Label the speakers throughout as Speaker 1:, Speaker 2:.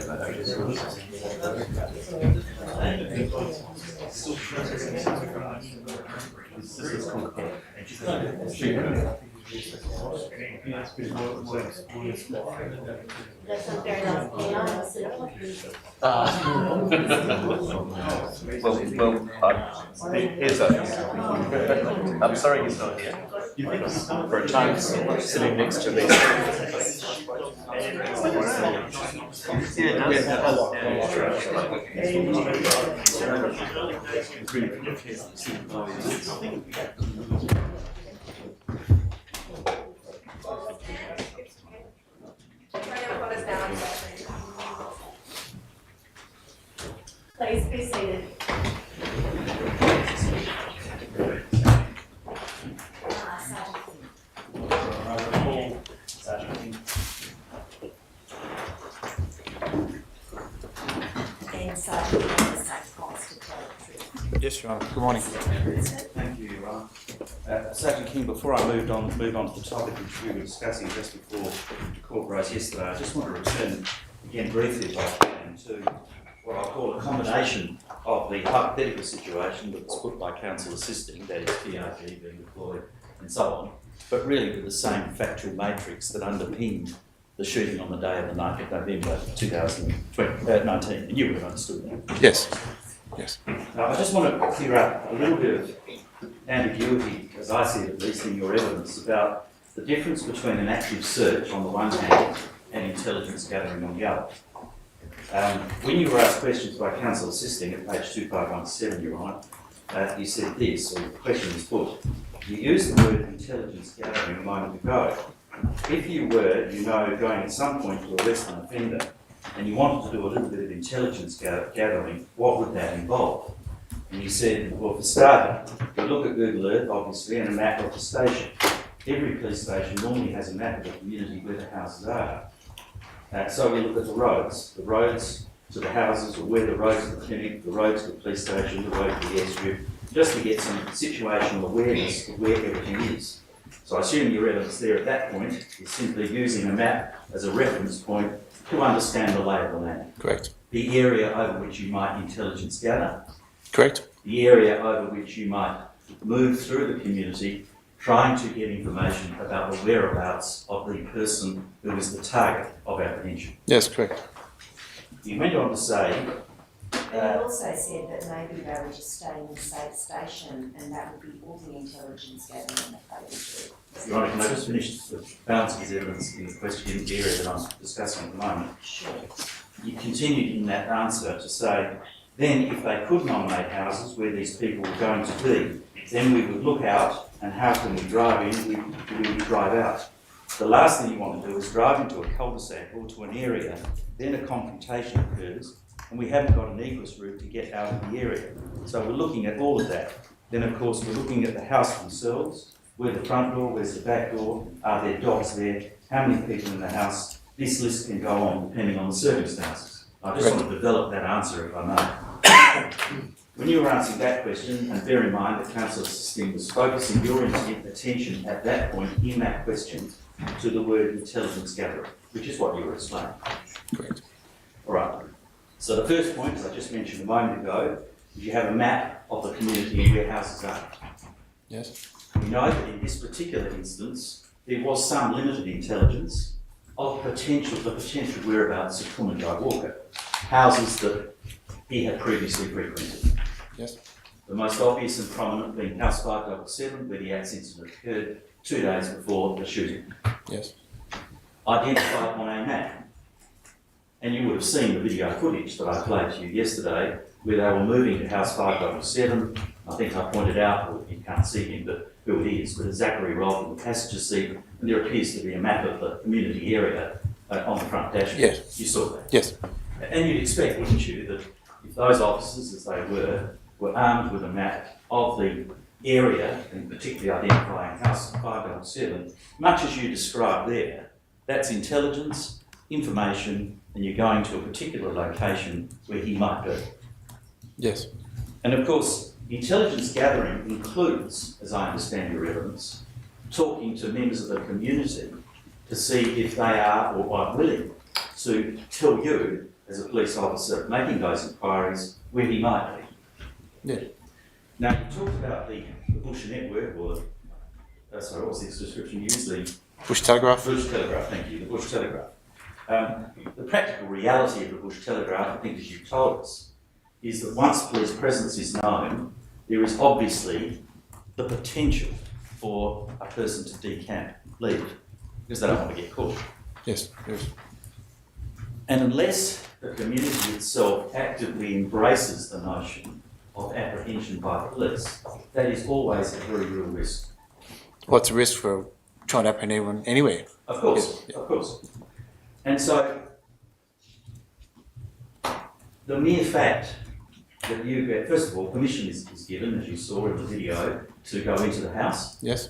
Speaker 1: Here's I'm sorry he's not here. For a time, sitting next to me.
Speaker 2: Please be seated.
Speaker 3: Yes, Your Honour. Good morning.
Speaker 4: Thank you, Your Honour. Sergeant King, before I move on to the topic which we were discussing just before the court rose yesterday, I just want to return again briefly, if I can, to what I call a combination of the hypothetical situation that was put by counsel assisting, that is PRG being deployed and so on, but really with the same factual matrix that underpinned the shooting on the day of the 9th of November 2019. And you would have understood that.
Speaker 3: Yes. Yes.
Speaker 4: I just want to clear up a little bit of ambiguity, as I see it at least in your evidence, about the difference between an active search on the one hand and intelligence gathering on the other. When you were asked questions by counsel assisting at page 2517, Your Honour, you said this, or the question was put, you used the word intelligence gathering a moment ago. If you were, going at some point to arrest an offender and you wanted to do a little bit of intelligence gathering, what would that involve? And you said, well, for starter, you look at Google Earth, obviously, and a map of the station. Every police station normally has a map of the community where the houses are. So we look at the roads to the houses, or where the roads to the clinic, the roads to the police station, the road to the airstrip, just to get some situational awareness of where everything is. So I assume your evidence there at that point is simply using a map as a reference point to understand the lay of the land.
Speaker 3: Correct.
Speaker 4: The area over which you might intelligence gather.
Speaker 3: Correct.
Speaker 4: The area over which you might move through the community trying to get information about the whereabouts of the person who is the target of apprehension.
Speaker 3: Yes, correct.
Speaker 4: You went on to say...
Speaker 2: But you also said that maybe they were just staying in the safe station and that would be all the intelligence gathering that they would do.
Speaker 4: Your Honour, can I just finish the balance of his evidence in the question area that I'm discussing at the moment?
Speaker 2: Sure.
Speaker 4: You continued in that answer to say, then if they could nominate houses where these people were going to be, then we would look out, and how can we drive in? We would drive out. The last thing you want to do is drive into a cul-de-sac or to an area, then a confrontation occurs, and we haven't got an egress route to get out of the area. So we're looking at all of that. Then of course we're looking at the house themselves, where the front door, where's the back door, are there dogs there, how many people in the house. This list can go on depending on the circumstances. I just want to develop that answer if I may. When you were answering that question, and bear in mind that counsel assisting was focusing your attention at that point in that question to the word intelligence gathering, which is what you were explaining.
Speaker 3: Correct.
Speaker 4: All right. So the first point, as I just mentioned a moment ago, is you have a map of the community and where houses are.
Speaker 3: Yes.
Speaker 4: We know that in this particular instance, there was some limited intelligence of the potential whereabouts of Kumanjayi Walker, houses that he had previously frequented.
Speaker 3: Yes.
Speaker 4: The most obvious and prominent being House 577, where the axe incident occurred 2 days before the shooting.
Speaker 3: Yes.
Speaker 4: Identified on a map. And you would have seen the video footage that I played to you yesterday, where they were moving to House 577. I think I pointed out, well, you can't see him, but who it is, but it's Zachary rolled in the passenger seat, and there appears to be a map of the community area on the front dashboard.
Speaker 3: Yes.
Speaker 4: You saw that?
Speaker 3: Yes.
Speaker 4: And you'd expect, wouldn't you, that if those officers, as they were armed with a map of the area, and particularly identifying House 577, much as you described there, that's intelligence, information, and you're going to a particular location where he might be.
Speaker 3: Yes.
Speaker 4: And of course, intelligence gathering includes, as I understand your evidence, talking to members of the community to see if they are or are willing to tell you as a police officer making those inquiries where he might be.
Speaker 3: Yeah.
Speaker 4: Now, you talked about the Bush network, or sorry, what was the description you used? The
Speaker 3: Bush Telegraph.
Speaker 4: Bush Telegraph, thank you, the Bush Telegraph. The practical reality of the Bush Telegraph, I think, as you told us, is that once police presence is known, there is obviously the potential for a person to decamp, leave, because they don't want to get caught.
Speaker 3: Yes. Yes.
Speaker 4: And unless the community itself actively embraces the notion of apprehension by police, that is always a very real risk.
Speaker 3: What's the risk for trying to apprehend anyone anywhere?
Speaker 4: Of course,
Speaker 3: Yes.
Speaker 4: of course. And so, the mere fact that you get, first of all, permission is given, as you saw in the video, to go into the house.
Speaker 3: Yes.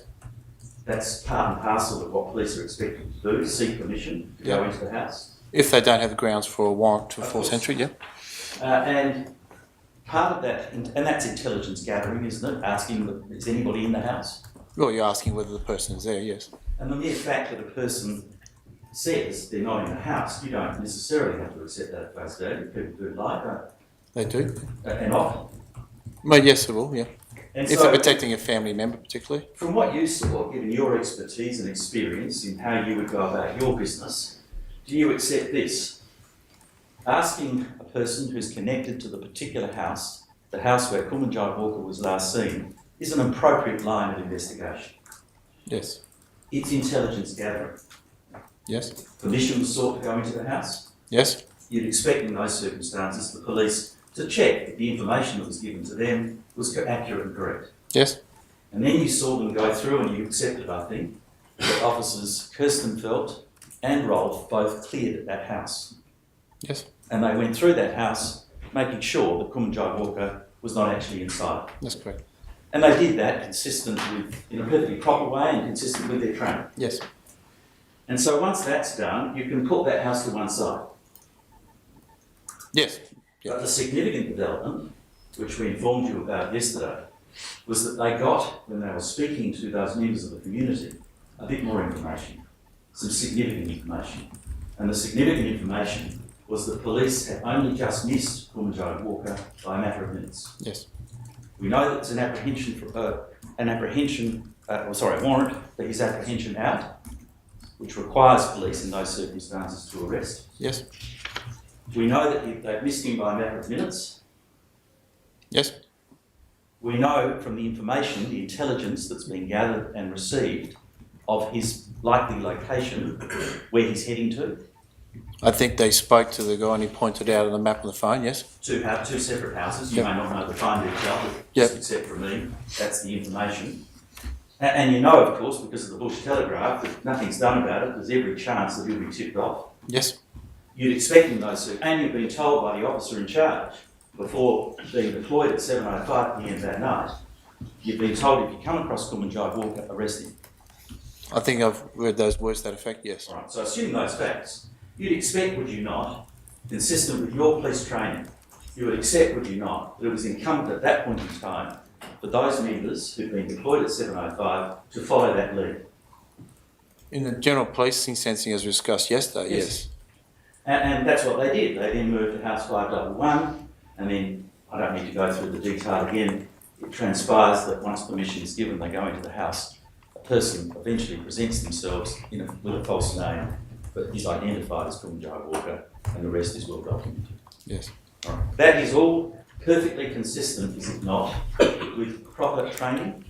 Speaker 4: That's part and parcel of what police are expected to do, seek permission to go into the house.
Speaker 3: If they don't have the grounds for a warrant to force entry, yeah.
Speaker 4: And part of that, and that's intelligence gathering, isn't it? Asking, is anybody in the house?
Speaker 3: Well, you're asking whether the person is there, yes.
Speaker 4: And the mere fact that a person says they're not in the house, you don't necessarily have to accept that at face value. People do lie, don't
Speaker 3: They do.
Speaker 4: they? And often.
Speaker 3: Well, yes, they will, yeah.
Speaker 4: And
Speaker 3: If
Speaker 4: so,
Speaker 3: they're protecting a family member, particularly.
Speaker 4: from what you saw, given your expertise and experience in how you would go about your business, do you accept this? Asking a person who's connected to the particular house, the house where Kumanjayi Walker was last seen, is an appropriate line of investigation.
Speaker 3: Yes.
Speaker 4: It's intelligence gathering.
Speaker 3: Yes.
Speaker 4: Permission was sought to go into the house.
Speaker 3: Yes.
Speaker 4: You'd expect in those circumstances the police to check that the information that was given to them was accurate and correct.
Speaker 3: Yes.
Speaker 4: And then you saw them go through and you accepted, I think, that officers Kirstenfeld and Rolf both cleared that house.
Speaker 3: Yes.
Speaker 4: And they went through that house making sure that Kumanjayi Walker was not actually inside.
Speaker 3: That's correct.
Speaker 4: And they did that consistent with, in a perfectly proper way and consistent with their training.
Speaker 3: Yes.
Speaker 4: And so once that's done, you can put that house to one side.
Speaker 3: Yes. Yeah.
Speaker 4: But the significant development, which we informed you about yesterday, was that they got, when they were speaking to those members of the community, a bit more information, some significant information. And the significant information was that police had only just missed Kumanjayi Walker by a matter of minutes.
Speaker 3: Yes.
Speaker 4: We know that it's an apprehension for a warrant for his apprehension out, which requires police in those circumstances to arrest.
Speaker 3: Yes.
Speaker 4: We know that they've missed him by a matter of minutes.
Speaker 3: Yes.
Speaker 4: We know from the information, the intelligence that's been gathered and received of his likely location, where he's heading to.
Speaker 3: I think they spoke to the guy and he pointed out on the map on the phone, yes.
Speaker 4: Two separate houses. You
Speaker 3: Yep.
Speaker 4: may not know the phone detail, but
Speaker 3: Yep.
Speaker 4: just except for me, that's the information. And you know, of course, because of the Bush Telegraph, that nothing's done about it. There's every chance that he'll be tipped off.
Speaker 3: Yes.
Speaker 4: You'd expect in those circumstances, and you've been told by the officer in charge before being deployed at 7:05 p.m. that night, you've been told if you come across Kumanjayi Walker, arrest him.
Speaker 3: I think I've read those words to that effect, yes.
Speaker 4: All right, so assuming those facts, you'd expect, would you not, consistent with your police training, you would accept, would you not, that it was incumbent at that point in time for those members who'd been deployed at 7:05 to follow that lead.
Speaker 3: In the general policing sensing as we discussed yesterday, yes.
Speaker 4: And that's what they did. They then moved to House 511, and then, I don't need to go through the detail again, it transpires that once permission is given, they go into the house. A person eventually presents themselves with a false name, but is identified as Kumanjayi Walker, and the rest is well documented.
Speaker 3: Yes.
Speaker 4: All right. That is all perfectly consistent, is it not, with proper training?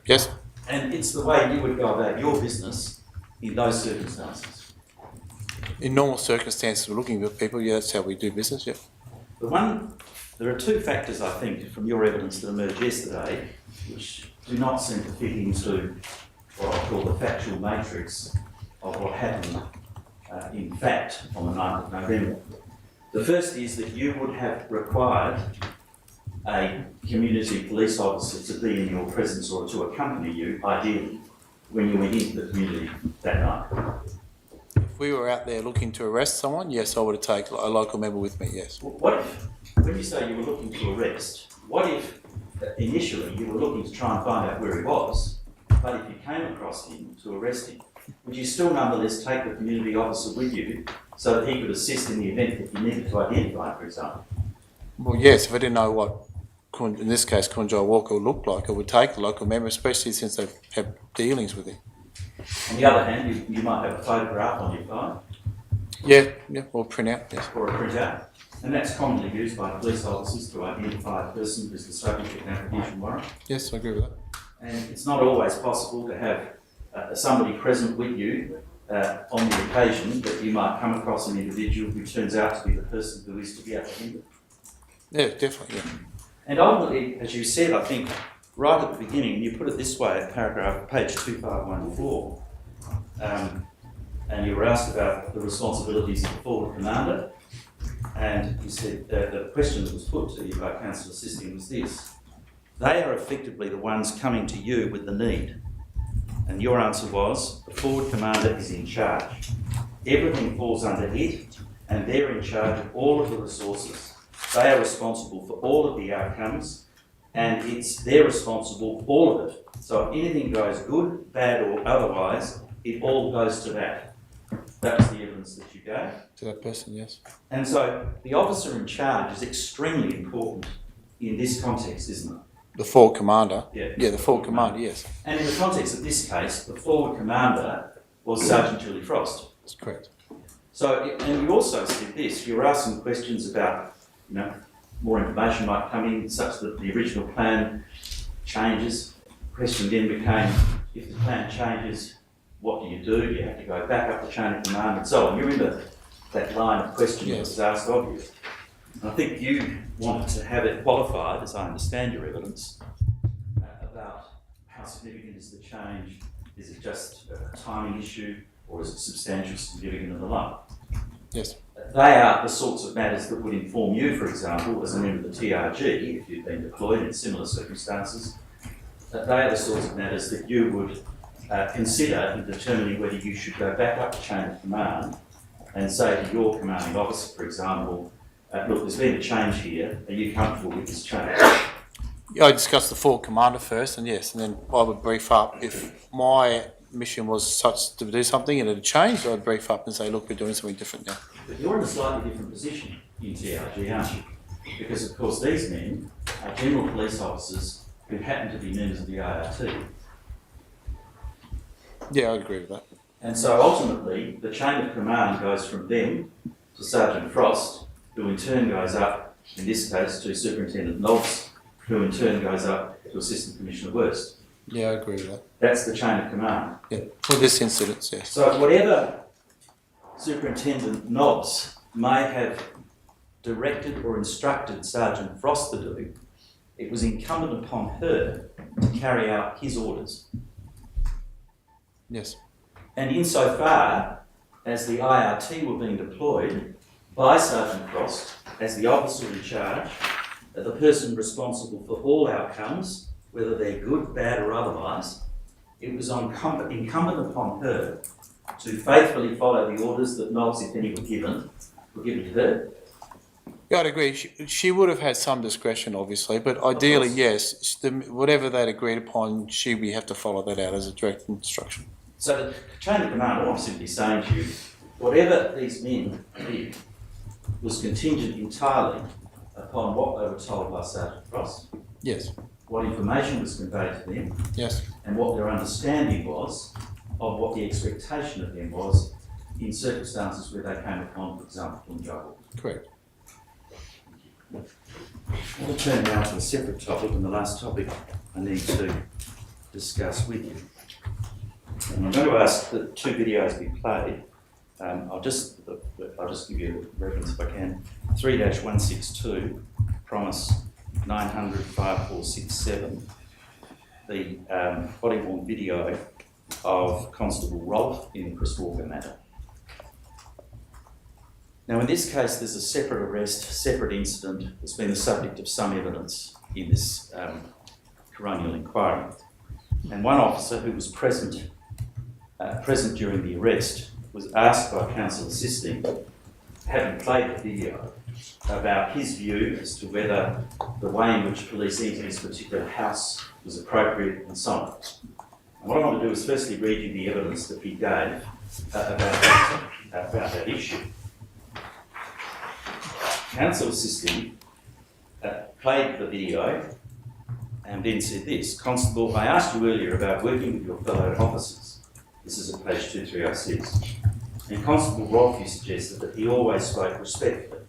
Speaker 3: Yes.
Speaker 4: And it's the way you would go about your business in those circumstances.
Speaker 3: In normal circumstances, we're looking for people, yeah, that's how we do business, yeah.
Speaker 4: There are two factors, I think, from your evidence that emerged yesterday, which do not seem to fit into what I call the factual matrix of what happened, in fact, on the 9th of November. The first is that you would have required a community police officer to be in your presence or to accompany you, ideally, when you went into the community that night.
Speaker 3: If we were out there looking to arrest someone, yes, I would have taken a local member with me, yes.
Speaker 4: What if, when you say you were looking to arrest, what if initially you were looking to try and find out where he was, but if you came across him to arrest him, would you still nonetheless take the community officer with you, so that he could assist in the event that you needed to identify, for example?
Speaker 3: Well, yes, if I didn't know what, in this case, Kumanjayi Walker looked like, I would take the local member, especially since they've had dealings with him.
Speaker 4: On the other hand, you might have a photograph on your phone
Speaker 3: Yeah, or print out, yes.
Speaker 4: or a printout, and that's commonly used by police officers to identify a person who's the subject of an apprehension warrant.
Speaker 3: Yes, I agree with that.
Speaker 4: And it's not always possible to have somebody present with you on the occasion that you might come across an individual who turns out to be the person who is to be apprehended.
Speaker 3: Yeah, definitely, yeah.
Speaker 4: And ultimately, as you said, I think, right at the beginning, you put it this way at page 2514, and you were asked about the responsibilities of the forward commander, and you said that the question that was put to you by counsel assisting was this: they are effectively the ones coming to you with the need. And your answer was, the forward commander is in charge. Everything falls under it, and they're in charge of all of the resources. They are responsible for all of the outcomes, and they're responsible for all of it. So if anything goes good, bad, or otherwise, it all goes to that. That was the evidence that you gave.
Speaker 3: To that person, yes.
Speaker 4: And so the officer in charge is extremely important in this context, isn't it?
Speaker 3: The forward commander.
Speaker 4: Yeah.
Speaker 3: The forward commander, yes.
Speaker 4: And in the context of this case, the forward commander was Sergeant Julie Frost.
Speaker 3: That's correct.
Speaker 4: So, and you also said this, you were asking questions about, more information might come in such that the original plan changes. The question then became, if the plan changes, what do? You have to go back up the chain of command and so on. You remember that line of questioning that was asked of you. And I think you wanted to have it qualified, as I understand your evidence, about how significant is the change. Is it just a timing issue, or is it substantial, significant, and the like?
Speaker 3: Yes.
Speaker 4: They are the sorts of matters that would inform you, for example, as a member of the TRG, if you've been deployed in similar circumstances, that they are the sorts of matters that you would consider in determining whether you should go back up the chain of command and say to your commanding officer, for example, look, there's been a change here, are you comfortable with this change?
Speaker 3: Yeah, I discussed the forward commander first, and yes, and then I would brief up if my mission was such to do something and it had changed, I'd brief up and say, look, we're doing something different now.
Speaker 4: But you're in a slightly different position in TRG, aren't you? Because, of course, these men are general police officers who happen to be members of the ART.
Speaker 3: Yeah, I'd agree with that.
Speaker 4: And so ultimately, the chain of command goes from them to Sergeant Frost, who in turn goes up, in this case, to Superintendent Knobs, who in turn goes up to Assistant Commissioner Wurst.
Speaker 3: Yeah, I agree with that.
Speaker 4: That's the chain of command.
Speaker 3: Yeah, for this incident, yes.
Speaker 4: So whatever Superintendent Knobs may have directed or instructed Sergeant Frost to do, it was incumbent upon her to carry out his orders.
Speaker 3: Yes.
Speaker 4: And insofar as the IRT were being deployed by Sergeant Frost as the officer in charge, the person responsible for all outcomes, whether they're good, bad or otherwise, it was incumbent upon her to faithfully follow the orders that Knobs, if any, were given to her.
Speaker 3: Yeah, I'd agree. She would have had some discretion, obviously, but ideally, yes, whatever they'd agreed upon, we have to follow that out as a direct instruction.
Speaker 4: So the chain of command, I'm simply saying to you, whatever these men did was contingent entirely upon what they were told by Sergeant Frost.
Speaker 3: Yes.
Speaker 4: What information was conveyed to them.
Speaker 3: Yes.
Speaker 4: And what their understanding was of what the expectation of them was in circumstances where they came upon, for example, Kumanjayi Walker.
Speaker 3: Correct.
Speaker 4: I'll turn now to a separate topic, and the last topic I need to discuss with you. And I'm going to ask that two videos be played. I'll just give you a reference if I can. 3-162, Promise 900 5467. The body-worn video of Constable Rolfe in the Chris Walker matter. Now, in this case, there's a separate arrest, separate incident that's been the subject of some evidence in this coronial inquiry. And one officer who was present during the arrest was asked by counsel assisting, having played the video, about his view as to whether the way in which police entered this particular house was appropriate and so on. And what I want to do is firstly read you the evidence that he gave about that issue. counsel assisting played the video and then said this: Constable, I asked you earlier about working with your fellow officers. This is at page 2306. And Constable Rolfe suggested that he always spoke respectfully.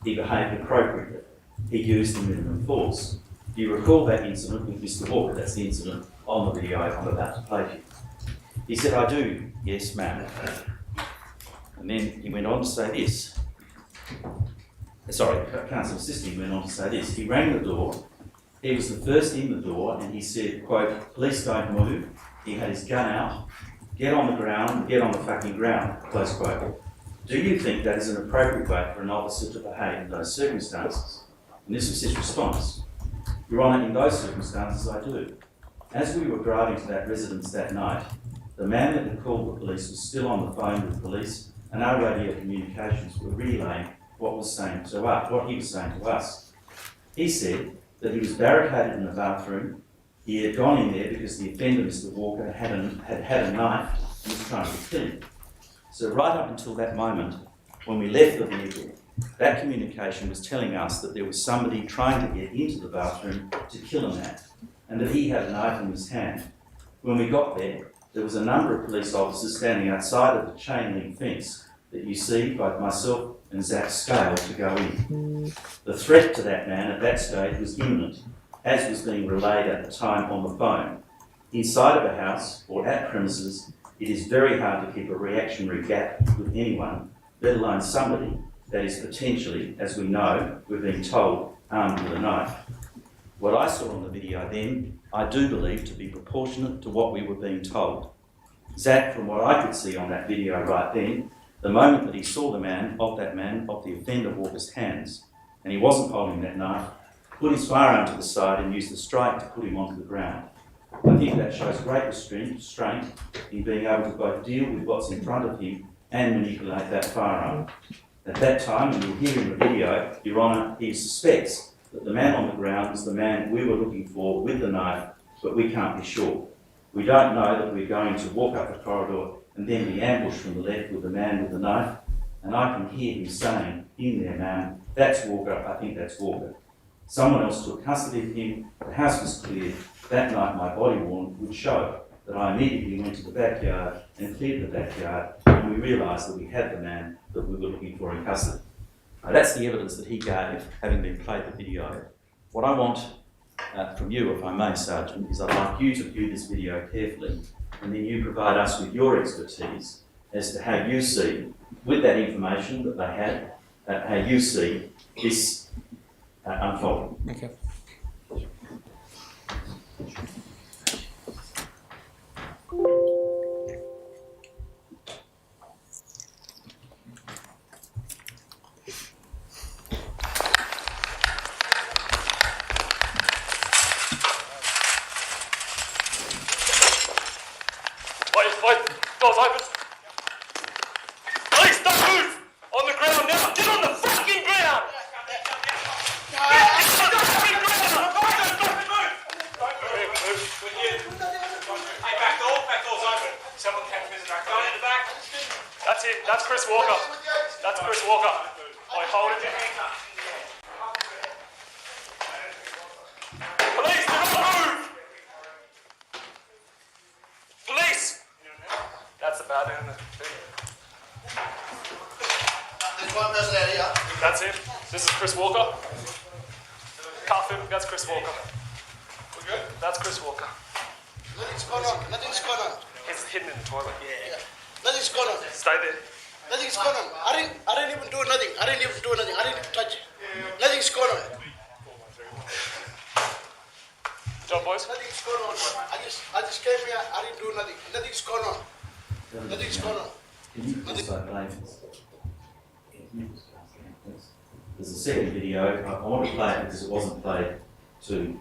Speaker 4: He behaved appropriately. He used the minimum force. Do you recall that incident with Mr. Walker? That's the incident on the video I'm about to play for you. He said, I do, yes, ma'am. And then he went on to say this. Sorry, counsel assisting went on to say this. He rang the door. He was the first in the door and he said, quote, police don't move. He had his gun out. Get on the ground, get on the fucking ground, close quote. Do you think that is an appropriate way for an officer to behave in those circumstances? And this was his response. Your Honour, in those circumstances, I do. As we were driving to that residence that night, the man that had called the police was still on the phone with police, and our radio communications were relaying what he was saying to us. He said that he was barricaded in the bathroom. He had gone in there because the offender, Mr. Walker, had a knife and was trying to kill him. So right up until that moment, when we left the vehicle, that communication was telling us that there was somebody trying to get into the bathroom to kill a man, and that he had a knife in his hand. When we got there, there was a number of police officers standing outside of the chain link fence that you see both myself and Zach scaled to go in. The threat to that man at that stage was imminent, as was being relayed at the time on the phone. Inside of a house or at premises, it is very hard to keep a reactionary gap with anyone, let alone somebody that is potentially, as we know, we're being told, armed with a knife. What I saw on the video then, I do believe to be proportionate to what we were being told. Zach, from what I could see on that video right then, the moment that he saw the offender Walker's hands, and he wasn't holding that knife, put his firearm to the side and used the strike to put him onto the ground. I think that shows great restraint in being able to both deal with what's in front of him and manipulate that firearm. At that time, and you'll hear in the video, Your Honour, he suspects that the man on the ground was the man we were looking for with the knife, but we can't be sure. We don't know that we're going to walk up the corridor and then be ambushed from the left with the man with the knife, and I can hear him saying, in there, ma'am, that's Walker, I think that's Walker. Someone else took custody of him, the house was cleared. That night my body worn would show that I immediately went to the backyard and cleared the backyard, and we realised that we had the man that we were looking for in custody. Now, that's the evidence that he gave, having been played the video. What I want from you, if I may, Sergeant, is I'd like you to view this video carefully, and then you provide us with your expertise as to how you see, with that information that they had, how you see this unfolding.
Speaker 3: Okay.
Speaker 5: Doors open. Police, don't move! On the ground now! Get on the fucking ground! Get on the fucking ground! Don't move! Hey, back door's open. Someone can visit back door. Go in the back. That's him. That's Chris Walker. That's Chris Walker. I hold it. Police, do not move! Police! That's about it, isn't it?
Speaker 6: There's one person out here.
Speaker 5: That's him. This is Chris Walker. Cuff him. That's Chris Walker.
Speaker 6: We good?
Speaker 5: That's Chris Walker.
Speaker 6: Nothing's gone on. Nothing's gone on.
Speaker 5: He's hidden in the toilet.
Speaker 6: Yeah. Nothing's gone on.
Speaker 5: Stay there.
Speaker 6: Nothing's gone on. I didn't even do nothing. I didn't even touch it. Nothing's gone on.
Speaker 5: Job, boys.
Speaker 6: Nothing's gone on. I just came here. I didn't do nothing. Nothing's gone on. Nothing's gone on.
Speaker 4: Can you also play this? There's a second video. I want to play it because it wasn't played to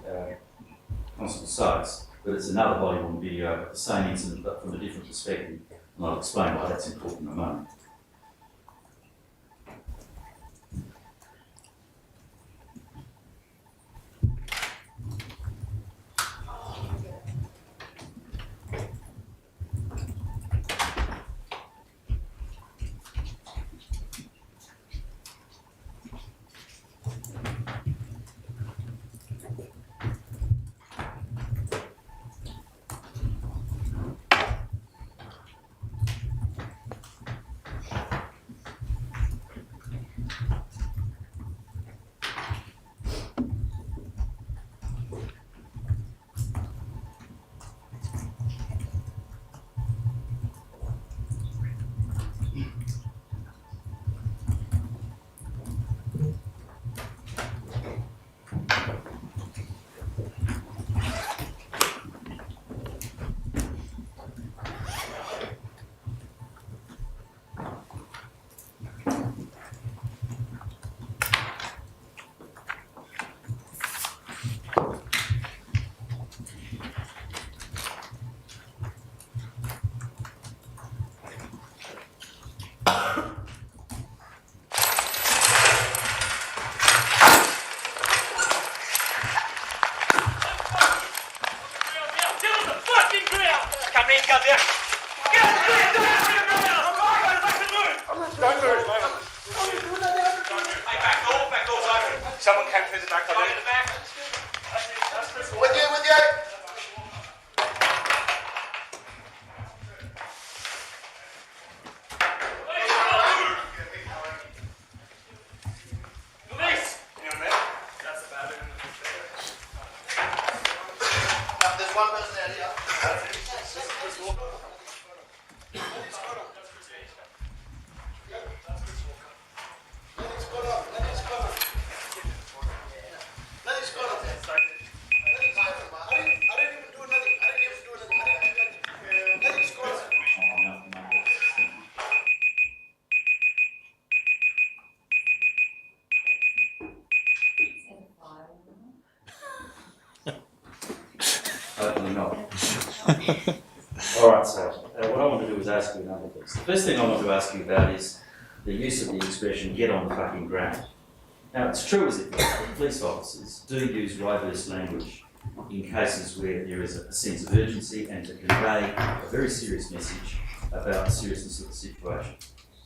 Speaker 4: Constable Sykes, but it's another body-worn video of the same incident but from a different perspective, and I'll explain why that's important in a moment.
Speaker 5: mean, goddamn. Get out of here! Don't move, mate. Hey, back door's open. Someone came through the back door. In the back. That's Chris Walker.
Speaker 6: With you.
Speaker 5: Police! You know, man. That's the bad end.
Speaker 6: There's one person out here.
Speaker 5: Chris Walker.
Speaker 4: Hopefully not. All right, so what I want to do is ask you a number of things. The first thing I want to ask you about is the use of the expression "get on the fucking ground." Now, it's true, is it, that police officers do use robust language in cases where there is a sense of urgency and to convey a very serious message about the seriousness of the situation.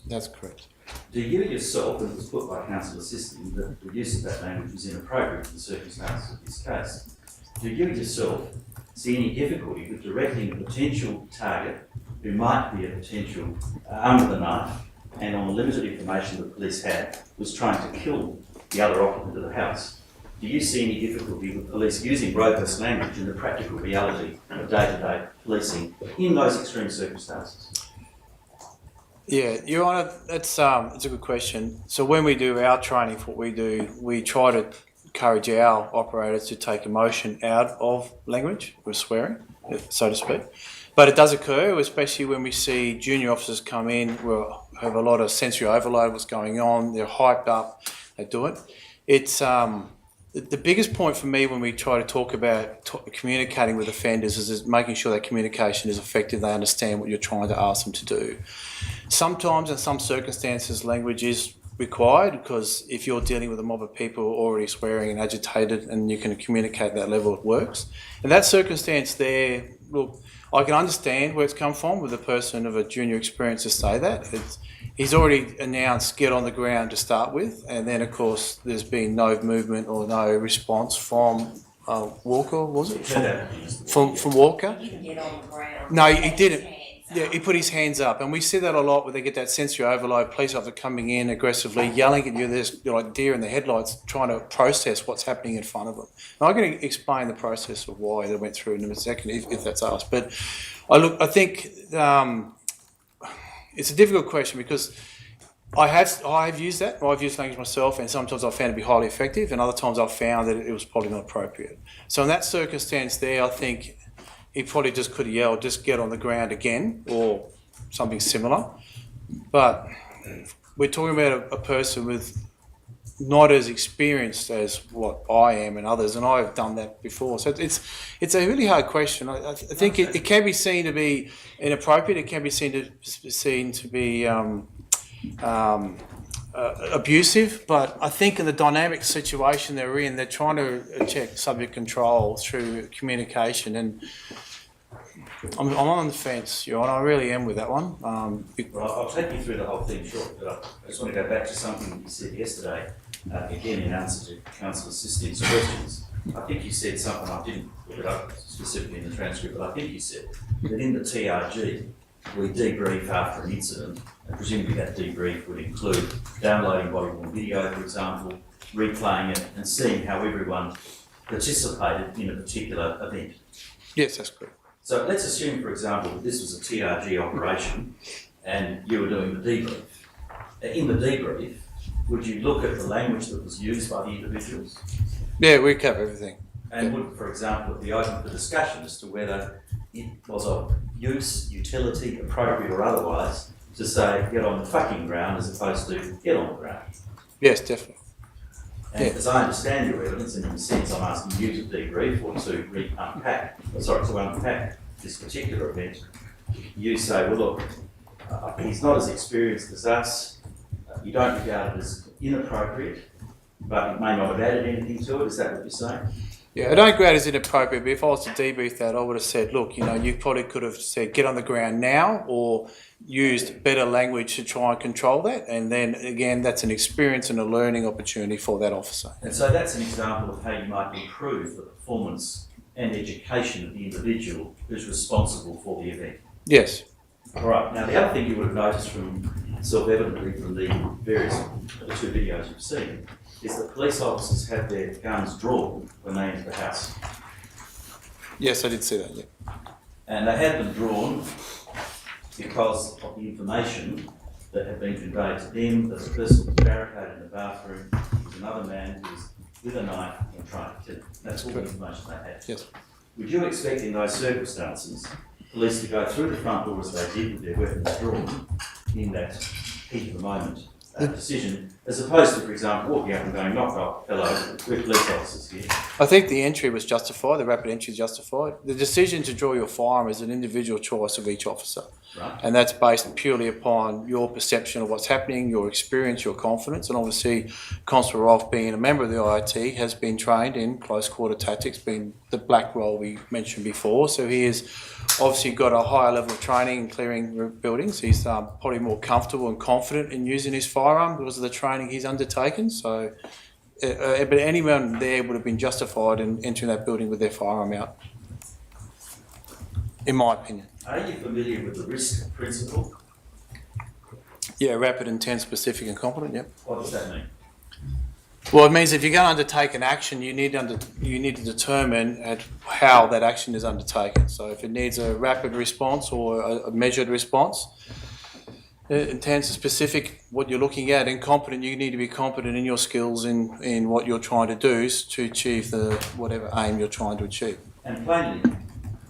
Speaker 3: That's correct.
Speaker 4: Do you yourself, and it was put by counsel assisting, that the use of that language is inappropriate in the circumstances of this case? Do you yourself see any difficulty with directing a potential target who might be a potential armed with a knife and on the limited information the police had was trying to kill the other occupant of the house? Do you see any difficulty with police using robust language in the practical reality of day-to-day policing in those extreme circumstances?
Speaker 3: Yeah, Your Honour, it's a good question. So when we do our training for what we do, we try to encourage our operators to take emotion out of language, with swearing, so to speak. But it does occur, especially when we see junior officers come in who have a lot of sensory overload, what's going on, they're hyped up, they do it. It's the biggest point for me when we try to talk about communicating with offenders is making sure that communication is effective, they understand what you're trying to ask them to do. Sometimes in some circumstances language is required because if you're dealing with a mob of people already swearing and agitated and you can communicate that level, it works. In that circumstance there, look, I can understand where it's come from with a person of a junior experience to say that. He's already announced get on the ground to start with, and then of course there's been no movement or no response from Walker, was it? From Walker?
Speaker 2: He didn't get on the ground.
Speaker 3: No, he
Speaker 2: Put his
Speaker 3: didn't.
Speaker 2: hands
Speaker 3: Yeah,
Speaker 2: up.
Speaker 3: he put his hands up, and we see that a lot where they get that sensory overload, police officer coming in aggressively, yelling at you, there's like deer in the headlights, trying to process what's happening in front of them. And I'm going to explain the process of why they went through in a second, if that's asked. But I think it's a difficult question because I've used that. I've used language myself, and sometimes I've found it to be highly effective, and other times I've found that it was probably not appropriate. So in that circumstance there, I think he probably just could have yelled, just get on the ground again, or something similar. But we're talking about a person with not as experienced as what I am and others, and I've done that before. So it's a really hard question. I think it can be seen to be inappropriate. It can be seen to be abusive, but I think in the dynamic situation they're in, they're trying to check subject control through communication, and I'm on the fence, Your Honour. I really am with that one.
Speaker 4: Well, I'll take you through the whole thing short, but I just want to go back to something that you said yesterday, again in answer to Counsel Assistant's questions. I think you said something, I didn't look it up specifically in the transcript, but I think you said that in the TRG, we debrief after an incident, and presumably that debrief would include downloading body-worn video, for example, replaying it, and seeing how everyone participated in a particular event.
Speaker 3: Yes, that's correct.
Speaker 4: So let's assume, for example, that this was a TRG operation and you were doing the debrief. In the debrief, would you look at the language that was used by the individuals?
Speaker 3: Yeah, we cover everything.
Speaker 4: And would, for example, be open for discussion as to whether it was of use, utility, appropriate or otherwise, to say get on the fucking ground as opposed to get on the ground?
Speaker 3: Yes, definitely.
Speaker 4: And
Speaker 3: Yeah.
Speaker 4: as I understand your evidence, and in a sense I'm asking you to debrief or to unpack this particular event, you say, well look, he's not as experienced as us, you don't regard it as inappropriate, but it may not have added anything to it. Is that what you're saying?
Speaker 3: Yeah, I don't grade as inappropriate, but if I was to debrief that, I would have said, look, you know, you probably could have said get on the ground now, or used better language to try and control that. And then again, that's an experience and a learning opportunity for that officer.
Speaker 4: And so that's an example of how you might improve the performance and education of the individual who's responsible for the event.
Speaker 3: Yes.
Speaker 4: All right, now the other thing you would have noticed from self-evidently from the two videos you've seen is that police officers had their guns drawn when they entered the house.
Speaker 3: Yes, I did see that, yeah.
Speaker 4: And they had them drawn because of the information that had been conveyed to them that the person was barricaded in the bathroom, there was another man who was with a knife and trying to kill him. That's all the information they had.
Speaker 3: Yes.
Speaker 4: Would you expect in those circumstances police to go through the front door as they did with their weapons drawn in that heat of the moment decision, as opposed to, for example, walking up and going, knock, knock, hello, we're police officers here?
Speaker 3: I think the entry was justified, the rapid entry is justified. The decision to draw your firearm is an individual choice of each officer.
Speaker 4: Right.
Speaker 3: And that's based purely upon your perception of what's happening, your experience, your confidence. And obviously, Constable Rolfe, being a member of the IIT, has been trained in close quarter tactics, being the black role we mentioned before. So he has obviously got a higher level of training in clearing buildings. He's probably more comfortable and confident in using his firearm because of the training he's undertaken. So, but anyone there would have been justified in entering that building with their firearm out, in my opinion.
Speaker 4: Are you familiar with the risk principle?
Speaker 3: Yeah, rapid, intense, specific and competent, yep.
Speaker 4: What does that mean?
Speaker 3: Well, it means if you're going to undertake an action, you need to determine how that action is undertaken. So if it needs a rapid response or a measured response, intense and specific, what you're looking at, and competent, you need to be competent in your skills in what you're trying to do to achieve the whatever aim you're trying to achieve.
Speaker 4: And plainly,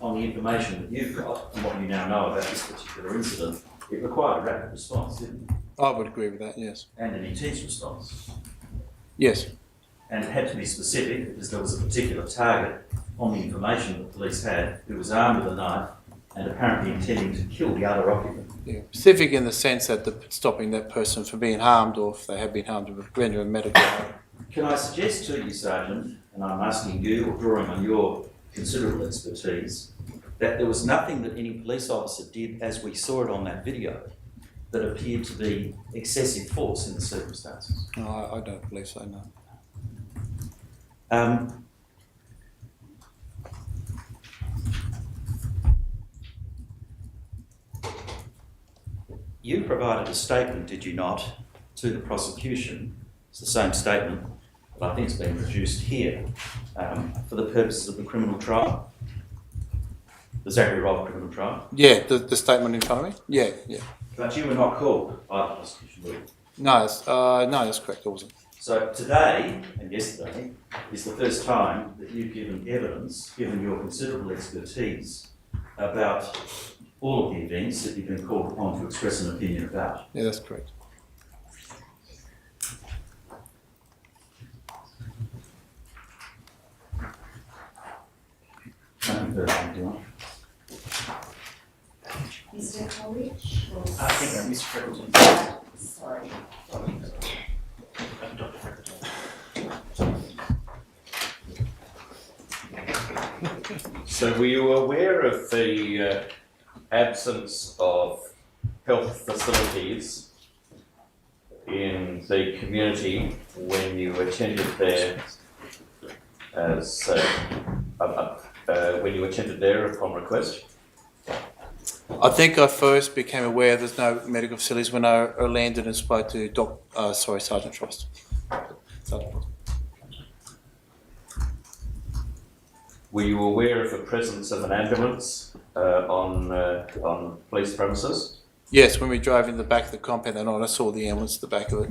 Speaker 4: on the information that you've got and what you now know about this particular incident, it required a rapid response, didn't it?
Speaker 3: I would agree with that, yes.
Speaker 4: And an intense response.
Speaker 3: Yes.
Speaker 4: And it had to be specific because there was a particular target on the information the police had who was armed with a knife and apparently intending to kill the other occupant.
Speaker 3: Yeah. Specific in the sense that stopping that person from being harmed, or if they have been harmed, to render a medical aid.
Speaker 4: Can I suggest to you, Sergeant, and I'm asking you, or drawing on your considerable expertise, that there was nothing that any police officer did, as we saw it on that video, that appeared to be excessive force in the circumstances?
Speaker 3: No, I don't believe so, no.
Speaker 4: You provided a statement, did you not, to the prosecution? It's the same statement that I think has been produced here for the purposes of the criminal trial, the Zachary Rolfe criminal trial.
Speaker 3: Yeah, the statement in front of me? Yeah, yeah.
Speaker 4: But you were not called by the prosecution, were you?
Speaker 3: No, that's correct, I wasn't.
Speaker 4: So today and yesterday is the first time that you've given evidence, given your considerable expertise, about all of the events that you've been called upon to express an opinion about.
Speaker 3: Yeah, that's correct.
Speaker 4: Nothing further, thank you.
Speaker 2: Mr. Coleridge?
Speaker 5: I think that Mr. Freckleton.
Speaker 2: Sorry.
Speaker 7: So were you aware of the absence of health facilities in the community when you attended there when you attended there upon request?
Speaker 3: I think I first became aware there's no medical facilities when I landed and spoke to Sergeant Frost.
Speaker 7: Were you aware of the presence of an ambulance on police premises?
Speaker 3: Yes, when we drove in the back of the compound that night, I saw the ambulance at the back of it.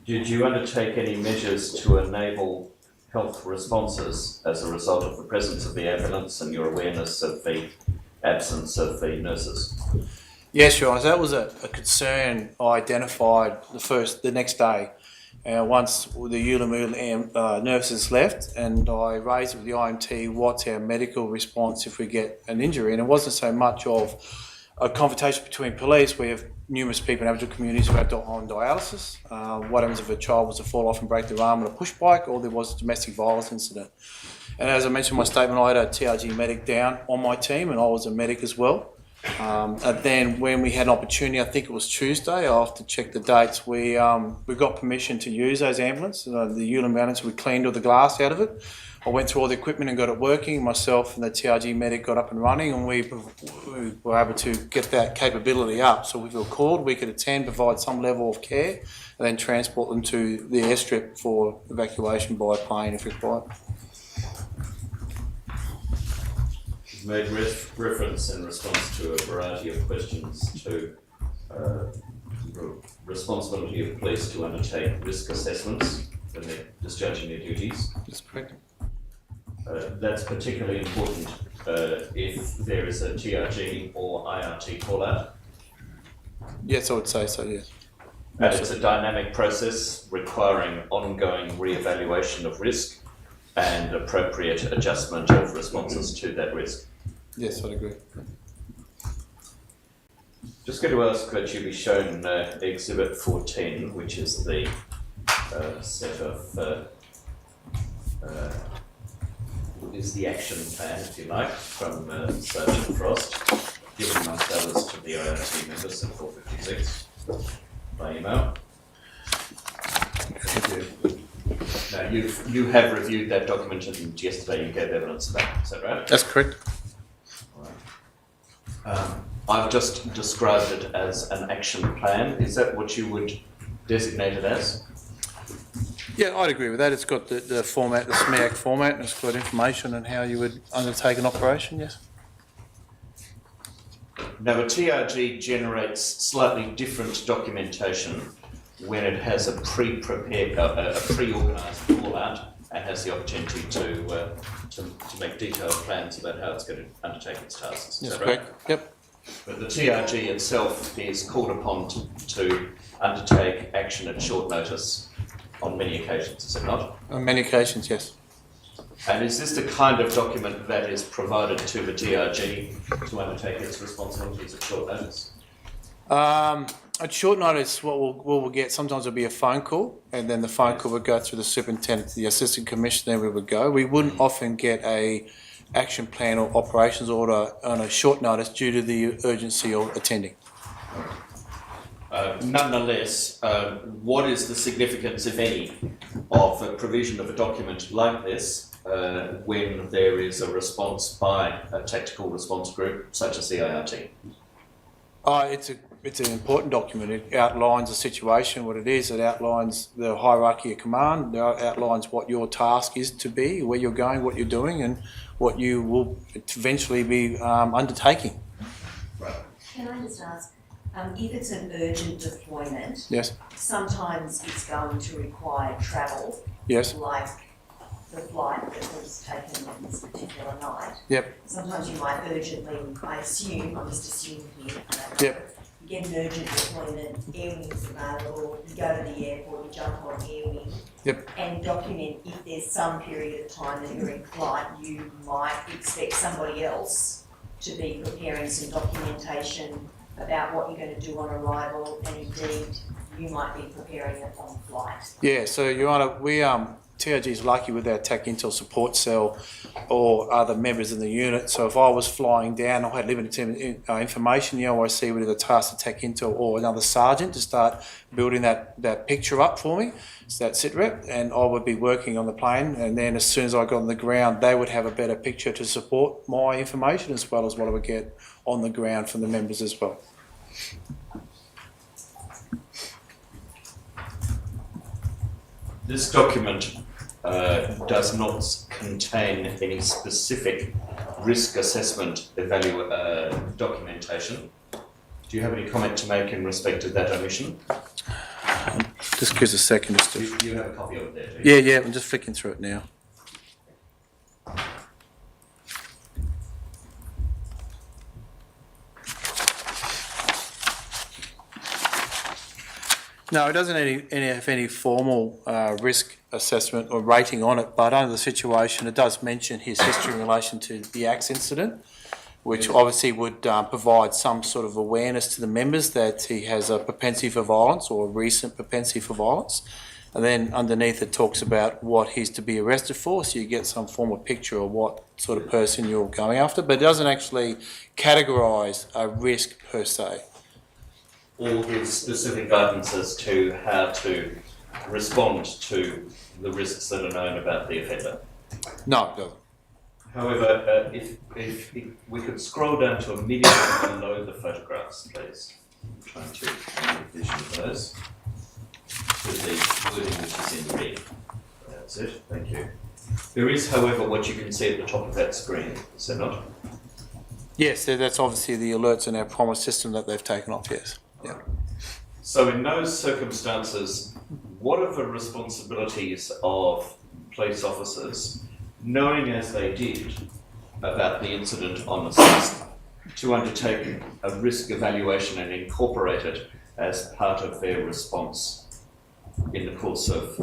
Speaker 7: Did you undertake any measures to enable health responses as a result of the presence of the ambulance and your awareness of the absence of the nurses?
Speaker 3: Yes, Your Honour, that was a concern I identified the next day. Once the Ullamoo nurses left, and I raised it with the IMT, what's our medical response if we get an injury? And it wasn't so much of a confrontation between police. We have numerous people in Aboriginal communities who are on dialysis. What happens if a child was to fall off and break their arm on a push bike, or there was a domestic violence incident? And as I mentioned in my statement, I had a TRG medic down on my team, and I was a medic as well. And then when we had an opportunity, I think it was Tuesday, I'll have to check the dates, we got permission to use those ambulances. The Ulan ambulance, we cleaned all the glass out of it. I went through all the equipment and got it working. Myself and the TRG medic got up and running, and we were able to get that capability up. So if we were called, we could attend, provide some level of care, and then transport them to the airstrip for evacuation by plane if required.
Speaker 7: You've made reference in response to a variety of questions to responsibility of police to undertake risk assessments when they're discharging their duties.
Speaker 3: That's correct.
Speaker 7: That's particularly important if there is a TRG or IRT call-out.
Speaker 3: Yes, I would say so, yes.
Speaker 7: And it's a dynamic process requiring ongoing re-evaluation of risk and appropriate adjustment of responses to that risk.
Speaker 3: Yes, I'd agree.
Speaker 7: Just going to ask that you be shown Exhibit 14, which is the set of is the action plan, if you like, from Sergeant Frost, given amongst others to the IRT members at 456 by email. Now, you have reviewed that document, and yesterday you gave evidence of that. Is that right?
Speaker 3: That's correct.
Speaker 7: I've just described it as an action plan. Is that what you would designate it as?
Speaker 3: Yeah, I'd agree with that. It's got the format, the SMEAC format, and it's got information on how you would undertake an operation, yes.
Speaker 7: Now, a TRG generates slightly different documentation when it has a pre-prepared, a pre-organised call-out and has the opportunity to make detailed plans about how it's going to undertake its tasks. Is
Speaker 3: That's
Speaker 7: that right?
Speaker 3: correct. Yep.
Speaker 7: But the TRG itself is called upon to undertake action at short notice on many occasions, is it not?
Speaker 3: On many occasions, yes.
Speaker 7: And is this the kind of document that is provided to the TRG to undertake its responsibilities at short notice?
Speaker 3: At short notice, what we'll get, sometimes it'll be a phone call, and then the phone call would go through the superintendent to the assistant commissioner, we would go. We wouldn't often get a action plan or operations order on a short notice due to the urgency of attending.
Speaker 7: Nonetheless, what is the significance, if any, of a provision of a document like this when there is a response by a tactical response group such as the IRT?
Speaker 3: It's an important document. It outlines the situation, what it is. It outlines the hierarchy of command. It outlines what your task is to be, where you're going, what you're doing, and what you will eventually be undertaking.
Speaker 7: Right.
Speaker 2: Can I just ask, if it's an urgent deployment,
Speaker 3: Yes.
Speaker 2: sometimes it's going to require travel,
Speaker 3: Yes.
Speaker 2: like the flight that was taken on this particular night.
Speaker 3: Yep.
Speaker 2: Sometimes you might urgently, I assume, I'm just assuming here,
Speaker 3: Yep.
Speaker 2: you get an urgent deployment, air wing's available, you go to the airport, you jump on air wing.
Speaker 3: Yep.
Speaker 2: And document if there's some period of time that you're in flight, you might expect somebody else to be preparing some documentation about what you're going to do on arrival, and indeed you might be preparing it on flight.
Speaker 3: Yeah. So, Your Honour, we TRG is lucky with our TAC Intel support cell or other members in the unit. So if I was flying down, I had limited information, the OIC would either task the TAC Intel or another sergeant to start building that picture up for me, so that sit rep, and I would be working on the plane, and then as soon as I got on the ground, they would have a better picture to support my information as well as what I would get on the ground from the members as well.
Speaker 7: This document does not contain any specific risk assessment documentation. Do you have any comment to make in respect of that omission?
Speaker 3: Just give us a second. Just to...
Speaker 7: You have a copy of it there, do you?
Speaker 3: Yeah, I'm just flicking through it now. No, it doesn't have any formal risk assessment or rating on it, but under the situation, it does mention his history in relation to the axe incident. which obviously would provide some sort of awareness to the members that he has a propensity for violence or a recent propensity for violence. And then underneath it talks about what he's to be arrested for, so you get some form of picture of what sort of person you're going after, but it doesn't actually categorise a risk per se.
Speaker 7: Or give specific guidance as to how to respond to the risks that are known about the offender.
Speaker 3: No, it doesn't.
Speaker 7: However, if we could scroll down to immediately below the photographs, please. I'm trying to envision those. With the wording which is in red. That's it, thank you. There is, however, what you can see at the top of that screen, is there not?
Speaker 3: Yes, that's obviously the alerts in our promise system that they've taken off, yes. Yeah.
Speaker 7: So in those circumstances, what are the responsibilities of police officers, knowing as they did about the incident on the 6th, to undertake a risk evaluation and incorporate it as part of their response in the course of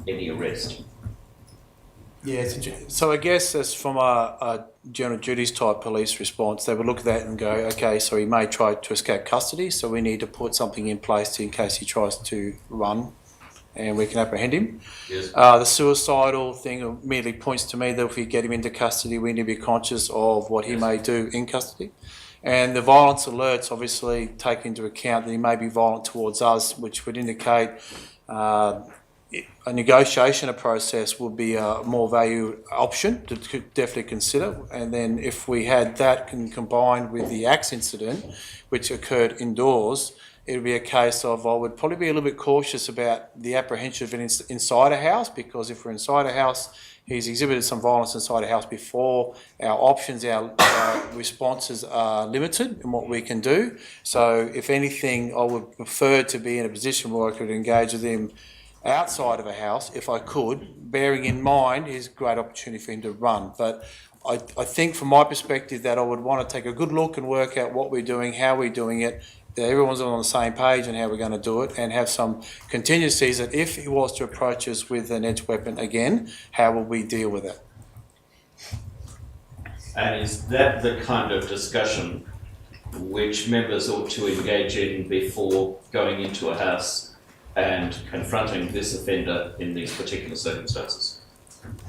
Speaker 7: any arrest?
Speaker 3: Yeah, so I guess as from a general duties type police response, they would look at that and go, okay, so he may try to escape custody, so we need to put something in place in case he tries to run and we can apprehend him.
Speaker 7: Yes.
Speaker 3: The suicidal thing immediately points to me that if we get him into custody, we need to be conscious of what he may do in custody. And the violence alerts obviously take into account that he may be violent towards us, which would indicate a negotiation process would be a more value option to definitely consider. And then if we had that combined with the axe incident, which occurred indoors, it would be a case of I would probably be a little bit cautious about the apprehension of it inside a house, because if we're inside a house, he's exhibited some violence inside a house before, our options, our responses are limited in what we can do. So if anything, I would prefer to be in a position where I could engage with him outside of a house if I could, bearing in mind his great opportunity for him to run. But I think from my perspective that I would want to take a good look and work out what we're doing, how we're doing it, that everyone's on the same page and how we're going to do it, and have some contingencies that if he was to approach us with an edged weapon again, how will we deal with it?
Speaker 7: And is that the kind of discussion which members ought to engage in before going into a house and confronting this offender in these particular circumstances?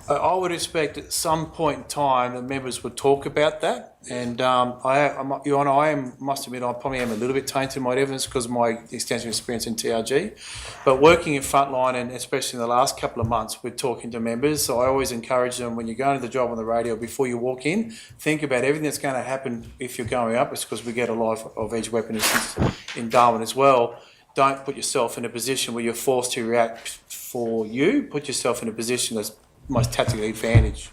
Speaker 3: I would expect at some point in time the members would talk about that, and Your Honour, must admit I probably am a little bit tainted in my evidence because of my extensive experience in TRG, but working in frontline and especially in the last couple of months with talking to members, so I always encourage them when you go into the job on the radio, before you walk in, think about everything that's going to happen if you're going up. It's because we get a lot of edged weapon incidents in Darwin as well. Don't put yourself in a position where you're forced to react for you. Put yourself in a position that's most tactically advantaged,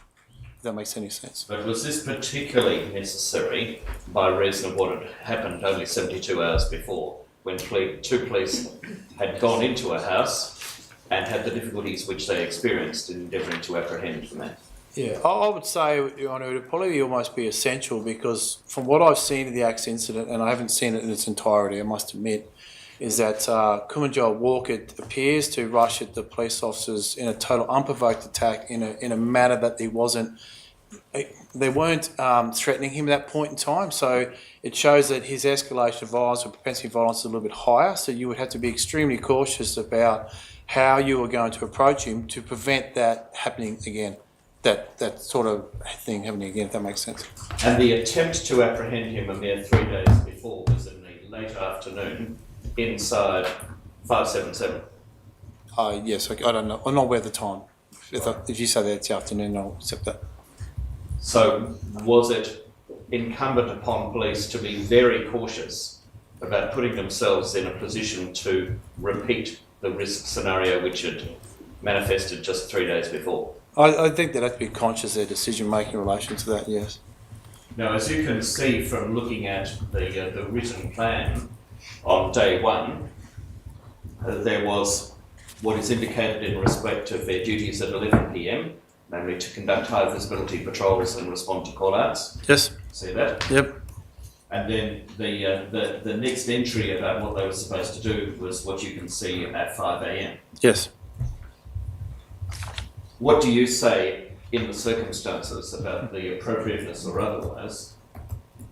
Speaker 3: if that makes any sense.
Speaker 7: But was this particularly necessary by reason of what had happened only 72 hours before, when two police had gone into a house and had the difficulties which they experienced in endeavouring to apprehend the man?
Speaker 3: Yeah, I would say, Your Honour, it would probably almost be essential, because from what I've seen of the axe incident, and I haven't seen it in its entirety, I must admit, is that Kumanjayi Walker appears to rush at the police officers in a total unprovoked attack in a manner that they weren't threatening him at that point in time. So it shows that his escalation of violence or propensity of violence is a little bit higher. So you would have to be extremely cautious about how you are going to approach him to prevent that happening again. That sort of thing happening again, if that makes sense.
Speaker 7: And the attempt to apprehend him a mere 3 days before was in the late afternoon inside 577.
Speaker 3: Yes, I don't know. I'm not aware of the time. If you say that it's the afternoon, I'll accept that.
Speaker 7: So was it incumbent upon police to be very cautious about putting themselves in a position to repeat the risk scenario which had manifested just 3 days before?
Speaker 3: I think they'd have to be conscious of their decision making in relation to that, yes.
Speaker 7: Now, as you can see from looking at the written plan, on day one, there was what is indicated in respect of their duties at 11 p.m, namely to conduct high visibility patrols and respond to call-outs.
Speaker 3: Yes.
Speaker 7: See that?
Speaker 3: Yep.
Speaker 7: And then the next entry about what they were supposed to do was what you can see at 5 a.m.
Speaker 3: Yes.
Speaker 7: What do you say in the circumstances about the appropriateness or otherwise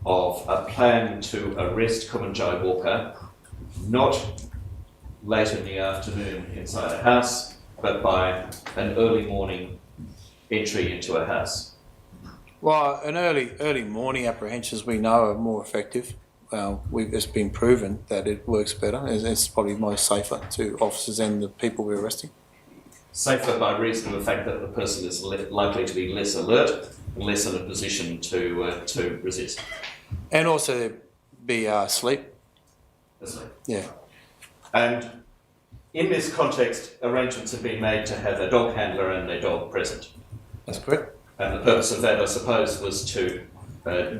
Speaker 7: of a plan to arrest Kumanjayi Walker, not late in the afternoon inside a house, but by an early morning entry into a house?
Speaker 3: Well, an early morning apprehensions we know are more effective. It's been proven that it works better. It's probably most safer to officers and the people we're arresting.
Speaker 7: Safer by reason of the fact that the person is likely to be less alert and less in a position to resist.
Speaker 3: And also be asleep.
Speaker 7: Asleep.
Speaker 3: Yeah.
Speaker 7: And in this context, arrangements have been made to have a dog handler and a dog present.
Speaker 3: That's correct.
Speaker 7: And the purpose of that, I suppose, was to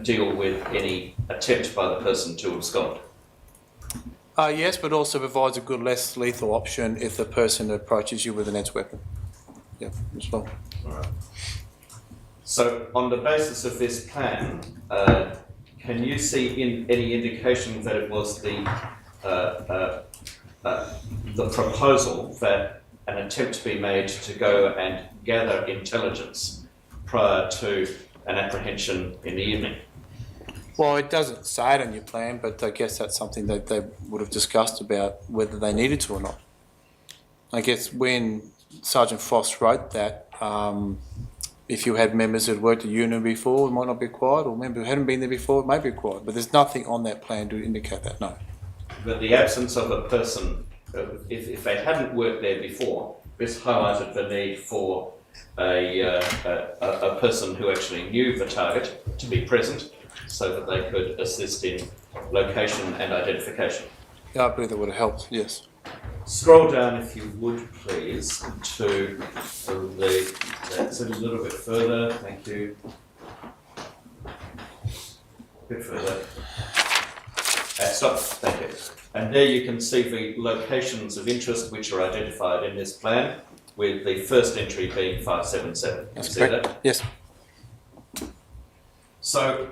Speaker 7: deal with any attempt by the person to abscond.
Speaker 3: Yes, but also provides a good, less lethal option if the person approaches you with an edged weapon. Yeah, as well.
Speaker 7: All right. So, on the basis of this plan, can you see any indication that it was the proposal that an attempt be made to go and gather intelligence prior to an apprehension in the evening?
Speaker 3: Well, it doesn't say it on your plan, but I guess that's something that they would have discussed about whether they needed to or not. I guess when Sergeant Frost wrote that, if you had members who had worked at UNIM before, it might not be required, or members who hadn't been there before, it may be required. But there's nothing on that plan to indicate that, no.
Speaker 7: But the absence of a person, if they hadn't worked there before, this highlighted the need for a person who actually knew the target to be present so that they could assist in location and identification.
Speaker 3: Yeah, I believe that would have helped, yes.
Speaker 7: Scroll down, if you would, please, to that's a little bit further, thank you. A bit further. Stop, thank you. And there you can see the locations of interest which are identified in this plan, with the first entry being 577.
Speaker 3: That's
Speaker 7: You see
Speaker 3: correct.
Speaker 7: that?
Speaker 3: Yes.
Speaker 7: So,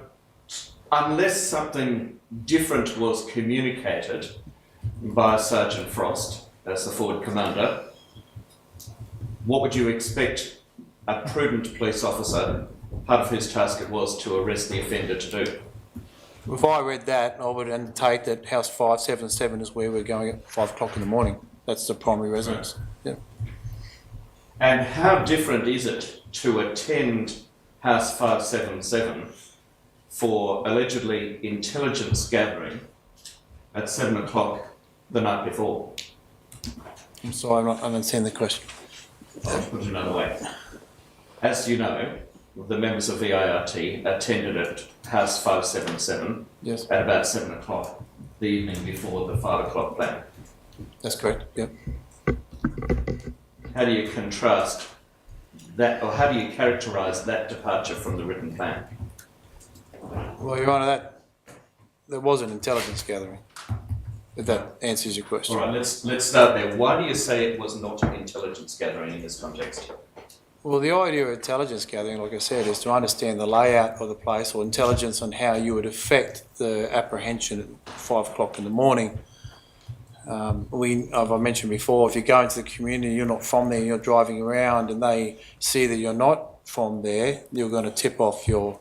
Speaker 7: unless something different was communicated by Sergeant Frost as the forward commander, what would you expect a prudent police officer, part of whose task it was to arrest the offender, to do?
Speaker 3: If I read that, I would undertake that house 577 is where we're going at 5 o'clock in the morning. That's the primary residence. Yeah.
Speaker 7: And how different is it to attend house 577 for allegedly intelligence gathering at 7 o'clock the night before?
Speaker 3: I'm sorry, I don't understand the question.
Speaker 7: I'll put it another way. As you know, the members of the IRT attended at house 577
Speaker 3: Yes,
Speaker 7: at about 7 o'clock the evening before the 5 o'clock plan.
Speaker 3: that's correct. Yep.
Speaker 7: How do you contrast that, or how do you characterise that departure from the written plan?
Speaker 3: Well, Your Honour, there was an intelligence gathering. If that answers your question.
Speaker 7: All right, let's start there. Why do you say it was not intelligence gathering in this context?
Speaker 3: Well, the idea of intelligence gathering, like I said, is to understand the layout of the place or intelligence on how you would affect the apprehension at 5 o'clock in the morning. I've mentioned before, if you go into the community, you're not from there, you're driving around and they see that you're not from there, you're going to tip off your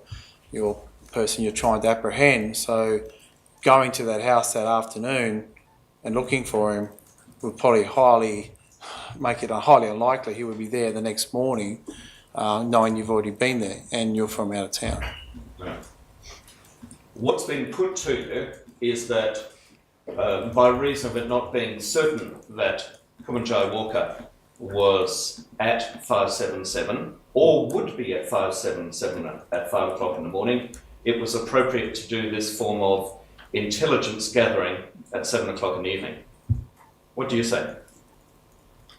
Speaker 3: person you're trying to apprehend. So going to that house that afternoon and looking for him would probably make it highly unlikely he would be there the next morning, knowing you've already been there and you're from out of town.
Speaker 7: Right. What's been put to you is that by reason of it not being certain that Kumanjayi Walker was at 577 or would be at 577 at 5 o'clock in the morning, it was appropriate to do this form of intelligence gathering at 7 o'clock in the evening. What do you say?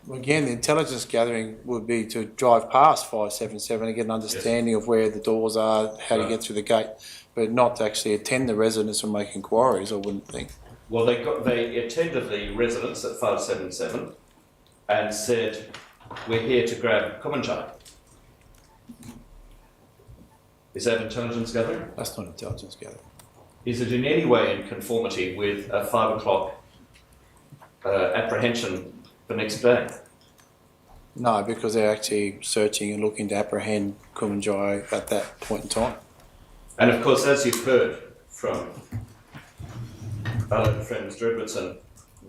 Speaker 3: Well, again, the intelligence gathering would be to drive past 577 and get an understanding of where the doors are, how to get through the gate, but not to actually attend the residence or make inquiries, I wouldn't think.
Speaker 7: Well, they attended the residence at 577 and said, "We're here to grab Kumanjayi." Is that intelligence gathering?
Speaker 3: That's not intelligence gathering.
Speaker 7: Is it in any way in conformity with a 5 o'clock apprehension the next day?
Speaker 3: No, because they're actually searching and looking to apprehend Kumanjayi at that point in time.
Speaker 7: And of course, as you've heard from our own friend Mr. Edwardson,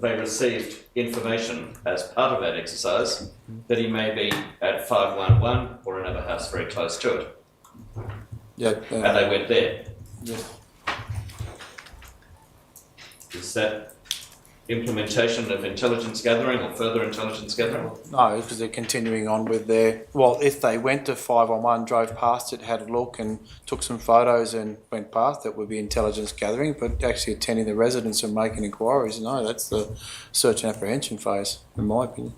Speaker 7: they received information as part of that exercise that he may be at 511 or another house very close to it.
Speaker 3: Yeah.
Speaker 7: And they went there.
Speaker 3: Yeah.
Speaker 7: Is that implementation of intelligence gathering or further intelligence gathering?
Speaker 3: No, because they're continuing on with their. Well, if they went to 511, drove past it, had a look, and took some photos and went past, that would be intelligence gathering. But actually attending the residents and making inquiries, no, that's the search and apprehension phase, in my opinion.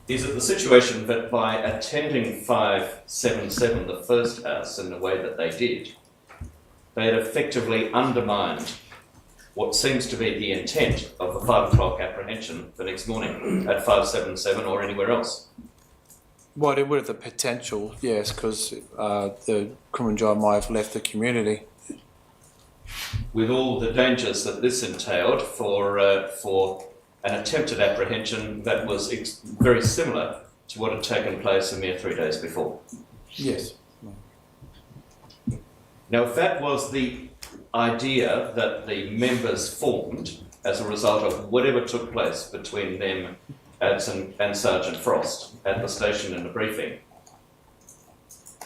Speaker 7: Is it the situation that by attending 577, the first house, in the way that they did, they had effectively undermined what seems to be the intent of the 5 o'clock apprehension the next morning at 577 or anywhere else?
Speaker 3: Well, it would have the potential, yes, because the Kumanjayi might have left the community.
Speaker 7: With all the dangers that this entailed for an attempted apprehension that was very similar to what had taken place a mere 3 days before.
Speaker 3: Yes.
Speaker 7: Now, if that was the idea that the members formed as a result of whatever took place between them and Sergeant Frost at the station in the briefing,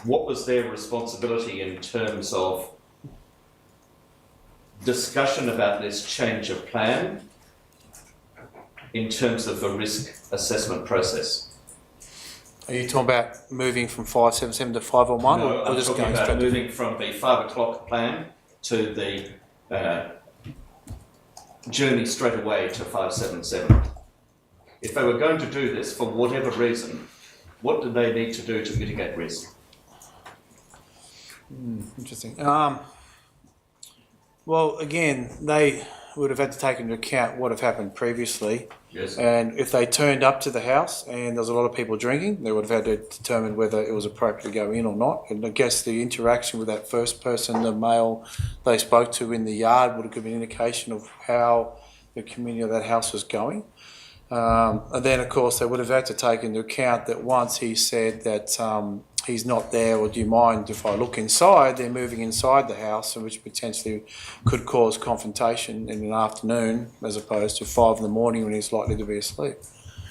Speaker 7: what was their responsibility in terms of discussion about this change of plan, in terms of the risk assessment process?
Speaker 3: Are you talking about moving from 577 to 511,
Speaker 7: No,
Speaker 3: or
Speaker 7: I'm
Speaker 3: just
Speaker 7: talking
Speaker 3: going
Speaker 7: about
Speaker 3: straight
Speaker 7: moving from the 5 o'clock plan to the journey straight away to 577. If they were going to do this for whatever reason, what do they need to do to mitigate risk?
Speaker 3: Interesting. Well, again, they would have had to take into account what have happened previously.
Speaker 7: Yes.
Speaker 3: And if they turned up to the house and there was a lot of people drinking, they would have had to determine whether it was appropriate to go in or not. And I guess the interaction with that first person, the male they spoke to in the yard, would have given an indication of how the community of that house was going. And then, of course, they would have had to take into account that once he said that he's not there, or do you mind if I look inside, they're moving inside the house, which potentially could cause confrontation in an afternoon as opposed to 5 in the morning when he's likely to be asleep.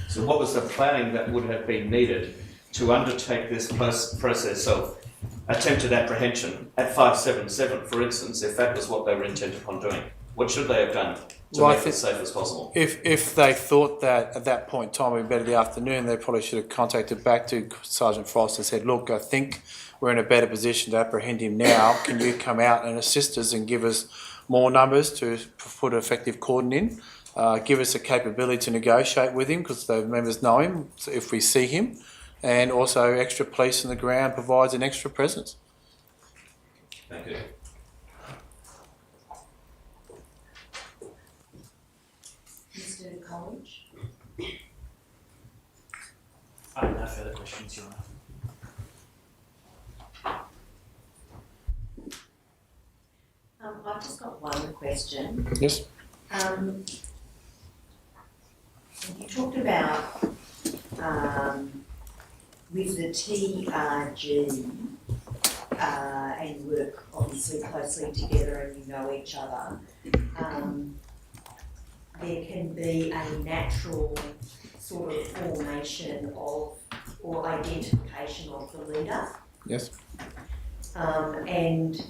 Speaker 7: So what was the planning that would have been needed to undertake this process of attempted apprehension at 577, for instance, if that was what they were intent upon doing? What should they have done to make it as safe as possible?
Speaker 3: If they thought that at that point in time it would be better the afternoon, they probably should have contacted back to Sergeant Frost and said, look, I think we're in a better position to apprehend him now. Can you come out and assist us and give us more numbers to put an effective cordon in? Give us the capability to negotiate with him because the members know him if we see him. And also extra police on the ground provides an extra presence.
Speaker 7: Thank you.
Speaker 2: Mr. College?
Speaker 8: I have no further questions, Your Honour.
Speaker 2: I've just got one question.
Speaker 3: Yes.
Speaker 2: You talked about with the TRG and work obviously closely together and you know each other, there can be a natural sort of formation of or identification of the leader.
Speaker 3: Yes.
Speaker 2: And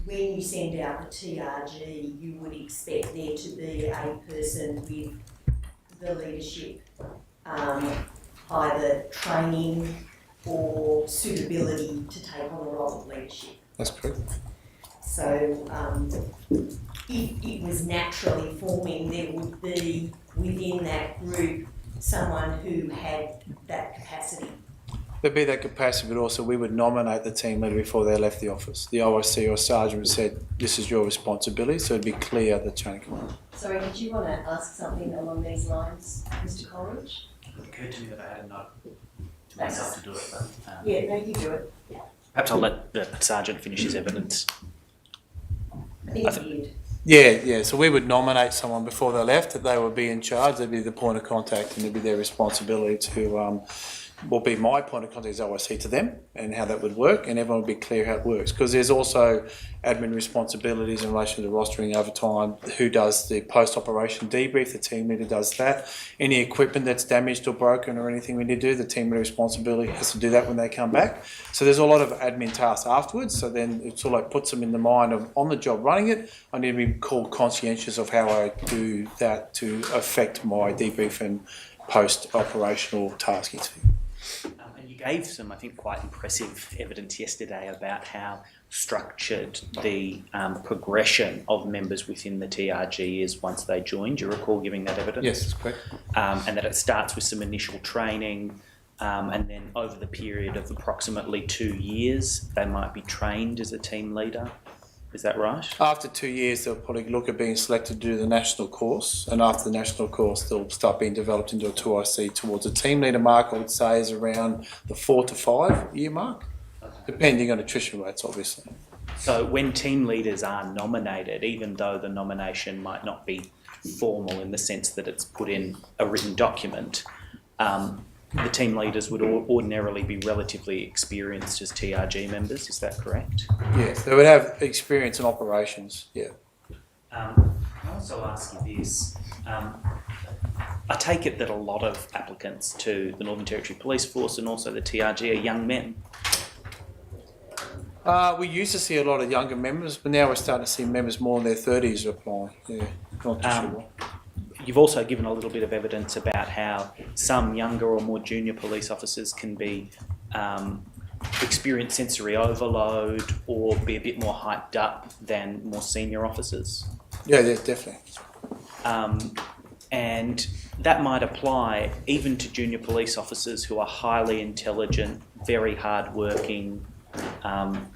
Speaker 2: when you send out the TRG, you would expect there to be a person with the leadership, either training or suitability to take on the role of leadership.
Speaker 3: That's correct.
Speaker 2: So if it was naturally forming, there would be within that group someone who had that capacity.
Speaker 3: There'd be that capacity, but also we would nominate the team leader before they left the office. The OIC or sergeant said, this is your responsibility, so it'd be clear the chain of command.
Speaker 2: Sorry, did you want to ask something along these lines, Mr. Coleridge?
Speaker 8: It occurred to me that I had a note to myself to do it, but
Speaker 2: Yeah, no, you do it.
Speaker 8: perhaps I'll let the sergeant finish his evidence.
Speaker 2: I think you did.
Speaker 3: Yeah. So we would nominate someone before they left, that they would be in charge, they'd be the point of contact, and it'd be their responsibility to will be my point of contact as OIC to them and how that would work, and everyone will be clear how it works. Because there's also admin responsibilities in relation to rostering overtime, who does the post-operation debrief, the team leader does that. Any equipment that's damaged or broken or anything we need to do, the team leader responsibility has to do that when they come back. So there's a lot of admin tasks afterwards, so then it sort of like puts them in the mind of on the job running it, I need to be called conscientious of how I do that to affect my debrief and post-operational tasking.
Speaker 8: And you gave some, I think, quite impressive evidence yesterday about how structured the progression of members within the TRG is once they join. Do you recall giving that evidence?
Speaker 3: Yes, that's correct.
Speaker 8: And that it starts with some initial training, and then over the period of approximately 2 years, they might be trained as a team leader. Is that right?
Speaker 3: After 2 years, they'll probably look at being selected to do the national course, and after the national course, they'll start being developed into a 2IC towards a team leader mark. I would say is around the 4 to 5 year mark, depending on attrition rates, obviously.
Speaker 8: So when team leaders are nominated, even though the nomination might not be formal in the sense that it's put in a written document, the team leaders would ordinarily be relatively experienced as TRG members. Is that correct?
Speaker 3: Yes, they would have experience in operations, yeah.
Speaker 8: I'll also ask you this. I take it that a lot of applicants to the Northern Territory Police Force and also the TRG are young men.
Speaker 3: We used to see a lot of younger members, but now we're starting to see members more in their 30s apply. Yeah, not too sure.
Speaker 8: You've also given a little bit of evidence about how some younger or more junior police officers can be experience sensory overload or be a bit more hyped up than more senior officers.
Speaker 3: Yeah, definitely.
Speaker 8: And that might apply even to junior police officers who are highly intelligent, very hard-working,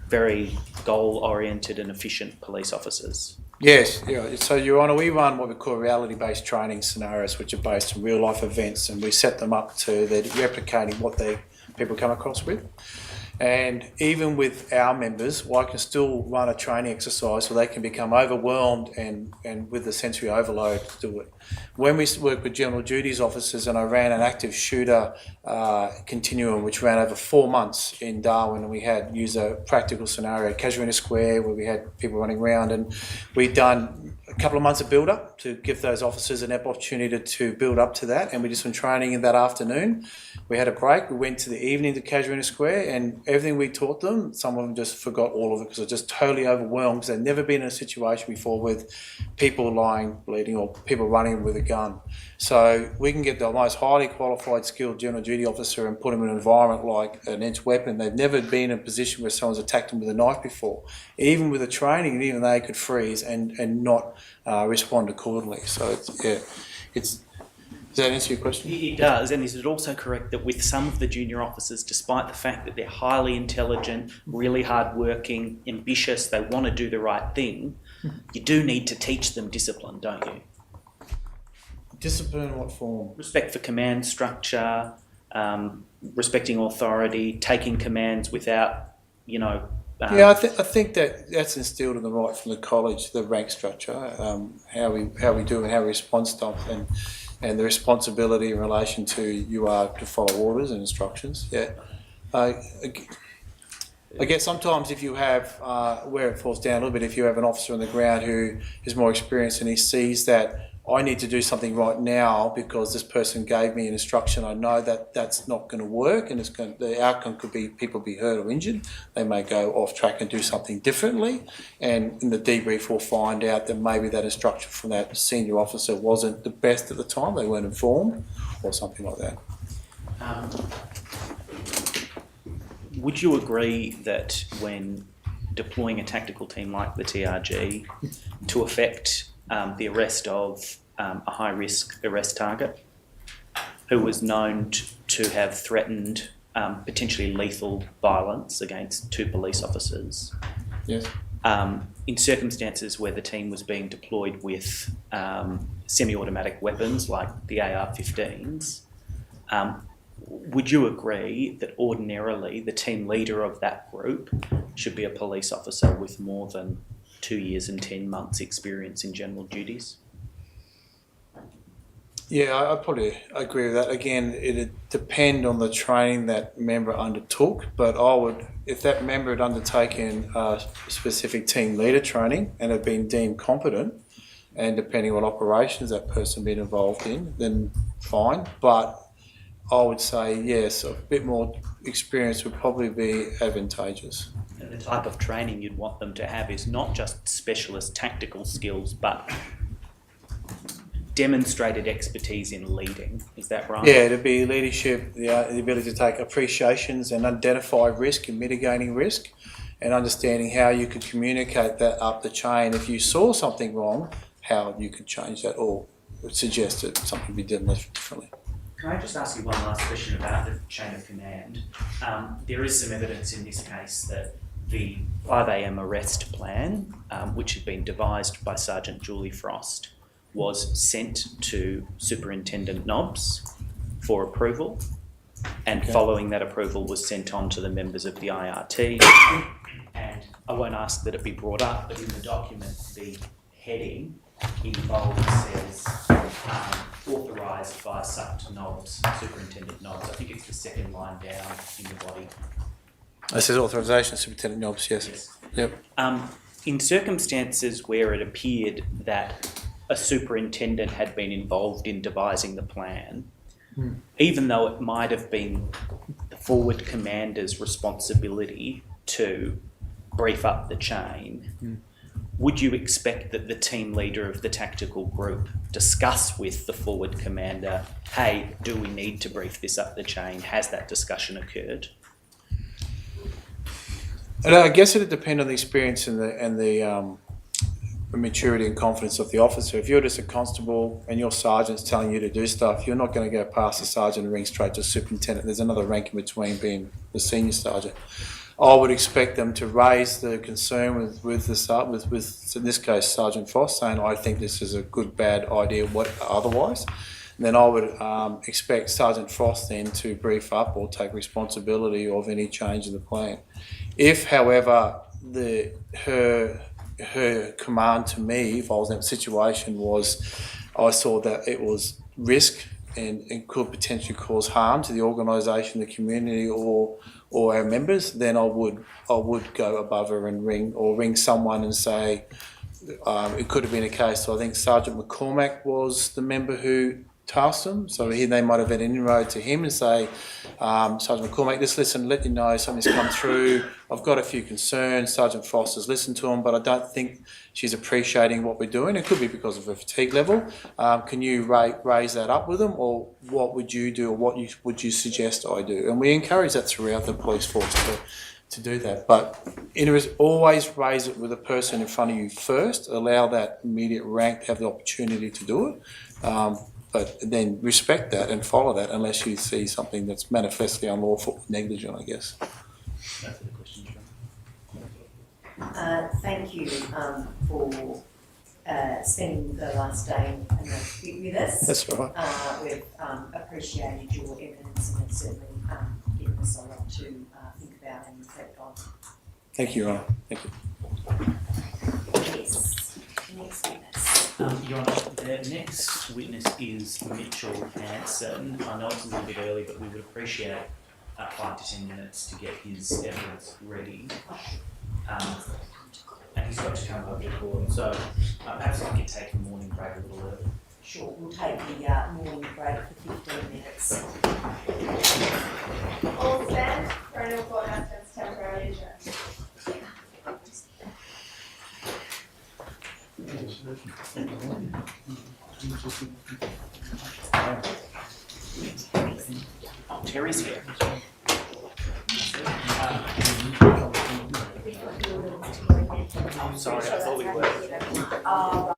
Speaker 8: very goal-oriented and efficient police officers.
Speaker 3: Yes, yeah. So, Your Honour, we run what we call reality-based training scenarios, which are based on real-life events, and we set them up to they're replicating what people come across with. And even with our members, I can still run a training exercise so they can become overwhelmed and with the sensory overload to do it. When we work with general duties officers, and I ran an active shooter continuum which ran over 4 months in Darwin, and we had used a practical scenario, Casuarina Square, where we had people running around, and we'd done a couple of months of build-up to give those officers an opportunity to build up to that, and we did some training in that afternoon. We had a break, we went to the evening to Casuarina Square, and everything we taught them, some of them just forgot all of it because they're just totally overwhelmed because they'd never been in a situation before with people lying, bleeding, or people running with a gun. So we can get the most highly qualified, skilled general duty officer and put them in an environment like an inch weapon. They've never been in a position where someone's attacked them with a knife before. Even with the training, even they could freeze and not respond accordingly. So does that answer your question?
Speaker 8: It does, and is it also correct that with some of the junior officers, despite the fact that they're highly intelligent, really hard-working, ambitious, they want to do the right thing, you do need to teach them discipline, don't you?
Speaker 3: Discipline in what form?
Speaker 8: Respect for command structure, respecting authority, taking commands without,
Speaker 3: I think that's instilled in the right from the college, the rank structure, how we do and how we respond to stuff, and the responsibility in relation to you are to follow orders and instructions. Yeah. I guess sometimes if you have, where it falls down a little bit, if you have an officer on the ground who is more experienced and he sees that I need to do something right now because this person gave me an instruction, I know that that's not going to work, and the outcome could be people be hurt or injured. They may go off track and do something differently, and in the debrief we'll find out that maybe that instruction from that senior officer wasn't the best at the time, they weren't informed, or something like that.
Speaker 8: Would you agree that when deploying a tactical team like the TRG to effect the arrest of a high-risk arrest target who was known to have threatened potentially lethal violence against 2 police officers,
Speaker 3: Yes.
Speaker 8: in circumstances where the team was being deployed with semi-automatic weapons like the AR-15s, would you agree that ordinarily the team leader of that group should be a police officer with more than 2 years and 10 months experience in general duties?
Speaker 3: Yeah, I probably agree with that. Again, it'd depend on the training that member undertook, but I would, if that member had undertaken specific team leader training and had been deemed competent, and depending on operations that person been involved in, then fine. But I would say yes, a bit more experience would probably be advantageous.
Speaker 8: And the type of training you'd want them to have is not just specialist tactical skills, but demonstrated expertise in leading. Is that right?
Speaker 3: Yeah, to be leadership, the ability to take appreciations and identify risk and mitigating risk, and understanding how you could communicate that up the chain. If you saw something wrong, how you could change that or suggest that something be done differently.
Speaker 8: Can I just ask you one last question about the chain of command? There is some evidence in this case that the 5 a.m. arrest plan, which had been devised by Sergeant Julie Frost, was sent to Superintendent Nobbs for approval, and following that approval was sent on to the members of the IRT. And I won't ask that it be brought up, but in the document, the heading involved says authorised by Sut Nobbs, Superintendent Nobbs. I think it's the second line down in the body.
Speaker 3: This is authorisation, Superintendent Nobbs, yes.
Speaker 8: Yes.
Speaker 3: Yep.
Speaker 8: In circumstances where it appeared that a superintendent had been involved in devising the plan, even though it might have been the forward commander's responsibility to brief up the chain, would you expect that the team leader of the tactical group discuss with the forward commander, hey, do we need to brief this up the chain? Has that discussion occurred?
Speaker 3: And I guess it'd depend on the experience and the maturity and confidence of the officer. If you're just a constable and your sergeant's telling you to do stuff, you're not going to go past the sergeant and ring straight to the superintendent. There's another rank in between being the senior sergeant. I would expect them to raise the concern with in this case Sergeant Frost, saying I think this is a good bad idea. What otherwise? And then I would expect Sergeant Frost then to brief up or take responsibility of any change in the plan. If, however, her command to me, if I was in that situation, was I saw that it was risk and it could potentially cause harm to the organisation, the community, or our members, then I would go above her and ring someone and say it could have been a case. So I think Sergeant McCormack was the member who tasked them, so they might have had an inroad to him and say, Sergeant McCormack, just listen, let you know something's come through. I've got a few concerns. Sergeant Frost has listened to them, but I don't think she's appreciating what we're doing. It could be because of her fatigue level. Can you raise that up with them, or what would you do, or what would you suggest I do? And we encourage that throughout the police force to do that. But always raise it with a person in front of you first. Allow that immediate rank to have the opportunity to do it. But then respect that and follow that unless you see something that's manifestly unlawful, negligent, I guess.
Speaker 8: That's the question, John.
Speaker 2: Thank you for spending the last day with us.
Speaker 3: That's all right.
Speaker 2: We've appreciated your evidence, and it's certainly given us a lot to think about and reflect on.
Speaker 3: Thank you, Your Honour. Thank you.
Speaker 2: Yes, next witness.
Speaker 8: Your Honour, the next witness is Mitchell Hanson. I know it's a little bit early, but we would appreciate 5 to 10 minutes to get his evidence ready. And he's got to come over to court, so perhaps we could take a morning break a little early.
Speaker 2: Sure, we'll take the morning break for 15 minutes.
Speaker 9: All stand. Coronial Courthouse stands temporarily adjourned.
Speaker 8: Oh, Terry's here. I'm sorry, I thought we were.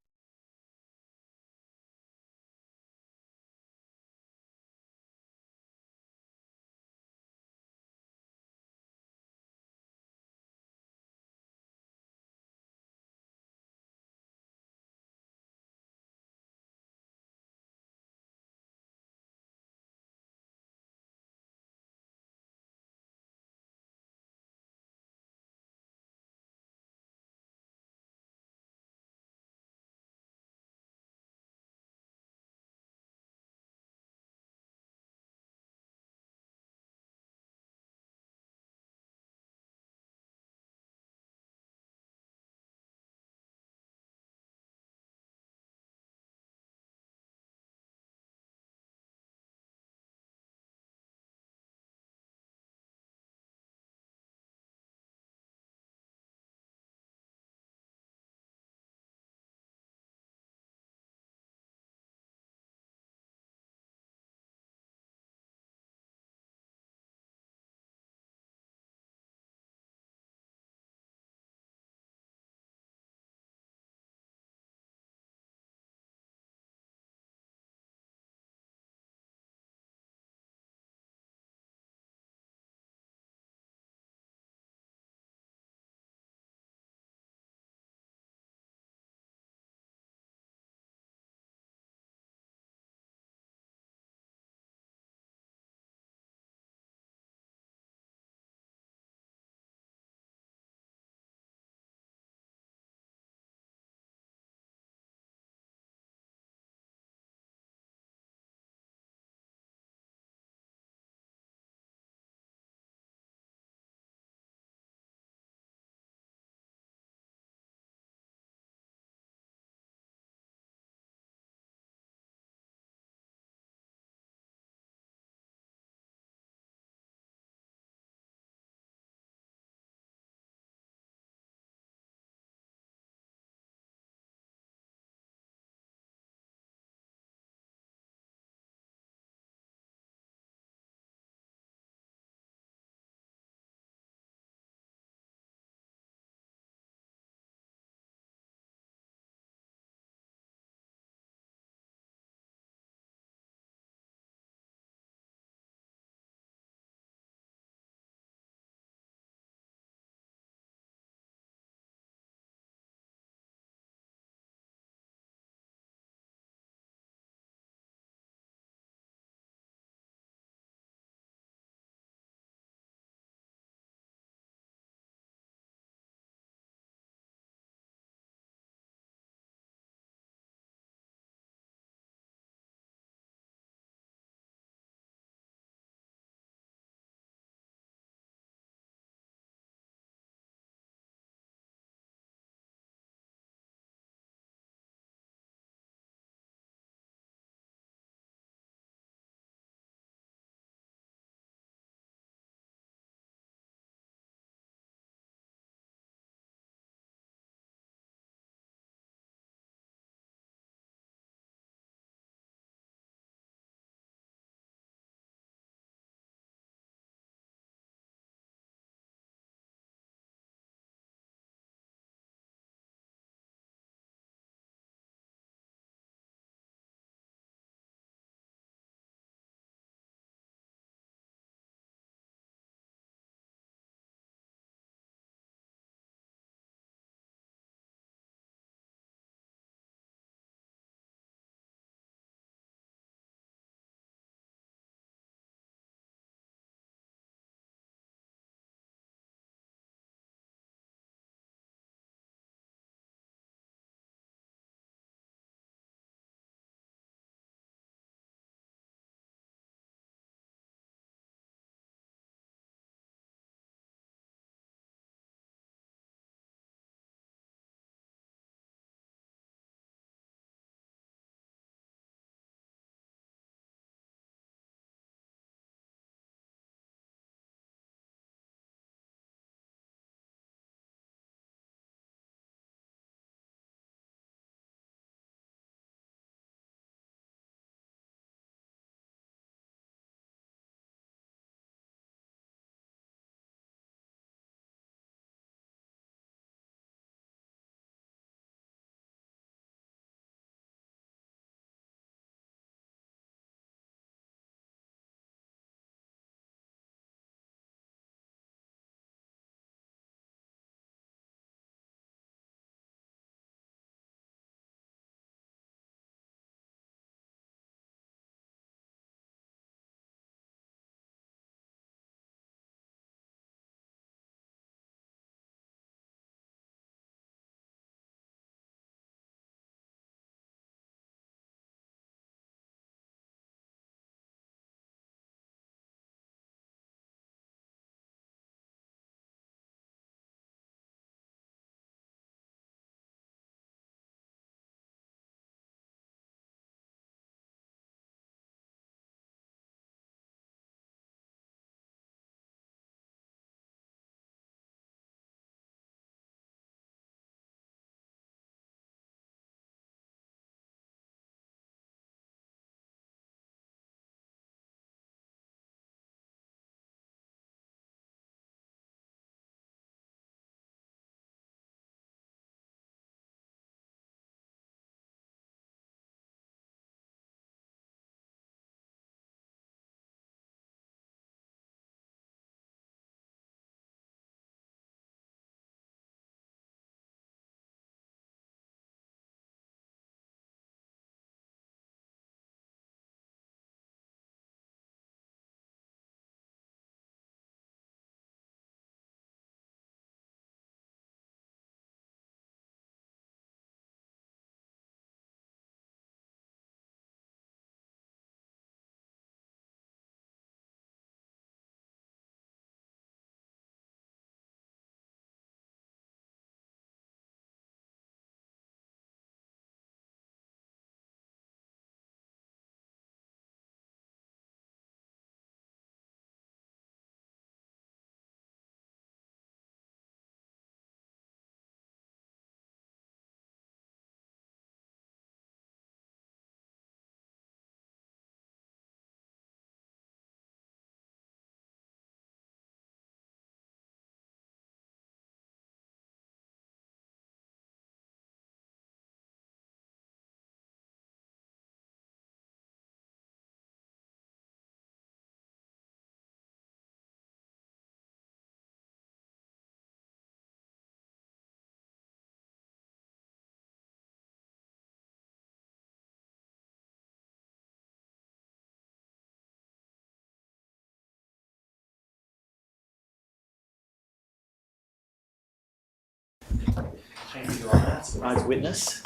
Speaker 8: Thank you, Your Honour. Surprise witness.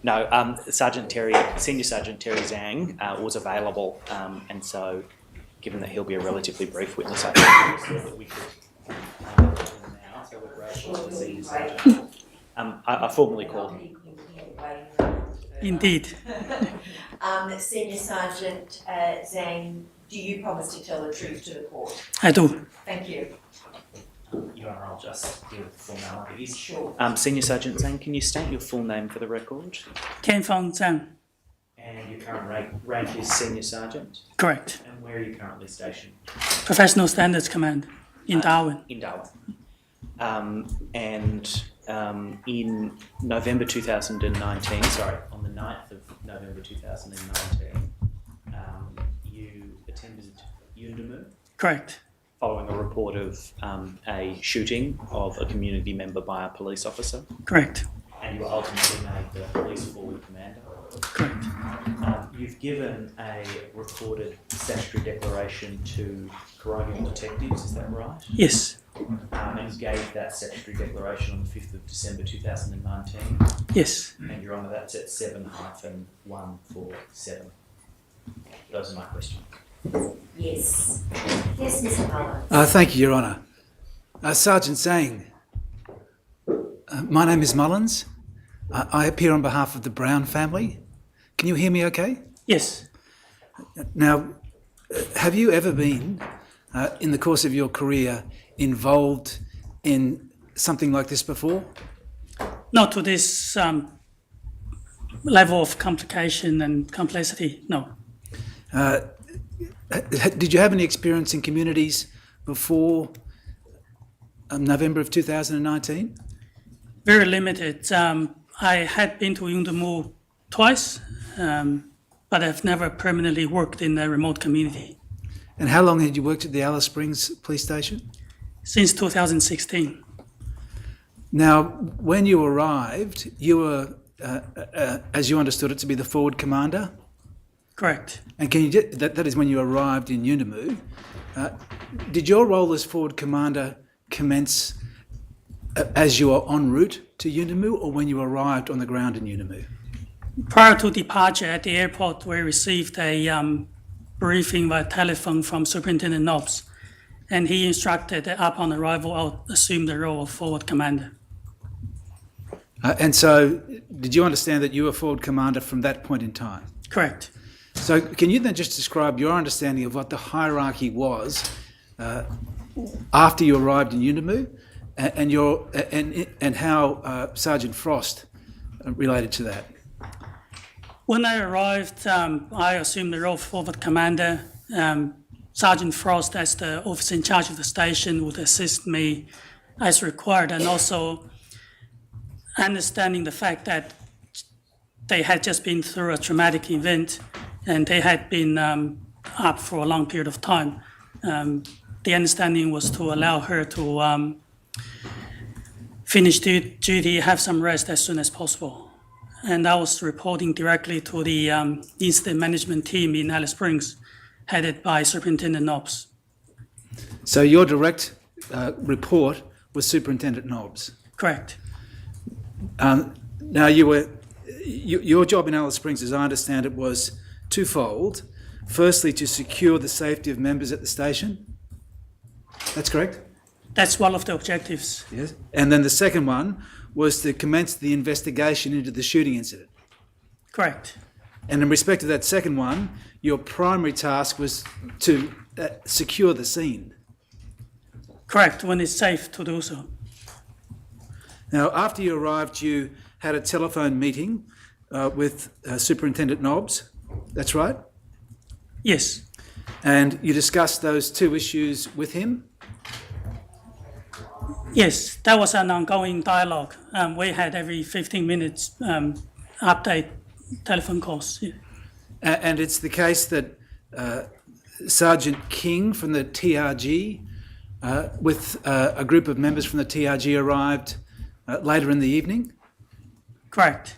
Speaker 8: Senior Sergeant Terry Zhang was available, and so given that he'll be a relatively brief witness, I think that we could now, so we're grateful to the Senior Sergeant. I formally call him.
Speaker 10: Indeed.
Speaker 2: Senior Sergeant Zhang, do you promise to tell the truth to the court?
Speaker 10: I do.
Speaker 2: Thank you.
Speaker 8: Your Honour, I'll just deal with the formalities.
Speaker 2: Sure.
Speaker 8: Senior Sergeant Zhang, can you state your full name for the record?
Speaker 10: Ken Fong Zhang.
Speaker 8: And your current rank is Senior Sergeant?
Speaker 10: Correct.
Speaker 8: And where are you currently stationed?
Speaker 10: Professional Standards Command in Darwin.
Speaker 8: In Darwin. In November 2019, on the 9th of November 2019, you attended Yuendamu
Speaker 10: Correct.
Speaker 8: following a report of a shooting of a community member by a police officer,
Speaker 10: Correct.
Speaker 8: and you were ultimately made the police forward commander.
Speaker 10: Correct.
Speaker 8: You've given a recorded statutory declaration to Coronial detectives, is that right?
Speaker 10: Yes.
Speaker 8: And you gave that statutory declaration on the 5th of December 2019.
Speaker 10: Yes.
Speaker 8: And Your Honour, that's at 7-147. Those are my questions.
Speaker 2: Yes. Yes, Mr. Mullins.
Speaker 11: Thank you, Your Honour. Sergeant Zhang, my name is Mullins. I appear on behalf of the Brown family. Can you hear me okay?
Speaker 10: Yes.
Speaker 11: Now, have you ever been, in the course of your career, involved in something like this before?
Speaker 10: Not to this level of complication and complexity, no.
Speaker 11: Did you have any experience in communities before November of 2019?
Speaker 10: Very limited. I had been to Yuendamu twice, but I've never permanently worked in a remote community.
Speaker 11: And how long had you worked at the Alice Springs police station?
Speaker 10: Since 2016.
Speaker 11: Now, when you arrived, you were, as you understood it, to be the forward commander?
Speaker 10: Correct.
Speaker 11: And can you that is when you arrived in Yuendamu. Did your role as forward commander commence as you were en route to Yuendamu or when you arrived on the ground in Yuendamu?
Speaker 10: Prior to departure at the airport, we received a briefing by telephone from Superintendent Nobbs, and he instructed that upon arrival, I'll assume the role of forward commander.
Speaker 11: And so, did you understand that you were forward commander from that point in time?
Speaker 10: Correct.
Speaker 11: So, can you then just describe your understanding of what the hierarchy was after you arrived in Yuendamu, and how Sergeant Frost related to that?
Speaker 10: When I arrived, I assumed the role of forward commander. Sergeant Frost, as the officer in charge of the station, would assist me as required, and also understanding the fact that they had just been through a traumatic event and they had been up for a long period of time. The understanding was to allow her to finish duty, have some rest as soon as possible. And I was reporting directly to the incident management team in Alice Springs, headed by Superintendent Nobbs.
Speaker 11: So your direct report was Superintendent Nobbs?
Speaker 10: Correct.
Speaker 11: Now, your job in Alice Springs, as I understand it, was twofold. Firstly, to secure the safety of members at the station. That's correct?
Speaker 10: That's one of the objectives.
Speaker 11: Yes. And then the second one was to commence the investigation into the shooting incident.
Speaker 10: Correct.
Speaker 11: And in respect to that second one, your primary task was to secure the scene.
Speaker 10: Correct, when it's safe to do so.
Speaker 11: Now, after you arrived, you had a telephone meeting with Superintendent Nobbs. That's right?
Speaker 10: Yes.
Speaker 11: And you discussed those two issues with him?
Speaker 10: Yes, that was an ongoing dialogue. We had every 15 minutes update telephone calls. Yeah.
Speaker 11: And it's the case that Sergeant King from the TRG with a group of members from the TRG arrived later in the evening?
Speaker 10: Correct.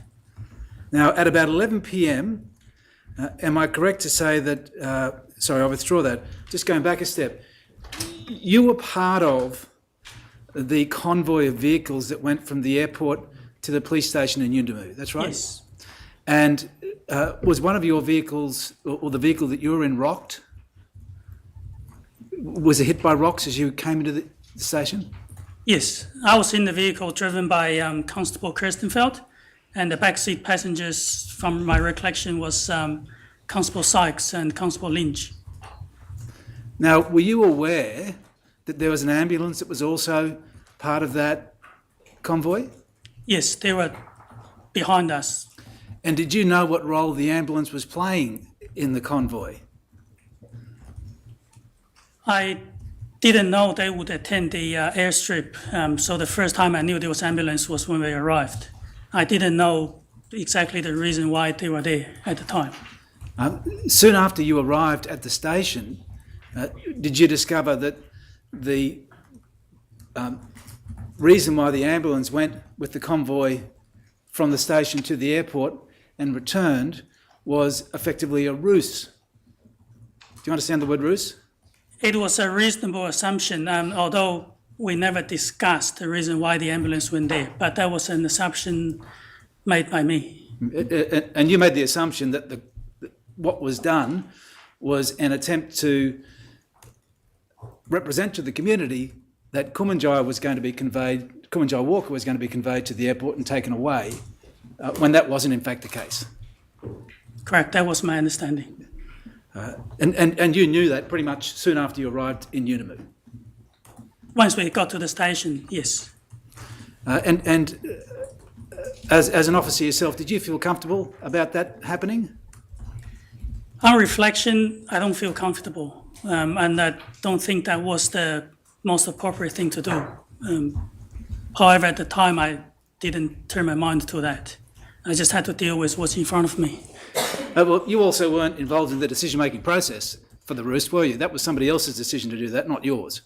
Speaker 11: Now, at about 11 p.m, am I correct to say that, sorry, I'll withdraw that, just going back a step, you were part of the convoy of vehicles that went from the airport to the police station in Yuendamu. That's right?
Speaker 10: Yes.
Speaker 11: And was one of your vehicles, or the vehicle that you were in, rocked? Was it hit by rocks as you came into the station?
Speaker 10: Yes, I was in the vehicle driven by Constable Kirstenfeld, and the backseat passengers, from my recollection, was Constable Sykes and Constable Lynch.
Speaker 11: Now, were you aware that there was an ambulance that was also part of that convoy?
Speaker 10: Yes, they were behind us.
Speaker 11: And did you know what role the ambulance was playing in the convoy?
Speaker 10: I didn't know they would attend the airstrip, so the first time I knew there was ambulance was when we arrived. I didn't know exactly the reason why they were there at the time.
Speaker 11: Soon after you arrived at the station, did you discover that the reason why the ambulance went with the convoy from the station to the airport and returned was effectively a ruse? Do you understand the word ruse?
Speaker 10: It was a reasonable assumption, although we never discussed the reason why the ambulance went there, but that was an assumption made by me.
Speaker 11: And you made the assumption that what was done was an attempt to represent to the community that Kumanjayi Walker was going to be conveyed to the airport and taken away, when that wasn't in fact the case.
Speaker 10: Correct, that was my understanding.
Speaker 11: And you knew that pretty much soon after you arrived in Yuendamu.
Speaker 10: Once we got to the station, yes.
Speaker 11: As an officer yourself, did you feel comfortable about that happening?
Speaker 10: On reflection, I don't feel comfortable, and I don't think that was the most appropriate thing to do. However, at the time, I didn't turn my mind to that. I just had to deal with what's in front of me.
Speaker 11: Well, you also weren't involved in the decision-making process for the roost, were you? That was somebody else's decision to do that, not yours.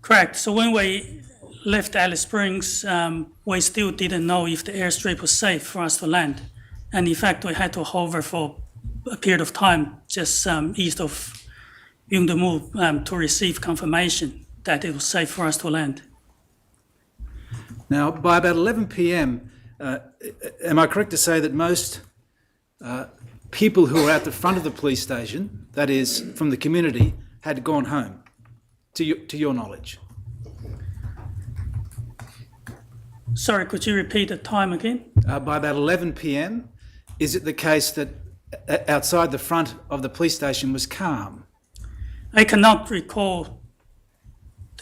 Speaker 10: Correct. So when we left Alice Springs, we still didn't know if the airstrip was safe for us to land. And in fact, we had to hover for a period of time just east of Yuendamu to receive confirmation that it was safe for us to land.
Speaker 11: Now, by about 11 p.m, am I correct to say that most people who were at the front of the police station, that is, from the community, had gone home, to your knowledge?
Speaker 10: Sorry, could you repeat the time again?
Speaker 11: By about 11 p.m, is it the case that outside the front of the police station was calm?
Speaker 10: I cannot recall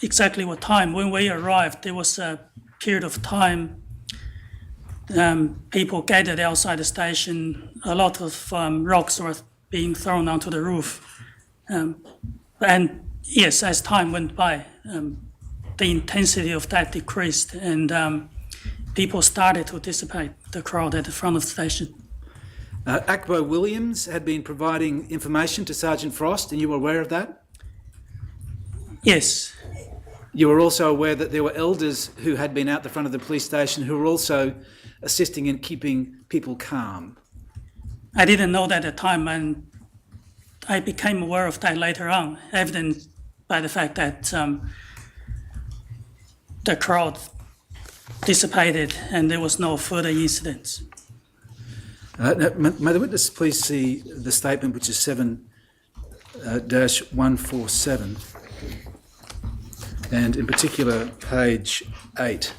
Speaker 10: exactly what time. When we arrived, there was a period of time people gathered outside the station. A lot of rocks were being thrown onto the roof. And yes, as time went by, the intensity of that decreased, and people started to dissipate the crowd at the front of the station.
Speaker 11: Akbo Williams had been providing information to Sergeant Frost, and you were aware of that?
Speaker 10: Yes.
Speaker 11: You were also aware that there were elders who had been out the front of the police station who were also assisting in keeping people calm.
Speaker 10: I didn't know that at the time, and I became aware of that later on, evidenced by the fact that the crowd dissipated and there was no further incidents.
Speaker 11: May the witness please see the statement, which is 7-147, and in particular page 8.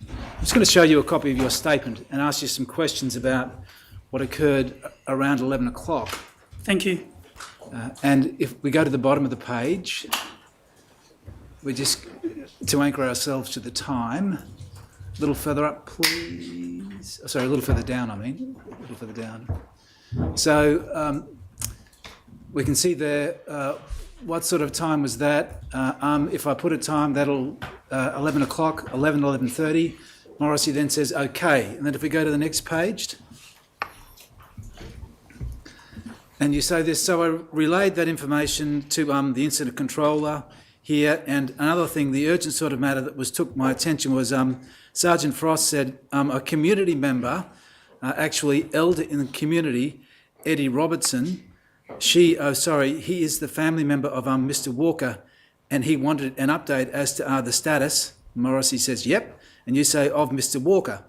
Speaker 11: I'm just going to show you a copy of your statement and ask you some questions about what occurred around 11 o'clock.
Speaker 10: Thank you.
Speaker 11: And if we go to the bottom of the page, we just, to anchor ourselves to the time, a little further up, please. Sorry, a little further down, a little further down. So we can see there, what sort of time was that? If I put a time, that'll 11 o'clock, 11:30. Morrissey then says, okay. And then if we go to the next page, and you say this, so I relayed that information to the incident controller here. And another thing, the urgent sort of matter that took my attention was Sergeant Frost said a community member, actually elder in the community, Eddie Robertson, he is the family member of Mr. Walker, and he wanted an update as to the status Morrissey says, yep. And you say, of Mr. Walker.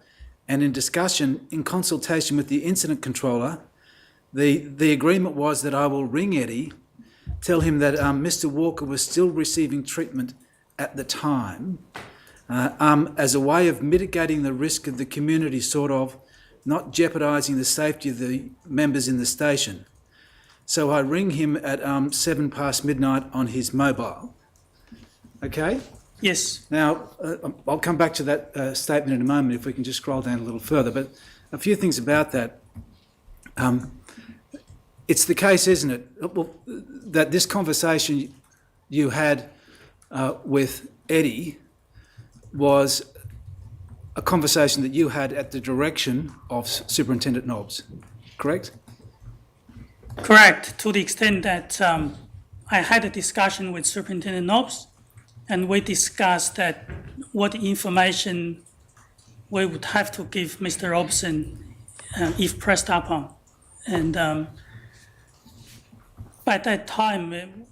Speaker 11: And in discussion, in consultation with the incident controller, the agreement was that I will ring Eddie, tell him that Mr. Walker was still receiving treatment at the time, as a way of mitigating the risk of the community, sort of, not jeopardising the safety of the members in the station. So I ring him at 7 past midnight on his mobile. Okay?
Speaker 10: Yes.
Speaker 11: Now, I'll come back to that statement in a moment if we can just scroll down a little further. But a few things about that. It's the case, isn't it, that this conversation you had with Eddie was a conversation that you had at the direction of Superintendent Nobbs, correct?
Speaker 10: Correct, to the extent that I had a discussion with Superintendent Nobbs, and we discussed that what information we would have to give Mr. Robson if pressed upon. And by that time,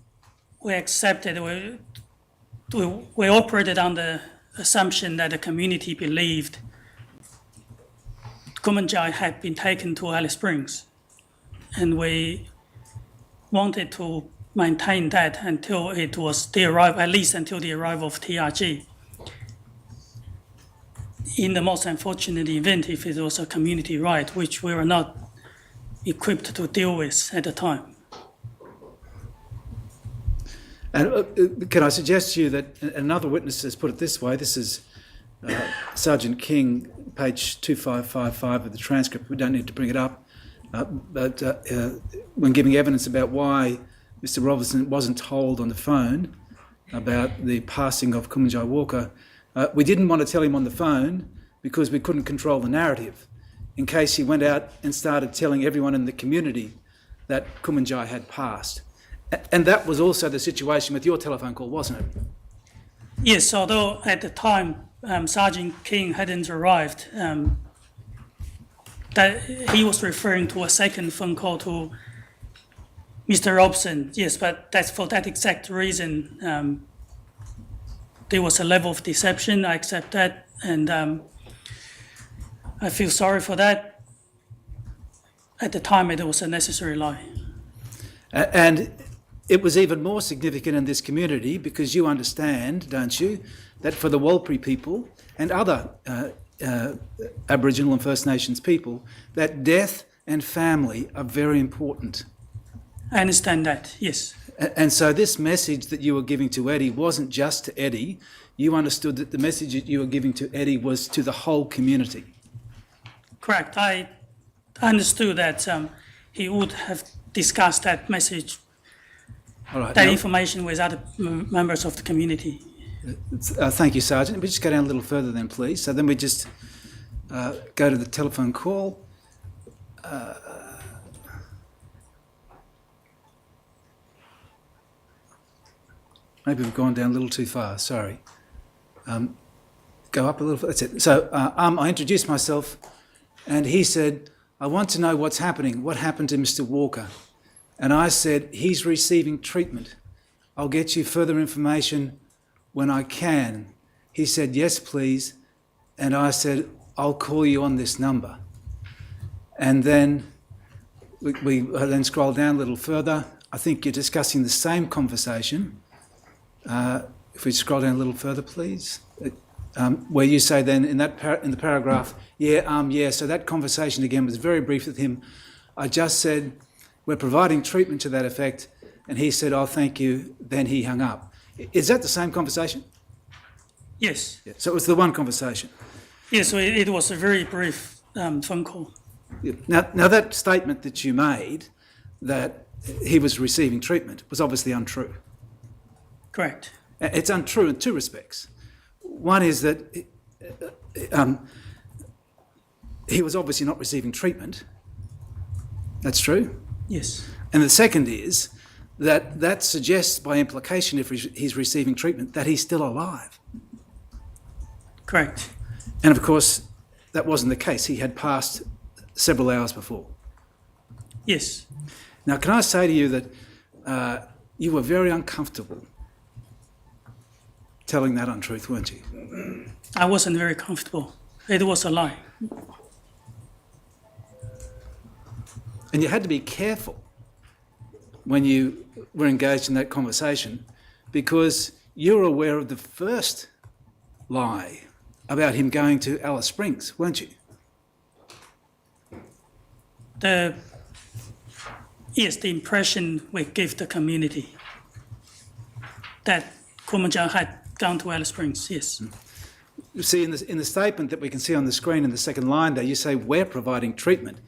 Speaker 10: we accepted, we operated on the assumption that the community believed Kumanjayi had been taken to Alice Springs. And we wanted to maintain that until it was the arrival, at least until the arrival of TRG. In the most unfortunate event, if it was a community riot, which we were not equipped to deal with at the time.
Speaker 11: And can I suggest to you that another witness has put it this way? This is Sergeant King, page 2555 of the transcript. We don't need to bring it up. But when giving evidence about why Mr. Robinson wasn't told on the phone about the passing of Kumanjayi Walker, we didn't want to tell him on the phone because we couldn't control the narrative in case he went out and started telling everyone in the community that Kumanjayi had passed. And that was also the situation with your telephone call, wasn't it?
Speaker 10: Yes, although at the time Sergeant King hadn't arrived, that he was referring to a second phone call to Mr. Robson. Yes, but that's for that exact reason. There was a level of deception. I accept that, and I feel sorry for that. At the time, it was a necessary lie.
Speaker 11: And it was even more significant in this community because you understand, don't you, that for the Warlpiri people and other Aboriginal and First Nations people, that death and family are very important.
Speaker 10: I understand that, yes.
Speaker 11: And so this message that you were giving to Eddie wasn't just to Eddie. You understood that the message that you were giving to Eddie was to the whole community.
Speaker 10: Correct. I understood that he would have discussed that message, that information with other members of the community.
Speaker 11: Thank you, Sergeant. We just go down a little further then, please. So then we just go to the telephone call. Maybe we've gone down a little too far, sorry. Go up a little, that's it. So I introduced myself and he said, I want to know what's happening. What happened to Mr. Walker? And I said, he's receiving treatment. I'll get you further information when I can. He said, yes, please. And I said, I'll call you on this number. And then we then scroll down a little further. I think you're discussing the same conversation. If we scroll down a little further, please. Where you say then in the paragraph, yeah, so that conversation again was very brief with him. I just said, we're providing treatment to that effect. And he said, oh, thank you. Then he hung up. Is that the same conversation?
Speaker 10: Yes.
Speaker 11: Yeah, so it was the one conversation.
Speaker 10: Yes, so it was a very brief phone call.
Speaker 11: Yeah. Now that statement that you made, that he was receiving treatment, was obviously untrue.
Speaker 10: Correct.
Speaker 11: It's untrue in two respects. One is that he was obviously not receiving treatment. That's true.
Speaker 10: Yes.
Speaker 11: And the second is that suggests by implication, if he's receiving treatment, that he's still alive.
Speaker 10: Correct.
Speaker 11: And of course, that wasn't the case. He had passed several hours before.
Speaker 10: Yes.
Speaker 11: Now, can I say to you that you were very uncomfortable telling that untruth, weren't you?
Speaker 10: I wasn't very comfortable. It was a lie.
Speaker 11: And you had to be careful when you were engaged in that conversation because you were aware of the first lie about him going to Alice Springs, weren't you?
Speaker 10: Yes, the impression we give the community that Kumanjayi had gone to Alice Springs, yes.
Speaker 11: You see, in the statement that we can see on the screen in the second line there, you say, we're providing treatment.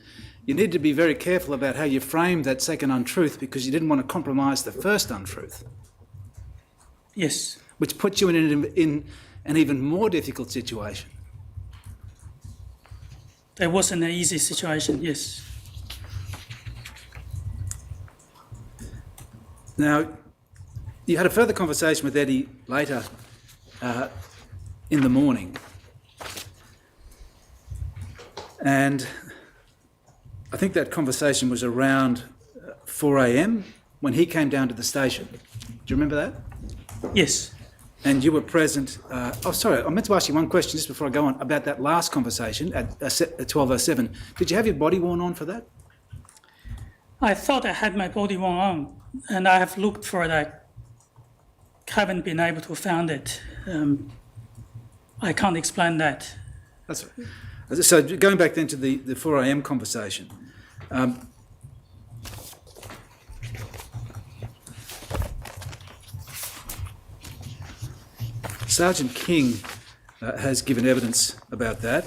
Speaker 11: You need to be very careful about how you frame that second untruth because you didn't want to compromise the first untruth.
Speaker 10: Yes.
Speaker 11: Which puts you in an even more difficult situation.
Speaker 10: It wasn't an easy situation, yes.
Speaker 11: Now, you had a further conversation with Eddie later in the morning. And I think that conversation was around 4 a.m. when he came down to the station. Do you remember that?
Speaker 10: Yes.
Speaker 11: And you were present. Sorry, I meant to ask you one question just before I go on about that last conversation at 12:07. Did you have your body worn on for that?
Speaker 10: I thought I had my body worn on, and I have looked for it. I haven't been able to find it. I can't explain that.
Speaker 11: That's right. So going back then to the 4 a.m. conversation. Sergeant King has given evidence about that,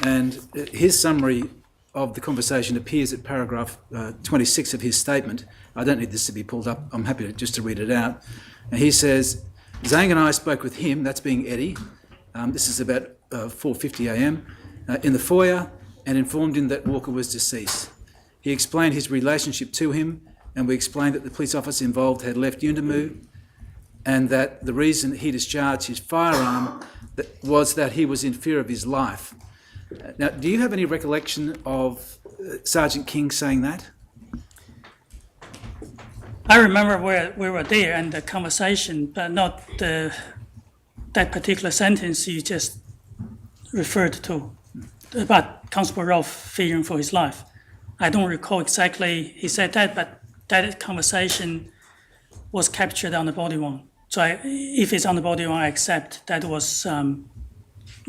Speaker 11: and his summary of the conversation appears at paragraph 26 of his statement. I don't need this to be pulled up. I'm happy just to read it out. And he says, Zhang and I spoke with him, that's being Eddie, this is about 4:50 a.m, in the foyer and informed him that Walker was deceased. He explained his relationship to him, and we explained that the police officer involved had left Yuendamu and that the reason he discharged his firearm was that he was in fear of his life. Now, do you have any recollection of Sergeant King saying that?
Speaker 10: I remember we were there and the conversation, but not that particular sentence you just referred to about Constable Rolfe fearing for his life. I don't recall exactly he said that, but that conversation was captured on the body worn. So if it's on the body worn, I accept that was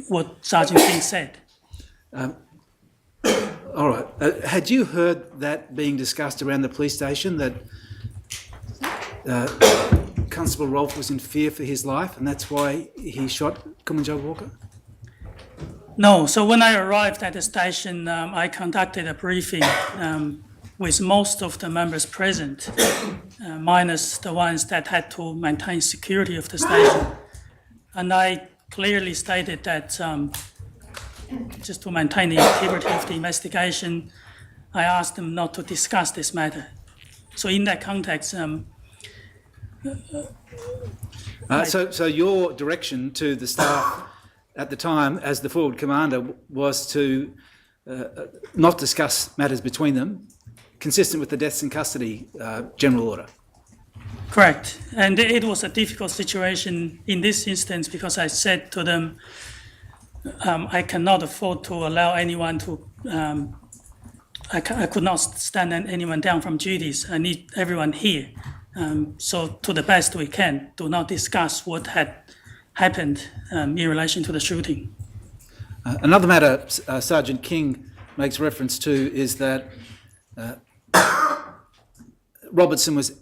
Speaker 10: what Sergeant King said.
Speaker 11: All right. Had you heard that being discussed around the police station, that Constable Rolfe was in fear for his life and that's why he shot Kumanjayi Walker?
Speaker 10: No. So when I arrived at the station, I conducted a briefing with most of the members present, minus the ones that had to maintain security of the station. And I clearly stated that just to maintain the integrity of the investigation, I asked them not to discuss this matter. So in that context,
Speaker 11: So your direction to the staff at the time as the forward commander was to not discuss matters between them, consistent with the deaths in custody general order?
Speaker 10: correct. And it was a difficult situation in this instance because I said to them, I cannot afford to allow anyone to, I could not stand anyone down from duties. I need everyone here. So to the best we can, do not discuss what had happened in relation to the shooting.
Speaker 11: Another matter Sergeant King makes reference to is that Robertson was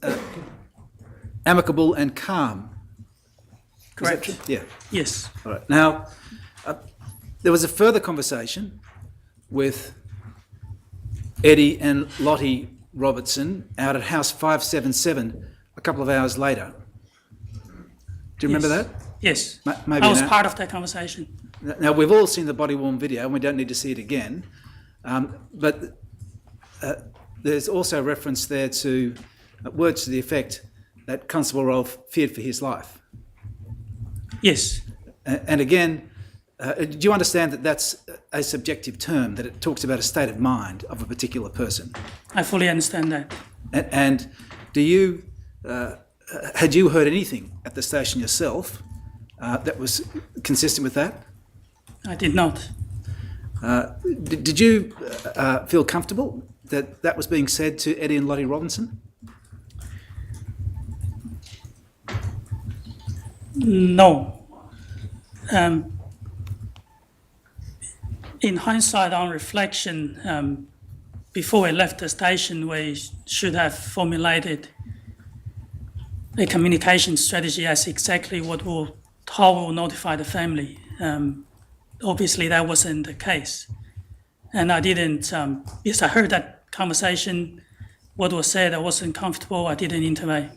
Speaker 11: amicable and calm.
Speaker 10: Correct.
Speaker 11: Yeah.
Speaker 10: Yes.
Speaker 11: All right. Now, there was a further conversation with Eddie and Lottie Robertson out at House 577 a couple of hours later. Do you remember that?
Speaker 10: Yes.
Speaker 11: Maybe
Speaker 10: I was
Speaker 11: now.
Speaker 10: part of that conversation.
Speaker 11: Now, we've all seen the body-worn video and we don't need to see it again. But there's also reference there to words to the effect that Constable Rolfe feared for his life.
Speaker 10: Yes.
Speaker 11: And again, do you understand that that's a subjective term, that it talks about a state of mind of a particular person?
Speaker 10: I fully understand that.
Speaker 11: And do you, had you heard anything at the station yourself that was consistent with that?
Speaker 10: I did not.
Speaker 11: Did you feel comfortable that that was being said to Eddie and Lottie Robinson?
Speaker 10: No. In hindsight, on reflection, before we left the station, we should have formulated a communication strategy as exactly how we'll notify the family. Obviously, that wasn't the case. And I didn't, yes, I heard that conversation, what was said, I wasn't comfortable, I didn't intervene.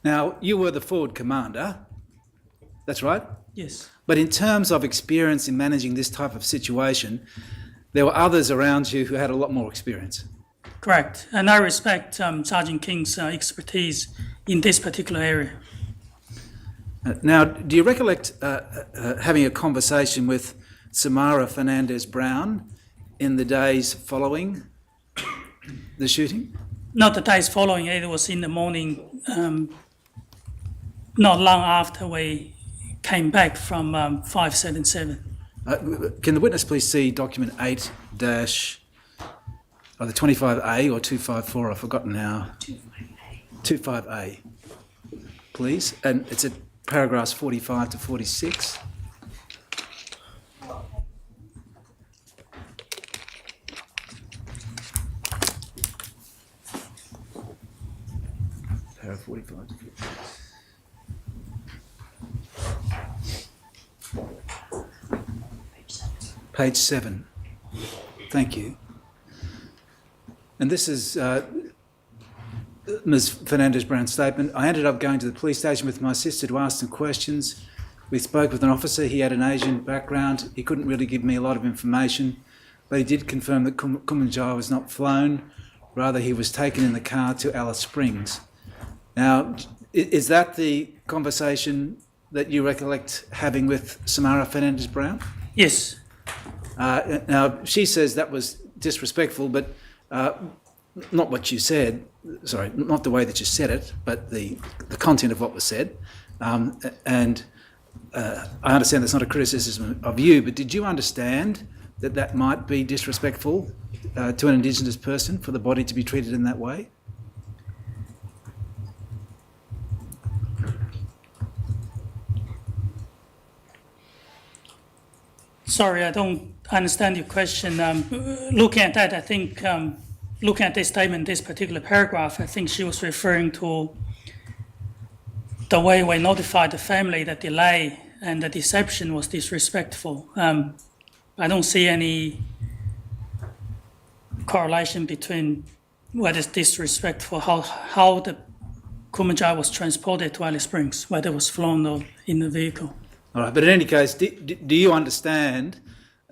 Speaker 11: Now, you were the forward commander, that's right?
Speaker 10: Yes.
Speaker 11: But in terms of experience in managing this type of situation, there were others around you who had a lot more experience.
Speaker 10: Correct. And I respect Sergeant King's expertise in this particular area.
Speaker 11: Now, do you recollect having a conversation with Samara Fernandez-Brown in the days following the shooting?
Speaker 10: Not the days following, it was in the morning, not long after we came back from 577.
Speaker 11: Can the witness please see document 8 dash, either 25A or 254, I've forgotten now. 25A, please. And it's at paragraphs 45 to 46. Paragraph 45 to 46. Page 7. Thank you. And this is Ms. Fernandez-Brown's statement. I ended up going to the police station with my sister to ask some questions. We spoke with an officer. He had an Asian background. He couldn't really give me a lot of information, but he did confirm that Kumanjayi was not flown. Rather, he was taken in the car to Alice Springs. Now, is that the conversation that you recollect having with Samara Fernandez-Brown?
Speaker 10: Yes.
Speaker 11: Now, she says that was disrespectful, but not what you said. Sorry, not the way that you said it, but the content of what was said. And I understand that's not a criticism of you, but did you understand that that might be disrespectful to an Indigenous person for the body to be treated in that way?
Speaker 10: Sorry, I don't understand your question. Looking at that, I think, looking at this statement, this particular paragraph, I think she was referring to the way we notified the family, the delay and the deception was disrespectful. I don't see any correlation between what is disrespectful, how the Kumanjayi was transported to Alice Springs, whether it was flown or in the vehicle.
Speaker 11: All right, but in any case, do you understand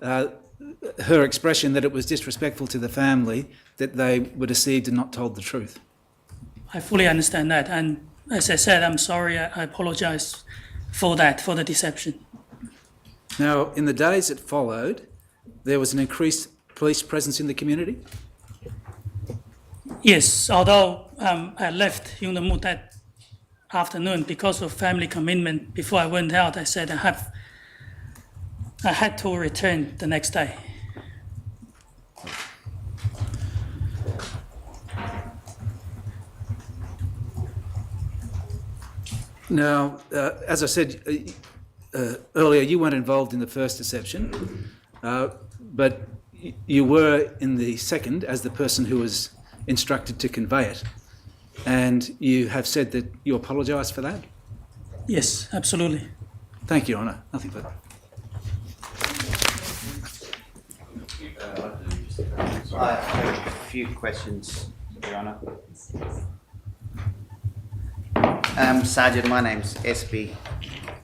Speaker 11: her expression that it was disrespectful to the family that they were deceived and not told the truth?
Speaker 10: I fully understand that, and as I said, I'm sorry, I apologise for that, for the deception.
Speaker 11: Now, in the days that followed, there was an increased police presence in the community?
Speaker 10: Yes, although I left Yuendamu that afternoon because of family commitment. Before I went out, I said I had to return the next day.
Speaker 11: Now, as I said earlier, you weren't involved in the first deception, but you were in the second as the person who was instructed to convey it. And you have said that you apologise for that?
Speaker 10: Yes, absolutely.
Speaker 11: Thank you, Your Honour. Nothing further.
Speaker 12: I have a few questions, Your Honour. Sergeant, my name's SB.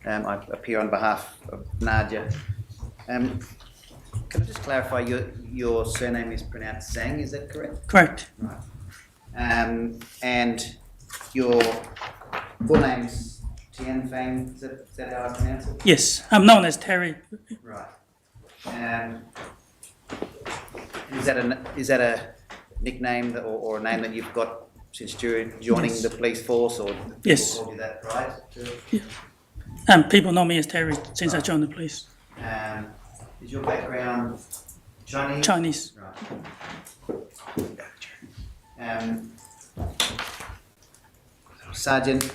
Speaker 12: I appear on behalf of Nadia. Can I just clarify, your surname is pronounced Sang, is that correct?
Speaker 10: Correct.
Speaker 12: Right. And your full name's Tian Fang, is that how I pronounce it?
Speaker 10: Yes, I'm known as Terry.
Speaker 12: Right. Is that a nickname or a name that you've got since joining
Speaker 10: Yes.
Speaker 12: the police force, or
Speaker 10: Yes.
Speaker 12: people called you that prior to?
Speaker 10: Yeah. People know me as Terry since I joined the police.
Speaker 12: Is your background Chinese?
Speaker 10: Chinese.
Speaker 12: Right. Sergeant,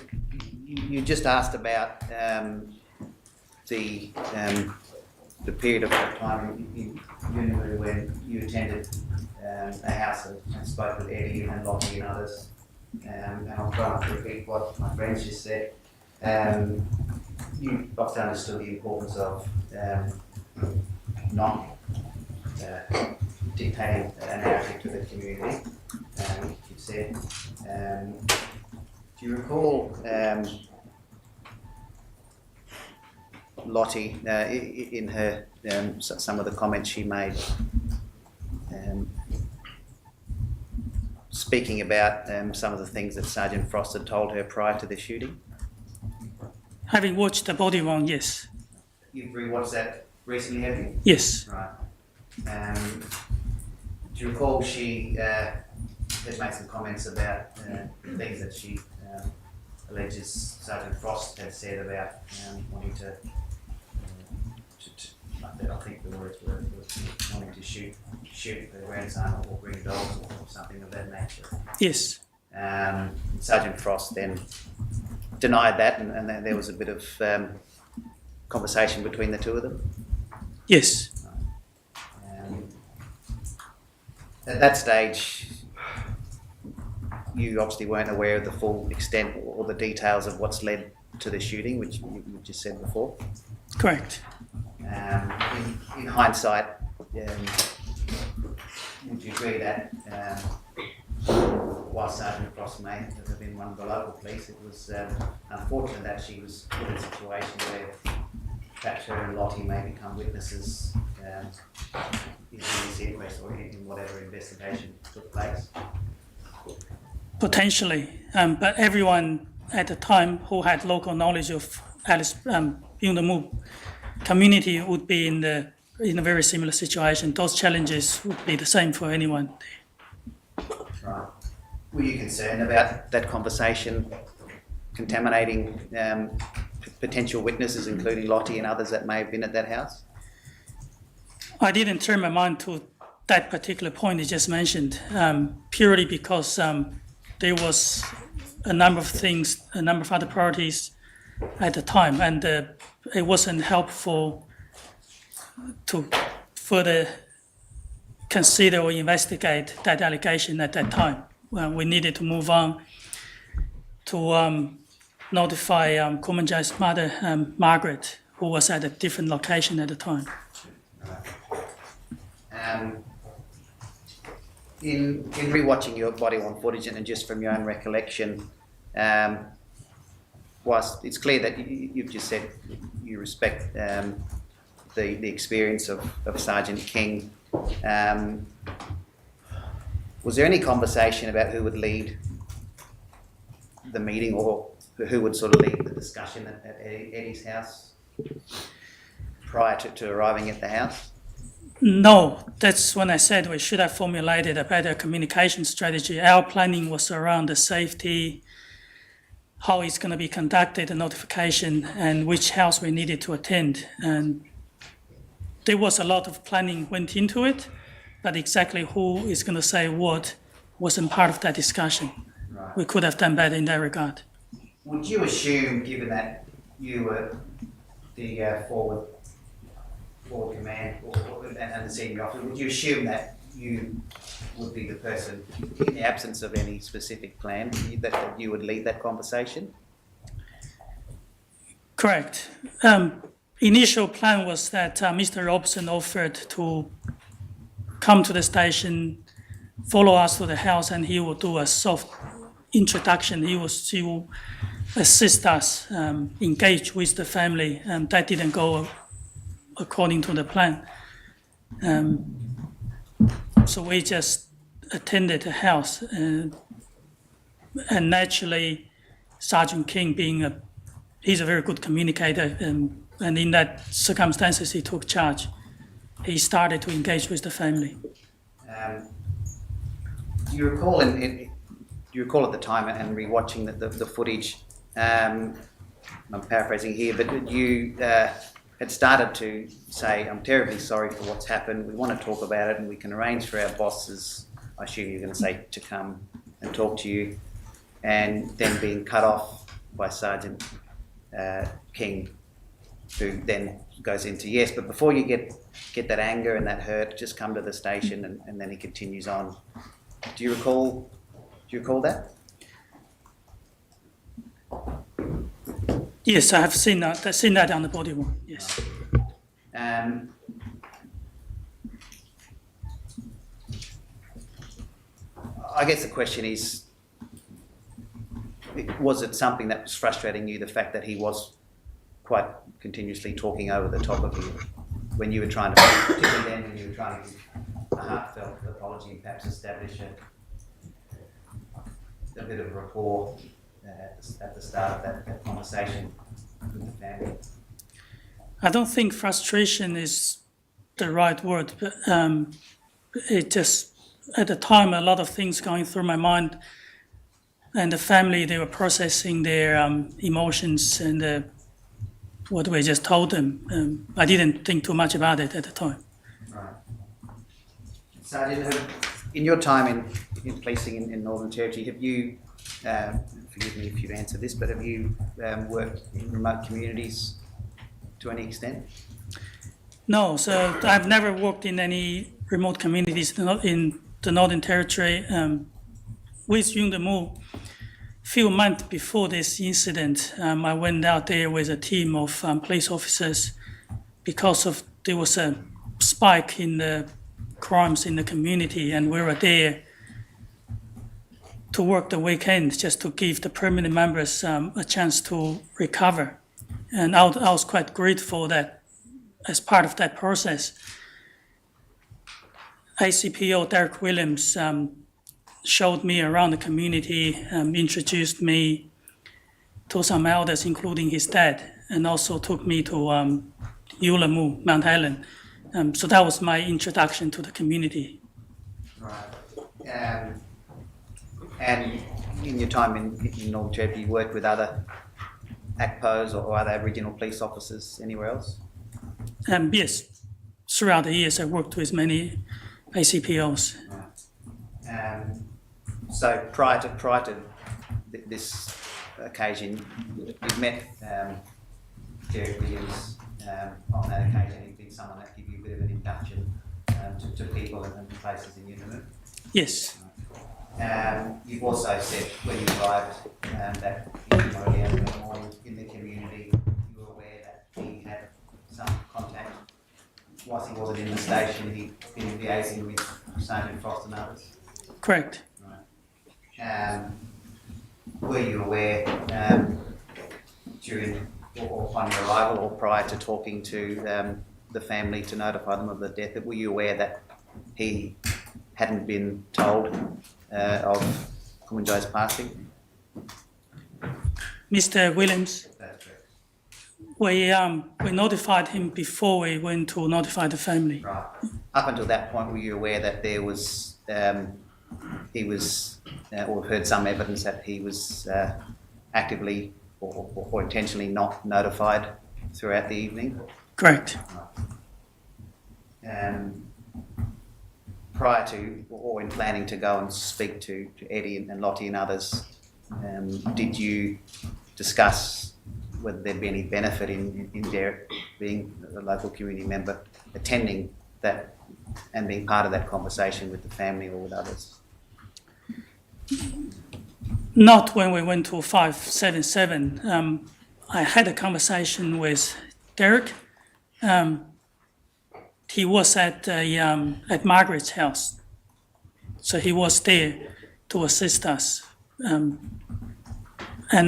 Speaker 12: you just asked about the period of time in Unimoo when you attended a house and spoke with Eddie and Lottie and others. And I'll try to repeat what my friends just said. You obviously understood the importance of not dictating a narrative to the community, you said. Do you recall Lottie in her some of the comments she made speaking about some of the things that Sergeant Frost had told her prior to the shooting?
Speaker 10: Having watched the body wound, yes.
Speaker 12: You've rewatched that recently, have you?
Speaker 10: Yes.
Speaker 12: Right. Do you recall she had made some comments about things that she alleges Sergeant Frost had said about wanting to I think the words were wanting to shoot her grandson or bring dogs or something of that nature.
Speaker 10: Yes.
Speaker 12: Sergeant Frost then denied that, and there was a bit of conversation between the two of them.
Speaker 10: Yes.
Speaker 12: At that stage, you obviously weren't aware of the full extent or the details of what's led to the shooting, which you just said before.
Speaker 10: Correct.
Speaker 12: In hindsight, would you agree that while Sergeant Frost may have been one of the local police, it was unfortunate that she was in a situation where perhaps her and Lottie may become witnesses in this inquest or in whatever investigation took place?
Speaker 10: Potentially, but everyone at the time who had local knowledge of Alice Unimoo community would be in a very similar situation. Those challenges would be the same for anyone.
Speaker 12: Right. Were you concerned about that conversation contaminating potential witnesses, including Lottie and others that may have been at that house?
Speaker 10: I didn't turn my mind to that particular point you just mentioned, purely because there was a number of other priorities at the time, and it wasn't helpful to further consider or investigate that allegation at that time. We needed to move on to notify Kumanjayi's mother, Margaret, who was at a different location at the time.
Speaker 12: In rewatching your body-worn footage and just from your own recollection, whilst it's clear that you've just said you respect the experience of Sergeant King, was there any conversation about who would lead the meeting or who would sort of lead the discussion at Eddie's house prior to arriving at the house?
Speaker 10: No, that's when I said we should have formulated a better communication strategy. Our planning was around the safety, how it's going to be conducted, the notification, and which house we needed to attend. And there was a lot of planning went into it, but exactly who is going to say what wasn't part of that discussion.
Speaker 12: Right.
Speaker 10: We could have done better in that regard.
Speaker 12: Would you assume, given that you were the forward command and the senior officer, would you assume that you would be the person, in the absence of any specific plan, that you would lead that conversation?
Speaker 10: Correct. Initial plan was that Mr. Robson offered to come to the station, follow us to the house, and he will do a soft introduction. He will assist us, engage with the family, and that didn't go according to the plan. So we just attended the house, and naturally, Sergeant King he's a very good communicator, and in that circumstances he took charge. He started to engage with the family.
Speaker 12: Do you recall at the time and rewatching the footage, I'm paraphrasing here, but you had started to say, I'm terribly sorry for what's happened. We want to talk about it and we can arrange for our bosses, I assume you're going to say, to come and talk to you, and then being cut off by Sergeant King, who then goes into, yes, but before you get that anger and that hurt, just come to the station, and then he continues on. Do you recall that?
Speaker 10: Yes, I have seen that. I've seen that on the body worn. Yes.
Speaker 12: I guess the question is, was it something that was frustrating you, the fact that he was quite continuously talking over the top of you when you were trying to, particularly then when you were trying to give a heartfelt apology and perhaps establish a bit of rapport at the start of that conversation with the family?
Speaker 10: I don't think frustration is the right word, but it just, at the time, a lot of things going through my mind, and the family, they were processing their emotions and what we just told them. I didn't think too much about it at the time.
Speaker 12: Right. Sergeant, in your time in policing in Northern Territory, have you, forgive me if you answer this, but have you worked in remote communities to any extent?
Speaker 10: No, so I've never worked in any remote communities in the Northern Territory. With Yuendamu, few months before this incident, I went out there with a team of police officers because there was a spike in the crimes in the community, and we were there to work the weekend just to give the permanent members a chance to recover. And I was quite grateful that as part of that process, ACPO Derek Williams showed me around the community, introduced me to some elders, including his dad, and also took me to Yuendamu, Mount Helen. So that was my introduction to the community.
Speaker 12: Right. And in your time in Northern Territory, you worked with other ACPOs or other Aboriginal police officers anywhere else?
Speaker 10: Yes, throughout the years I worked with many ACPOs.
Speaker 12: Right. So prior to this occasion, you met Derek Williams on that occasion. He'd been someone that gave you a bit of an induction to people and places in Yuendamu?
Speaker 10: Yes.
Speaker 12: You've also said when you arrived that early in the morning in the community, you were aware that he had some contact. Whilst he wasn't in the station, he'd been liaising with Sergeant Frost and others.
Speaker 10: Correct.
Speaker 12: Right. Were you aware during or upon your arrival or prior to talking to the family to notify them of the death, were you aware that he hadn't been told of Kumanjayi's passing?
Speaker 10: Mr. Williams,
Speaker 12: That's correct.
Speaker 10: we notified him before we went to notify the family.
Speaker 12: Right. Up until that point, were you aware that there was he was or heard some evidence that he was actively or intentionally not notified throughout the evening?
Speaker 10: Correct.
Speaker 12: Prior to or in planning to go and speak to Eddie and Lottie and others, did you discuss whether there'd be any benefit in Derek being a local community member, attending that and being part of that conversation with the family or with others?
Speaker 10: Not when we went to 577. I had a conversation with Derek. He was at Margaret's house, so he was there to assist us. And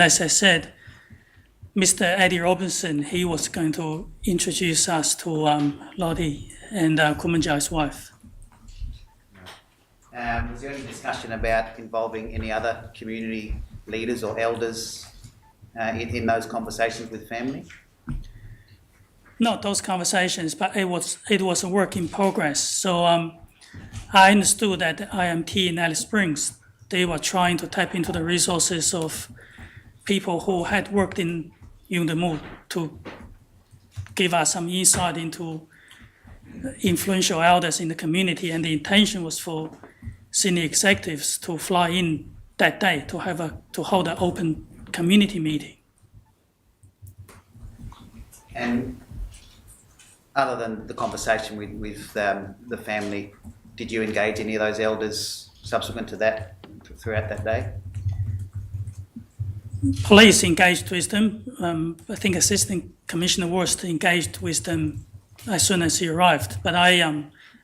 Speaker 10: as I said, Mr. Eddie Robinson, he was going to introduce us to Lottie and Kumanjayi's wife.
Speaker 12: Was there any discussion about involving any other community leaders or elders in those conversations with family?
Speaker 10: Not those conversations, but it was a work in progress. So I understood that IMT in Alice Springs, they were trying to tap into the resources of people who had worked in Yundamu to give us some insight into influential elders in the community, and the intention was for senior executives to fly in that day to hold an open community meeting.
Speaker 12: And other than the conversation with the family, did you engage any of those elders subsequent to that throughout that day?
Speaker 10: Police engaged with them. I think Assistant Commissioner Worst engaged with them as soon as he arrived. But I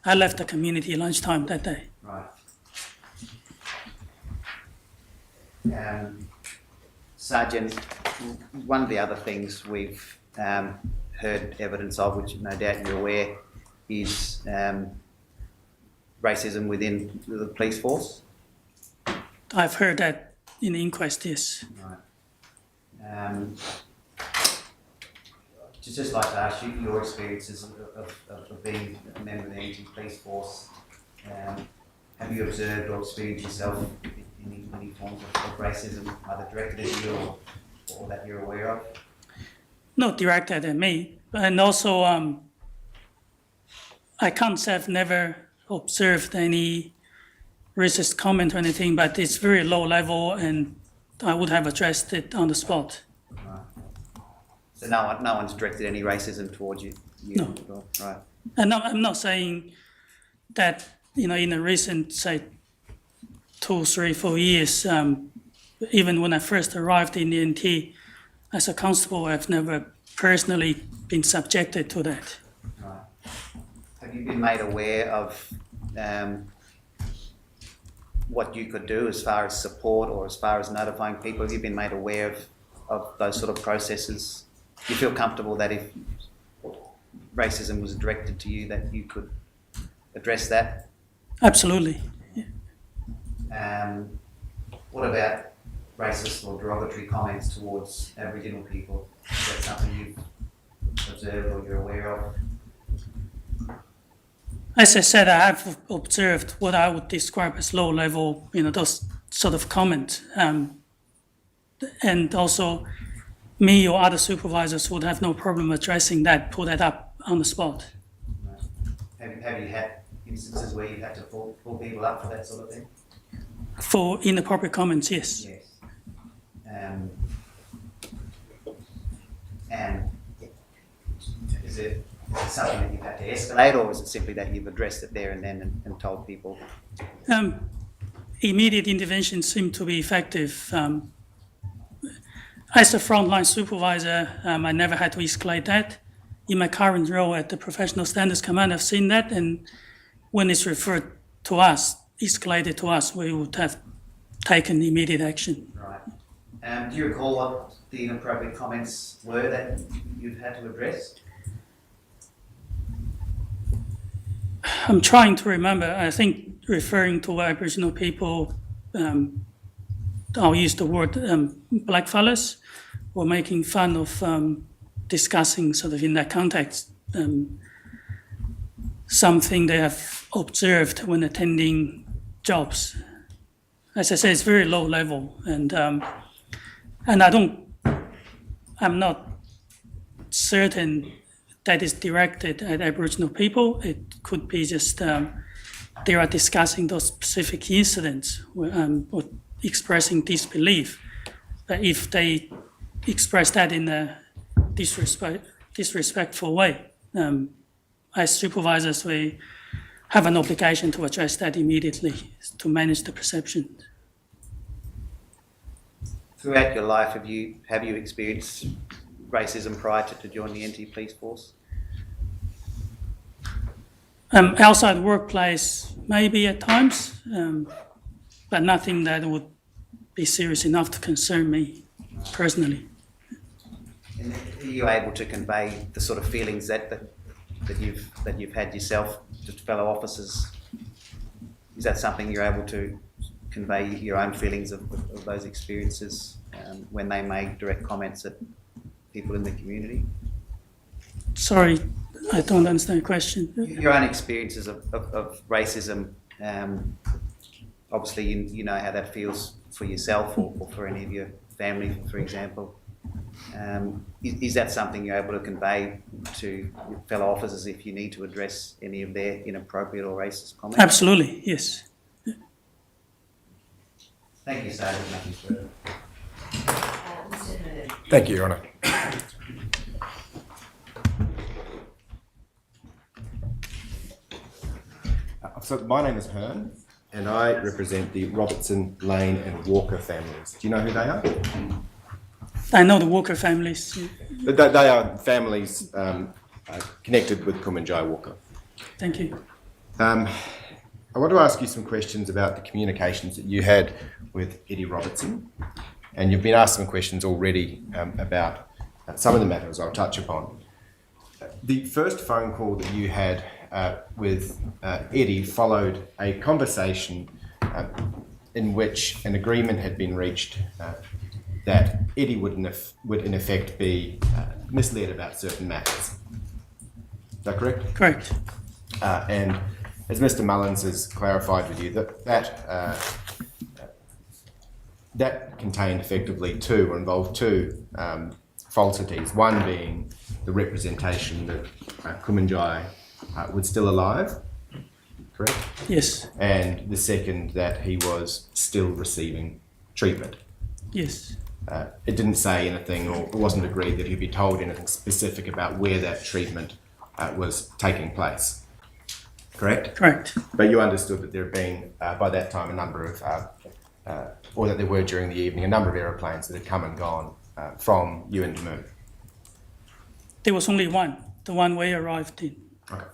Speaker 10: left the community at lunchtime that day.
Speaker 12: Right. Sergeant, one of the other things we've heard evidence of, which no doubt you're aware, is racism within the police force.
Speaker 10: I've heard that in the inquest, yes.
Speaker 12: Right. Just like to ask you your experiences of being a member of the anti-police force. Have you observed or experienced yourself any forms of racism, either directed at you or that you're aware of?
Speaker 10: Not directed at me, and also I can't say I've never observed any racist comment or anything, but it's very low level, and I would have addressed it on the spot.
Speaker 12: Right. So no one's directed any racism towards you?
Speaker 10: No.
Speaker 12: At all? Right.
Speaker 10: And I'm not saying that, in the recent, say, 2, 3, 4 years, even when I first arrived in the NT as a constable, I've never personally been subjected to that.
Speaker 12: Right. Have you been made aware of what you could do as far as support or as far as notifying people? Have you been made aware of those sort of processes? Do you feel comfortable that if racism was directed to you, that you could address that?
Speaker 10: Absolutely.
Speaker 12: What about racist or derogatory comments towards Aboriginal people? Is that something you've observed or you're aware of?
Speaker 10: As I said, I have observed what I would describe as low level, those sort of comments. And also, me or other supervisors would have no problem addressing that, pull that up on the spot.
Speaker 12: Have you had instances where you've had to pull people up for that sort of thing?
Speaker 10: For inappropriate comments, yes.
Speaker 12: Yes. And is it something that you've had to escalate, or is it simply that you've addressed it there and then and told people?
Speaker 10: Immediate intervention seemed to be effective. As a frontline supervisor, I never had to escalate that. In my current role at the Professional Standards Command, I've seen that, and when it's referred to us, escalated to us, we would have taken immediate action.
Speaker 12: Right. Do you recall what the inappropriate comments were that you've had to address?
Speaker 10: I'm trying to remember. I think referring to Aboriginal people, I'll use the word blackfellas, or making fun of discussing sort of in that context something they have observed when attending jobs. As I say, it's very low level, and I'm not certain that is directed at Aboriginal people. It could be just they are discussing those specific incidents or expressing disbelief. But if they express that in a disrespectful way, as supervisors, we have an obligation to address that immediately to manage the perception.
Speaker 12: Throughout your life, have you experienced racism prior to join the NT Police Force?
Speaker 10: Outside the workplace, maybe at times, but nothing that would be serious enough to concern me personally.
Speaker 12: And are you able to convey the sort of feelings that you've had yourself to fellow officers? Is that something you're able to convey, your own feelings of those experiences when they make direct comments at people in the community?
Speaker 10: Sorry, I don't understand the question.
Speaker 12: Your own experiences of racism, obviously you know how that feels for yourself or for any of your family, for example. Is that something you're able to convey to your fellow officers if you need to address any of their inappropriate or racist comments?
Speaker 10: Absolutely, yes.
Speaker 12: Thank you, Sergeant. Nothing further.
Speaker 2: Mr. Heard.
Speaker 13: Thank you, Your Honour. So my name is Hearn, and I represent the Robertson, Lane and Walker families. Do you know who they are?
Speaker 10: I know the Walker families.
Speaker 13: They are families connected with Kumanjayi Walker.
Speaker 10: Thank you.
Speaker 13: I want to ask you some questions about the communications that you had with Eddie Robertson, and you've been asked some questions already about some of the matters I'll touch upon. The first phone call that you had with Eddie followed a conversation in which an agreement had been reached that Eddie would in effect be misled about certain matters. Is that correct?
Speaker 10: Correct.
Speaker 13: And as Mr. Mullins has clarified with you, that contained effectively involved two falsities. One being the representation that Kumanjayi was still alive, correct?
Speaker 10: Yes.
Speaker 13: And the second, that he was still receiving treatment.
Speaker 10: Yes.
Speaker 13: It didn't say anything, or it wasn't agreed that he'd be told anything specific about where that treatment was taking place. Correct?
Speaker 10: Correct.
Speaker 13: But you understood that there had been, by that time, a number of, or that there were during the evening, a number of aeroplanes that had come and gone from Yuendamu.
Speaker 10: There was only one, the one we arrived in.
Speaker 13: Okay.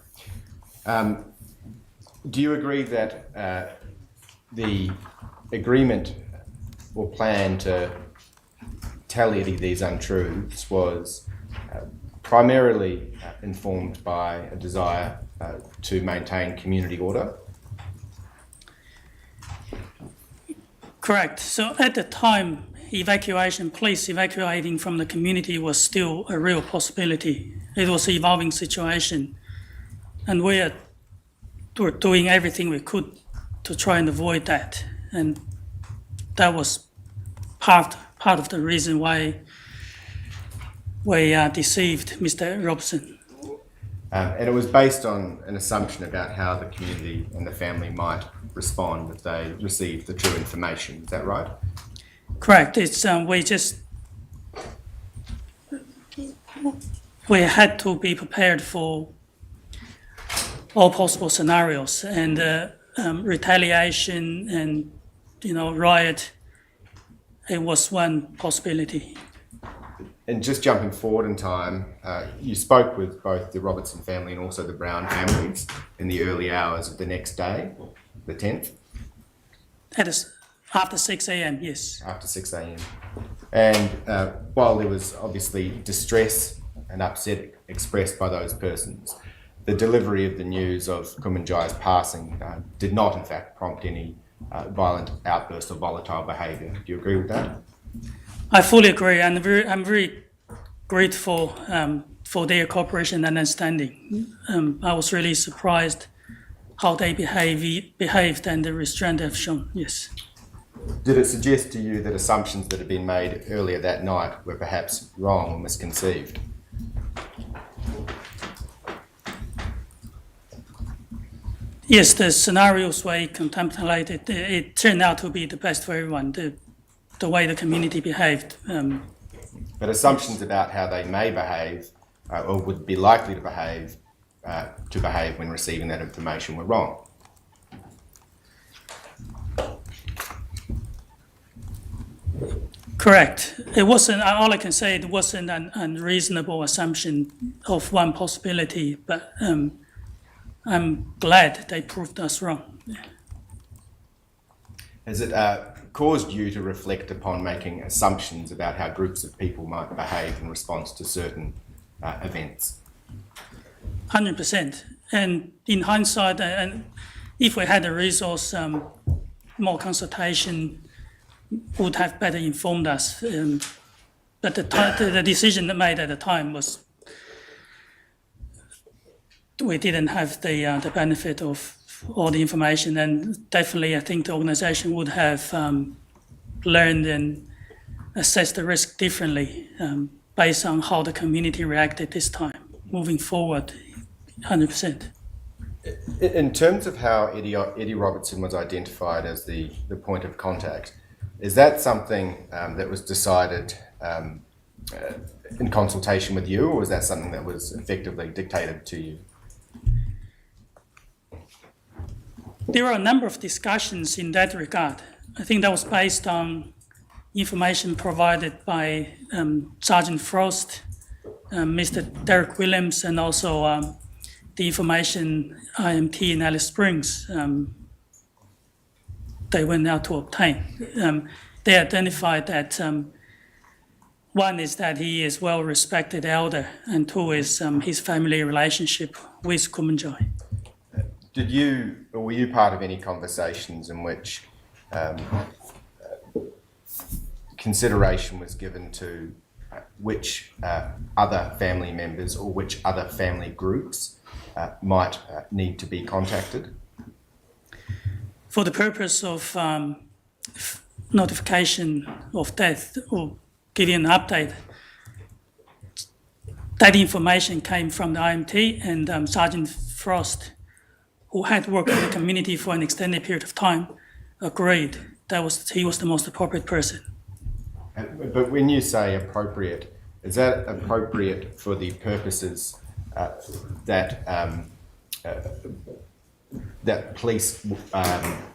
Speaker 13: Do you agree that the agreement or plan to tell Eddie these untruths was primarily informed by a desire to maintain community order?
Speaker 10: Correct. So at the time, police evacuating from the community was still a real possibility. It was an evolving situation, and we were doing everything we could to try and avoid that. And that was part of the reason why we deceived Mr. Robson.
Speaker 13: And it was based on an assumption about how the community and the family might respond if they received the true information. Is that right?
Speaker 10: Correct. It's we had to be prepared for all possible scenarios, and retaliation and riot. It was one possibility.
Speaker 13: And just jumping forward in time, you spoke with both the Robertson family and also the Brown families in the early hours of the next day, the 10th?
Speaker 10: That is after 6 a.m, yes.
Speaker 13: After 6 a.m. And while there was obviously distress and upset expressed by those persons, the delivery of the news of Kumanjayi's passing did not in fact prompt any violent outbursts or volatile behaviour. Do you agree with that?
Speaker 10: I fully agree, and I'm very grateful for their cooperation and understanding. I was really surprised how they behaved and the restraint they've shown, yes.
Speaker 13: Did it suggest to you that assumptions that had been made earlier that night were perhaps wrong or misconceived?
Speaker 10: Yes, the scenarios we contemplated, it turned out to be the best for everyone, the way the community behaved.
Speaker 13: But assumptions about how they may behave or would be likely to behave when receiving that information were wrong.
Speaker 10: Correct. It wasn't, all I can say, it wasn't an unreasonable assumption of one possibility, but I'm glad they proved us wrong.
Speaker 13: Has it caused you to reflect upon making assumptions about how groups of people might behave in response to certain events?
Speaker 10: 100%. And in hindsight, and if we had a resource, more consultation would have better informed us. But the decision made at the time was we didn't have the benefit of all the information, and definitely I think the organisation would have learned and assess the risk differently based on how the community reacted this time. Moving forward, 100%.
Speaker 13: In terms of how Eddie Robertson was identified as the point of contact, is that something that was decided in consultation with you, or was that something that was effectively dictated to you?
Speaker 10: There were a number of discussions in that regard. I think that was based on information provided by Sergeant Frost, Mr. Derek Williams, and also the information IMT in Alice Springs they went out to obtain. They identified that one is that he is well-respected elder, and two is his family relationship with Kumanjayi.
Speaker 13: Did you, or were you part of any conversations in which consideration was given to which other family members or which other family groups might need to be contacted?
Speaker 10: For the purpose of notification of death or giving an update, that information came from the IMT, and Sergeant Frost, who had worked in the community for an extended period of time, agreed that he was the most appropriate person.
Speaker 13: But when you say appropriate, is that appropriate for the purposes that police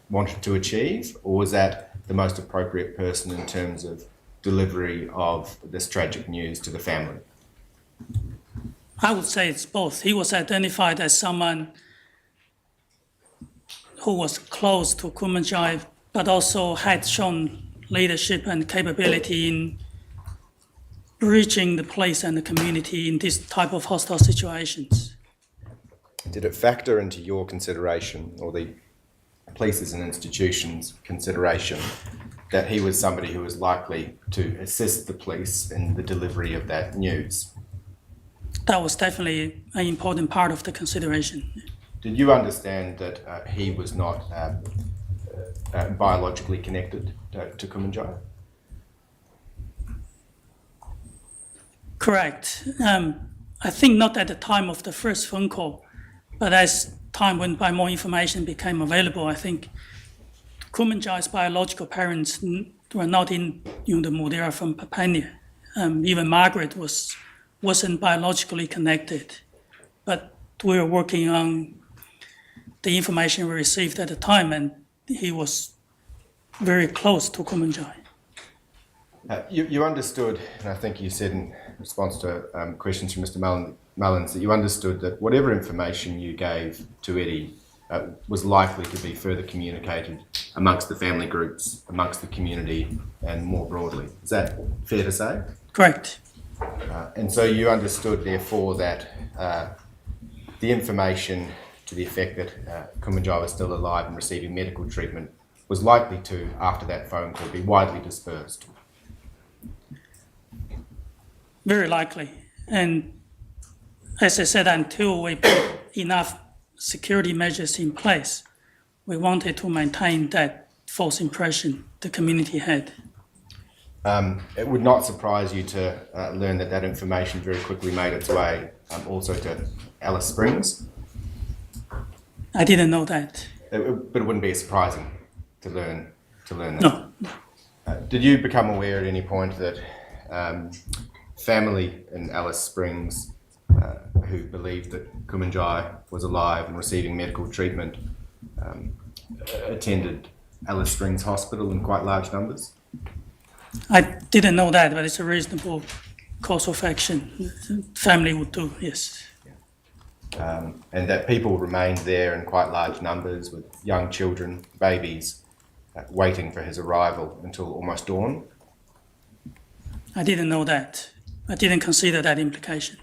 Speaker 13: wanted to achieve, or was that the most appropriate person in terms of delivery of this tragic news to the family?
Speaker 10: I would say it's both. He was identified as someone who was close to Kumanjayi, but also had shown leadership and capability in reaching the police and the community in this type of hostile situations.
Speaker 13: Did it factor into your consideration, or the police's and institutions' consideration, that he was somebody who was likely to assist the police in the delivery of that news?
Speaker 10: That was definitely an important part of the consideration.
Speaker 13: Did you understand that he was not biologically connected to Kumanjayi?
Speaker 10: Correct. I think not at the time of the first phone call, but as time went by, more information became available. I think Kumanjayi's biological parents were not in Yuendamu, they are from Papania. Even Margaret wasn't biologically connected, but we were working on the information we received at the time, and he was very close to Kumanjayi.
Speaker 13: You understood, and I think you said in response to questions from Mr. Mullins, that you understood that whatever information you gave to Eddie was likely to be further communicated amongst the family groups, amongst the community, and more broadly. Is that fair to say?
Speaker 10: Correct.
Speaker 13: And so you understood, therefore, that the information to the effect that Kumanjayi was still alive and receiving medical treatment was likely to, after that phone call, be widely dispersed.
Speaker 10: Very likely. And as I said, until we put enough security measures in place, we wanted to maintain that false impression the community had.
Speaker 13: It would not surprise you to learn that information very quickly made its way also to Alice Springs.
Speaker 10: I didn't know that.
Speaker 13: But it wouldn't be surprising to learn that.
Speaker 10: No.
Speaker 13: Did you become aware at any point that family in Alice Springs who believed that Kumanjayi was alive and receiving medical treatment attended Alice Springs Hospital in quite large numbers?
Speaker 10: I didn't know that, but it's a reasonable course of action. Family would do, yes.
Speaker 13: And that people remained there in quite large numbers with young children, babies, waiting for his arrival until almost dawn?
Speaker 10: I didn't know that. I didn't consider that implication.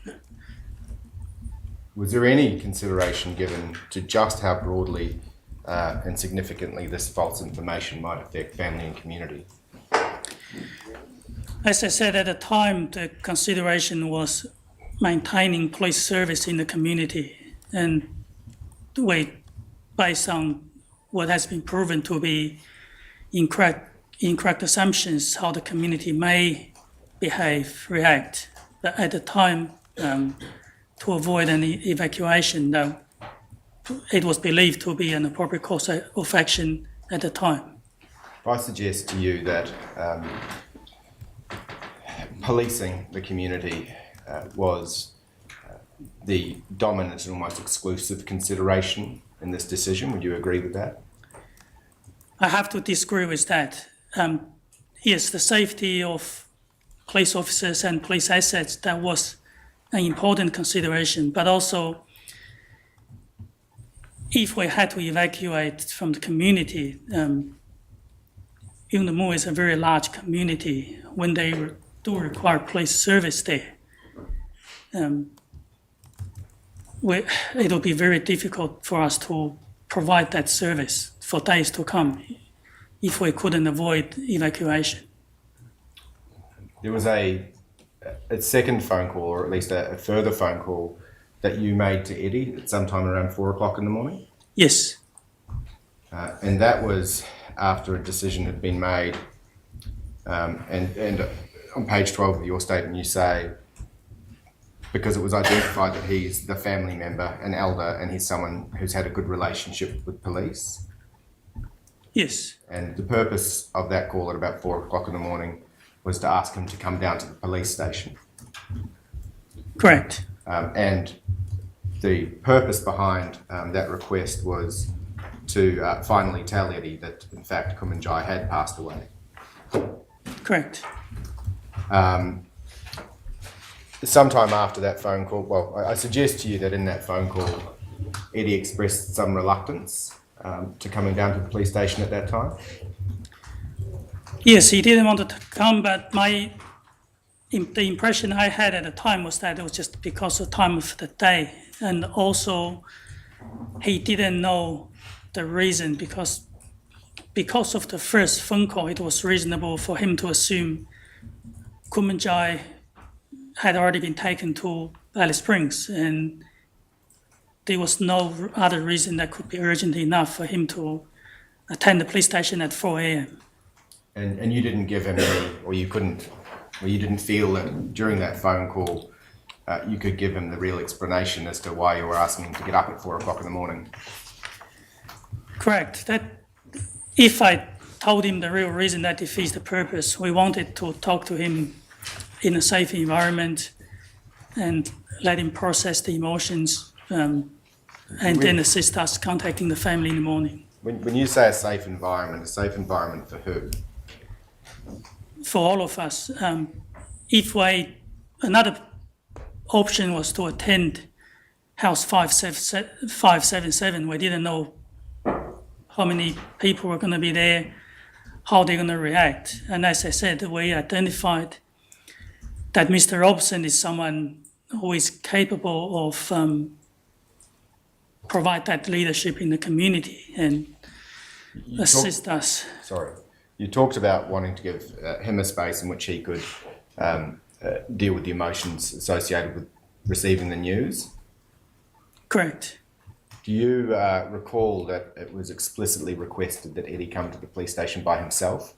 Speaker 13: Was there any consideration given to just how broadly and significantly this false information might affect family and community?
Speaker 10: As I said at the time, the consideration was maintaining police service in the community, and based on what has been proven to be incorrect assumptions how the community may behave, react. But at the time, to avoid any evacuation, though, it was believed to be an appropriate course of action at the time.
Speaker 13: If I suggest to you that policing the community was the dominant and almost exclusive consideration in this decision, would you agree with that?
Speaker 10: I have to disagree with that. Yes, the safety of police officers and police assets, that was an important consideration, but also if we had to evacuate from the community, Yuendamu is a very large community. When they do require police service there, it will be very difficult for us to provide that service for days to come if we couldn't avoid evacuation.
Speaker 13: There was a second phone call, or at least a further phone call, that you made to Eddie at sometime around 4 o'clock in the morning?
Speaker 10: Yes.
Speaker 13: And that was after a decision had been made. And on page 12 of your statement, you say, because it was identified that he's the family member, an elder, and he's someone who's had a good relationship with police.
Speaker 10: Yes.
Speaker 13: And the purpose of that call at about 4 o'clock in the morning was to ask him to come down to the police station.
Speaker 10: Correct.
Speaker 13: And the purpose behind that request was to finally tell Eddie that, in fact, Kumanjayi had passed away.
Speaker 10: Correct.
Speaker 13: Sometime after that phone call, well, I suggest to you that in that phone call, Eddie expressed some reluctance to coming down to the police station at that time.
Speaker 10: Yes, he didn't want to come, but the impression I had at the time was that it was just because of the time of the day. And also, he didn't know the reason because of the first phone call, it was reasonable for him to assume Kumanjayi had already been taken to Alice Springs, and there was no other reason that could be urgent enough for him to attend the police station at 4 a.m.
Speaker 13: And you didn't give him any, or you didn't feel that during that phone call you could give him the real explanation as to why you were asking him to get up at 4 o'clock in the morning?
Speaker 10: Correct. That if I told him the real reason, that defeats the purpose. We wanted to talk to him in a safe environment and let him process the emotions and then assist us contacting the family in the morning.
Speaker 13: When you say a safe environment for who?
Speaker 10: For all of us. Another option was to attend House 577. We didn't know how many people were going to be there, how they're going to react. And as I said, we identified that Mr. Robson is someone who is capable of provide that leadership in the community and assist us.
Speaker 13: Sorry. You talked about wanting to give him a space in which he could deal with the emotions associated with receiving the news.
Speaker 10: Correct.
Speaker 13: Do you recall that it was explicitly requested that Eddie come to the police station by himself?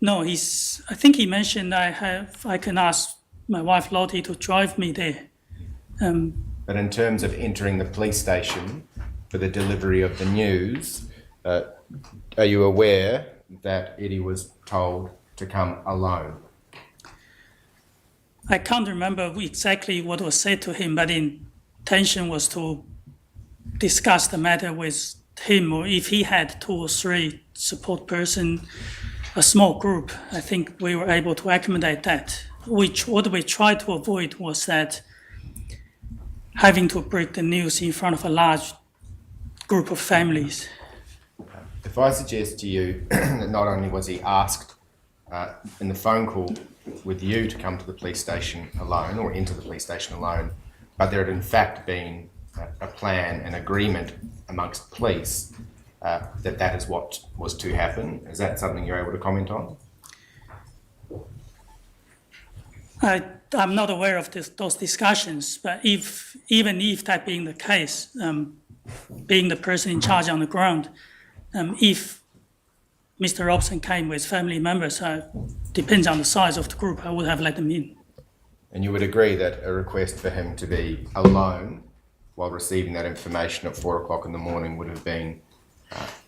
Speaker 10: No, I think he mentioned I can ask my wife Lottie to drive me there.
Speaker 13: But in terms of entering the police station for the delivery of the news, are you aware that Eddie was told to come alone?
Speaker 10: I can't remember exactly what was said to him, but the intention was to discuss the matter with him, or if he had 2 or 3 support person, a small group. I think we were able to accommodate that. What we tried to avoid was that having to break the news in front of a large group of families.
Speaker 13: If I suggest to you that not only was he asked in the phone call with you to come to the police station alone or into the police station alone, but there had in fact been a plan, an agreement amongst police that is what was to happen. Is that something you're able to comment on?
Speaker 10: I'm not aware of those discussions, but even if that being the case, being the person in charge on the ground, if Mr. Robson came with family members, so depends on the size of the group, I would have let them in.
Speaker 13: And you would agree that a request for him to be alone while receiving that information at 4 o'clock in the morning would have been,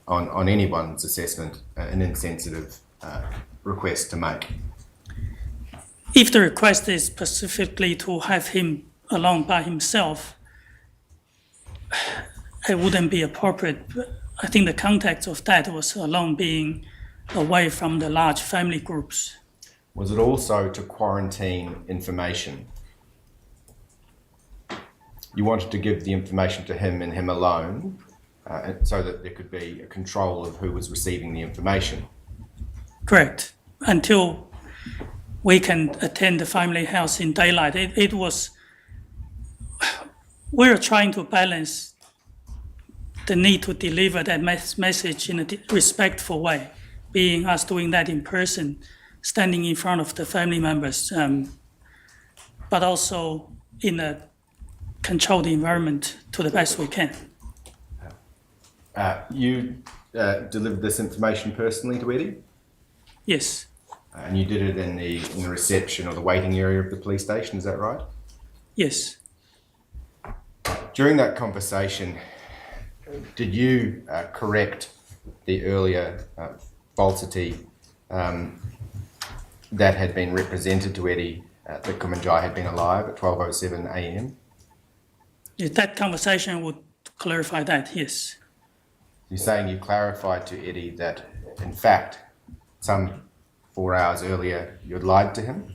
Speaker 13: on anyone's assessment, an insensitive request to make?
Speaker 10: If the request is specifically to have him alone by himself, it wouldn't be appropriate. I think the context of that was alone being away from the large family groups.
Speaker 13: Was it also to quarantine information? You wanted to give the information to him and him alone, so that there could be a control of who was receiving the information?
Speaker 10: Correct. Until we can attend the family house in daylight. It was, we were trying to balance the need to deliver that message in a respectful way, being us doing that in person, standing in front of the family members, but also in a controlled environment to the best we can.
Speaker 13: You delivered this information personally to Eddie?
Speaker 10: Yes.
Speaker 13: And you did it in the reception or the waiting area of the police station, is that right?
Speaker 10: Yes.
Speaker 13: During that conversation, did you correct the earlier falsity that had been represented to Eddie that Kumanjayi had been alive at 12:07 a.m?
Speaker 10: Yeah, that conversation would clarify that, yes.
Speaker 13: You're saying you clarified to Eddie that, in fact, some 4 hours earlier, you had lied to him?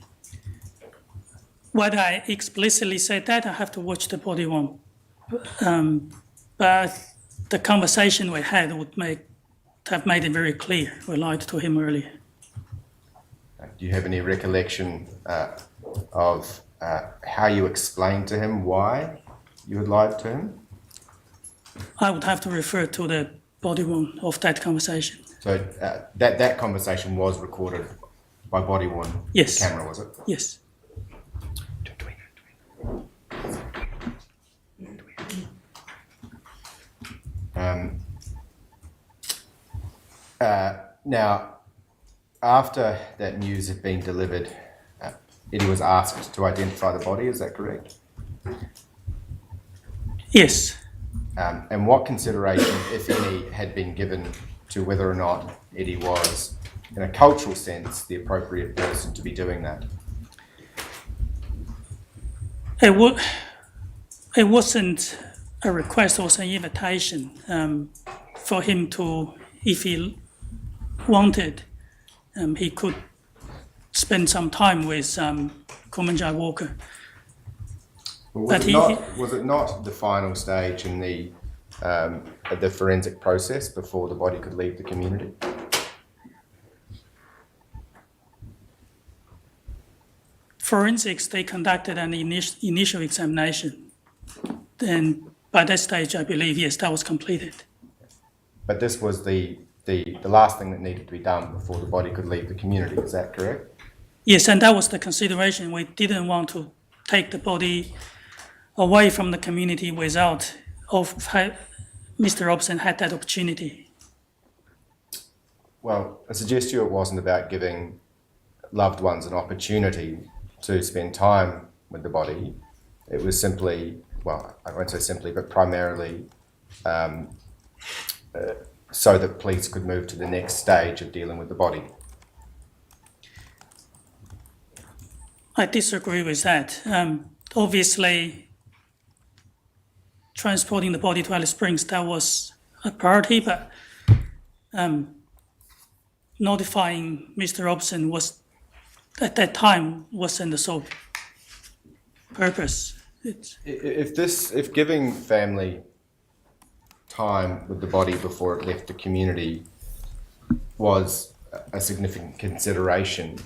Speaker 10: Whether I explicitly said that, I have to watch the body one. But the conversation we had would have made it very clear. We lied to him earlier.
Speaker 13: Do you have any recollection of how you explained to him why you had lied to him?
Speaker 10: I would have to refer to the body worn of that conversation.
Speaker 13: So that conversation was recorded by body worn
Speaker 10: Yes.
Speaker 13: camera, was it?
Speaker 10: Yes.
Speaker 13: Now, after that news had been delivered, Eddie was asked to identify the body, is that correct?
Speaker 10: Yes.
Speaker 13: And what consideration, if any, had been given to whether or not Eddie was, in a cultural sense, the appropriate person to be doing that?
Speaker 10: It wasn't a request, it was an invitation for him to, if he wanted, he could spend some time with Kumanjayi Walker.
Speaker 13: Was it not the final stage in the forensic process before the body could leave the community?
Speaker 10: Forensics, they conducted an initial examination. And by that stage, I believe, yes, that was completed.
Speaker 13: But this was the last thing that needed to be done before the body could leave the community, is that correct?
Speaker 10: Yes, and that was the consideration. We didn't want to take the body away from the community without Mr. Robson had that opportunity.
Speaker 13: Well, I suggest to you it wasn't about giving loved ones an opportunity to spend time with the body. It was simply, well, I won't say simply, but primarily so that police could move to the next stage of dealing with the body.
Speaker 10: I disagree with that. Obviously, transporting the body to Alice Springs, that was a priority, but notifying Mr. Robson was, at that time, wasn't the sole purpose.
Speaker 13: If giving family time with the body before it left the community was a significant consideration,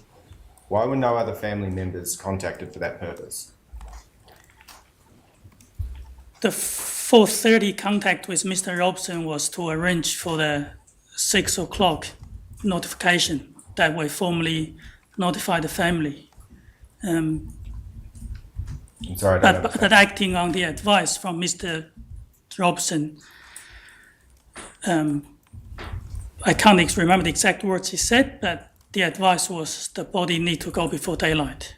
Speaker 13: why were no other family members contacted for that purpose?
Speaker 10: The 4:30 contact with Mr. Robson was to arrange for the 6 o'clock notification that we formally notify the family.
Speaker 13: I'm sorry, I don't understand.
Speaker 10: But acting on the advice from Mr. Robson, I can't remember the exact words he said, but the advice was the body need to go before daylight.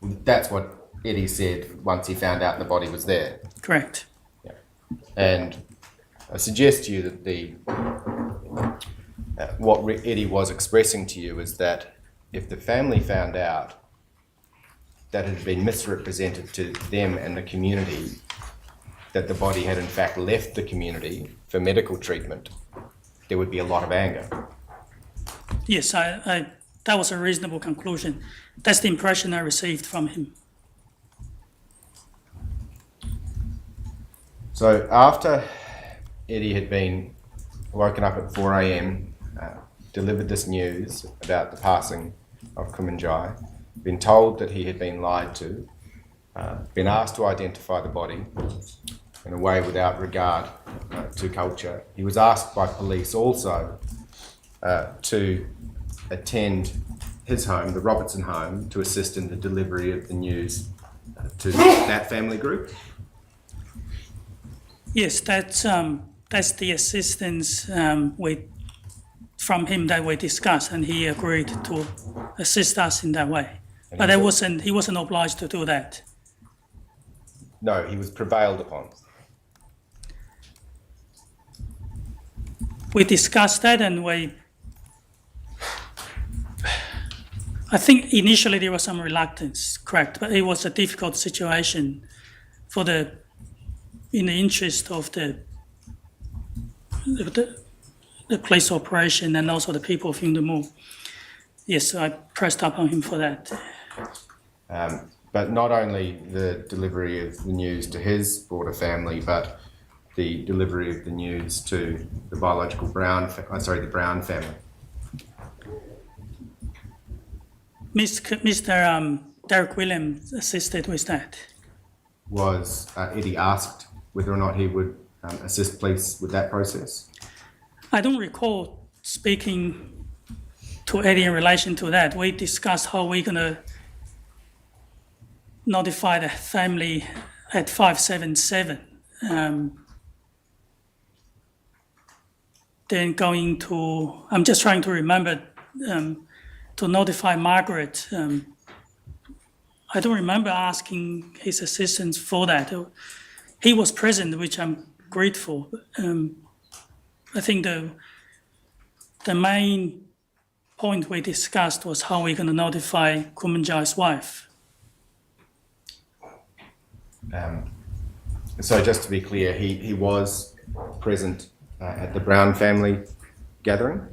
Speaker 13: That's what Eddie said once he found out the body was there.
Speaker 10: Correct.
Speaker 13: Yeah. And I suggest to you that what Eddie was expressing to you is that if the family found out that it had been misrepresented to them and the community, that the body had in fact left the community for medical treatment, there would be a lot of anger.
Speaker 10: Yes, that was a reasonable conclusion. That's the impression I received from him.
Speaker 13: So after Eddie had been woken up at 4 a.m, delivered this news about the passing of Kumanjayi, been told that he had been lied to, been asked to identify the body in a way without regard to culture. He was asked by police also to attend his home, the Robertson home, to assist in the delivery of the news to that family group.
Speaker 10: Yes, that's the assistance from him that we discussed, and he agreed to assist us in that way. But he wasn't obliged to do that.
Speaker 13: No, he was prevailed upon.
Speaker 10: We discussed that, and I think initially there was some reluctance, correct, but it was a difficult situation in the interest of the police operation and also the people of Yundamu. Yes, I pressed up on him for that.
Speaker 13: But not only the delivery of the news to his broader family, but the delivery of the news to the biological Brown family.
Speaker 10: Mr. Derek Williams assisted with that.
Speaker 13: Was Eddie asked whether or not he would assist police with that process?
Speaker 10: I don't recall speaking to Eddie in relation to that. We discussed how we're going to notify the family at 577. Then I'm just trying to remember, to notify Margaret. I don't remember asking his assistance for that. He was present, which I'm grateful. I think the main point we discussed was how we're going to notify Kumanjayi's wife.
Speaker 13: So just to be clear, he was present at the Brown family gathering?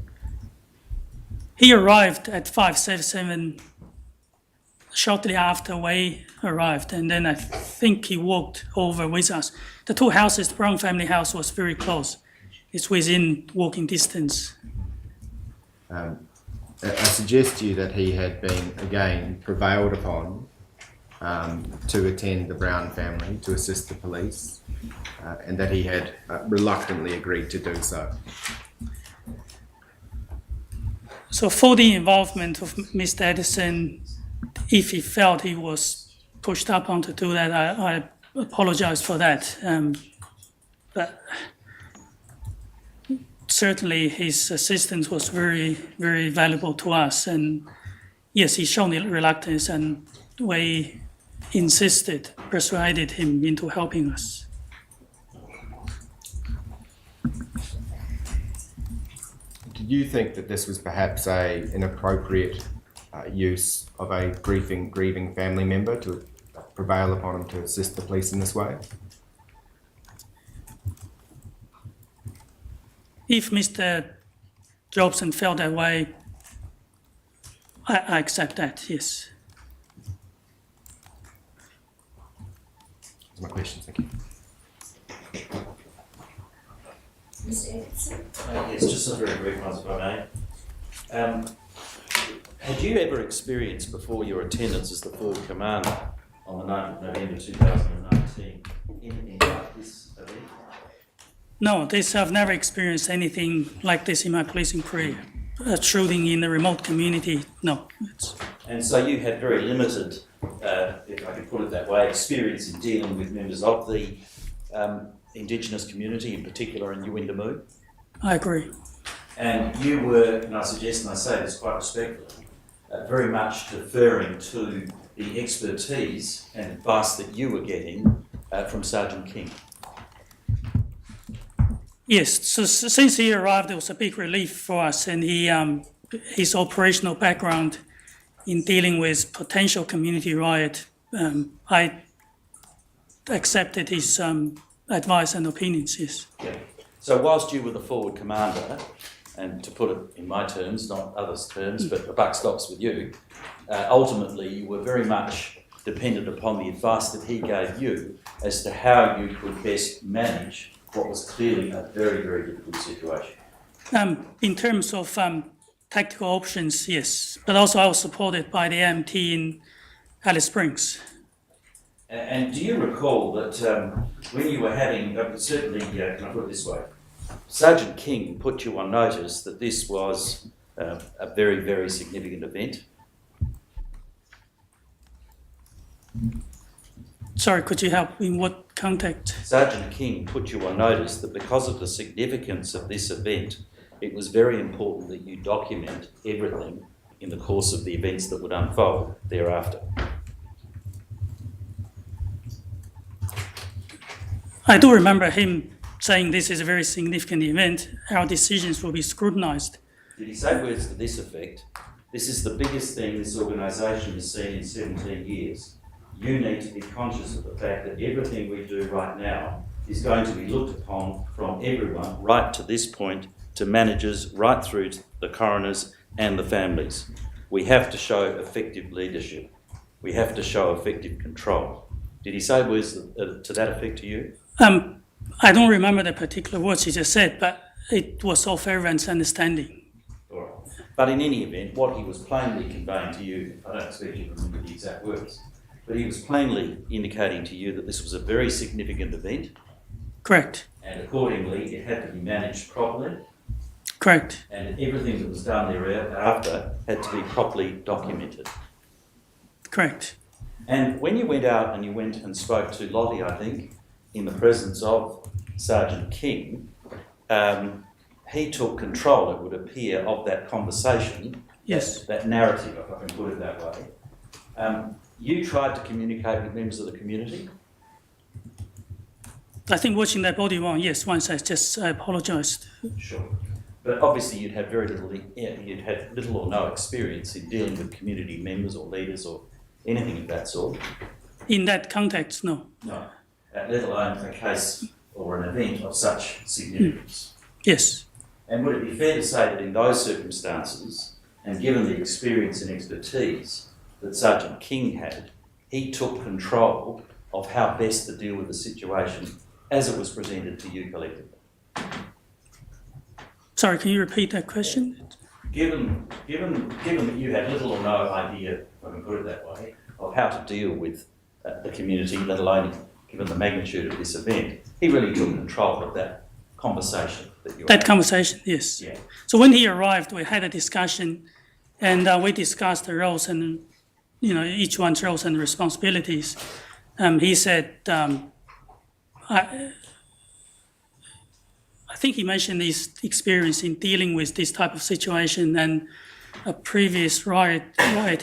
Speaker 10: He arrived at 577 shortly after we arrived, and then I think he walked over with us. The two houses, the Brown family house was very close. It's within walking distance.
Speaker 13: I suggest to you that he had been, again, prevailed upon to attend the Brown family, to assist the police, and that he had reluctantly agreed to do so.
Speaker 10: So for the involvement of Mr. Edison, if he felt he was pushed upon to do that, I apologize for that. But certainly his assistance was very, very valuable to us. And yes, he showed reluctance, and we insisted, persuaded him into helping us.
Speaker 13: Did you think that this was perhaps an inappropriate use of a grieving family member to prevail upon him to assist the police in this way?
Speaker 10: If Mr. Jobson felt that way, I accept that, yes.
Speaker 13: That's my question, thank you.
Speaker 9: Mr. Edison?
Speaker 4: Yes, just a very brief one, if I may. Had you ever experienced, before your attendance as the Forward Commander on the 9th of November 2019, anything like this event?
Speaker 10: No, I've never experienced anything like this in my policing career. Shooting in a remote community, no.
Speaker 4: And so you had very limited, if I could put it that way, experience in dealing with members of the Indigenous community, in particular in Yuendamu?
Speaker 10: I agree.
Speaker 4: And you were, and I suggest, and I say this quite respectfully, very much deferring to the expertise and advice that you were getting from Sergeant King.
Speaker 10: Yes, so since he arrived, it was a big relief for us, and his operational background in dealing with potential community riot, I accepted his advice and opinions, yes.
Speaker 4: Yeah. So whilst you were the forward commander, and to put it in my terms, not others' terms, but the buck stops with you, ultimately you were very much dependent upon the advice that he gave you as to how you could best manage what was clearly a very, very difficult situation.
Speaker 10: In terms of tactical options, yes, but also I was supported by the MT in Alice Springs.
Speaker 4: And do you recall that when you were having, certainly, can I put it this way, Sergeant King put you on notice that this was a very, very significant event?
Speaker 10: Sorry, could you help in what context?
Speaker 4: Sergeant King put you on notice that because of the significance of this event, it was very important that you document everything in the course of the events that would unfold thereafter.
Speaker 10: I do remember him saying this is a very significant event. Our decisions will be scrutinised.
Speaker 4: Did he say words to this effect? This is the biggest thing this organisation has seen in 17 years. You need to be conscious of the fact that everything we do right now is going to be looked upon from everyone right to this point, to managers, right through to the coroners and the families. We have to show effective leadership. We have to show effective control. Did he say words to that effect to you?
Speaker 10: I don't remember the particular words he just said, but it was of everyone's understanding.
Speaker 4: All right. But in any event, what he was plainly conveying to you, I don't expect you to remember the exact words, but he was plainly indicating to you that this was a very significant event.
Speaker 10: Correct.
Speaker 4: And accordingly, it had to be managed properly.
Speaker 10: Correct.
Speaker 4: And everything that was done thereafter had to be properly documented.
Speaker 10: Correct.
Speaker 4: And when you went out and you went and spoke to Lottie, I think, in the presence of Sergeant King, he took control, it would appear, of that conversation.
Speaker 10: Yes.
Speaker 4: That narrative, if I can put it that way. You tried to communicate with members of the community?
Speaker 10: I think watching that body one, yes, once I apologised.
Speaker 4: Sure. But obviously you'd had little or no experience in dealing with community members or leaders or anything of that sort.
Speaker 10: In that context, no.
Speaker 4: No. Let alone a case or an event of such significance.
Speaker 10: Yes.
Speaker 4: And would it be fair to say that in those circumstances, and given the experience and expertise that Sergeant King had, he took control of how best to deal with the situation as it was presented to you collectively?
Speaker 10: Sorry, can you repeat that question?
Speaker 4: Given that you had little or no idea, if I can put it that way, of how to deal with the community, let alone given the magnitude of this event, he really took control of that conversation that you had.
Speaker 10: That conversation, yes.
Speaker 4: Yeah.
Speaker 10: So when he arrived, we had a discussion, and we discussed the roles and, each one's roles and responsibilities. He said, I think he mentioned his experience in dealing with this type of situation and a previous riot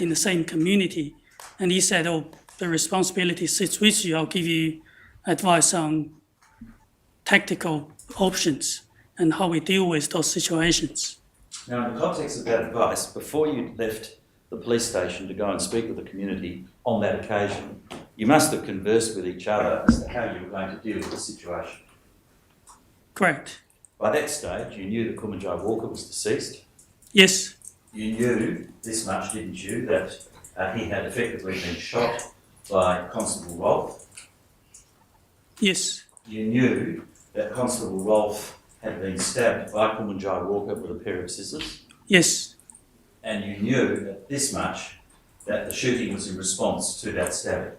Speaker 10: in the same community. And he said, the responsibility sits with you. I'll give you advice on tactical options and how we deal with those situations.
Speaker 4: Now, in the context of that advice, before you left the police station to go and speak with the community on that occasion, you must have conversed with each other as to how you were going to deal with the situation.
Speaker 10: Correct.
Speaker 4: By that stage, you knew that Kumanjayi Walker was deceased.
Speaker 10: Yes.
Speaker 4: You knew this much, didn't you, that he had effectively been shot by Constable Rolfe.
Speaker 10: Yes.
Speaker 4: You knew that Constable Rolfe had been stabbed by Kumanjayi Walker with a pair of scissors.
Speaker 10: Yes.
Speaker 4: And you knew that this much, that the shooting was in response to that stabbing.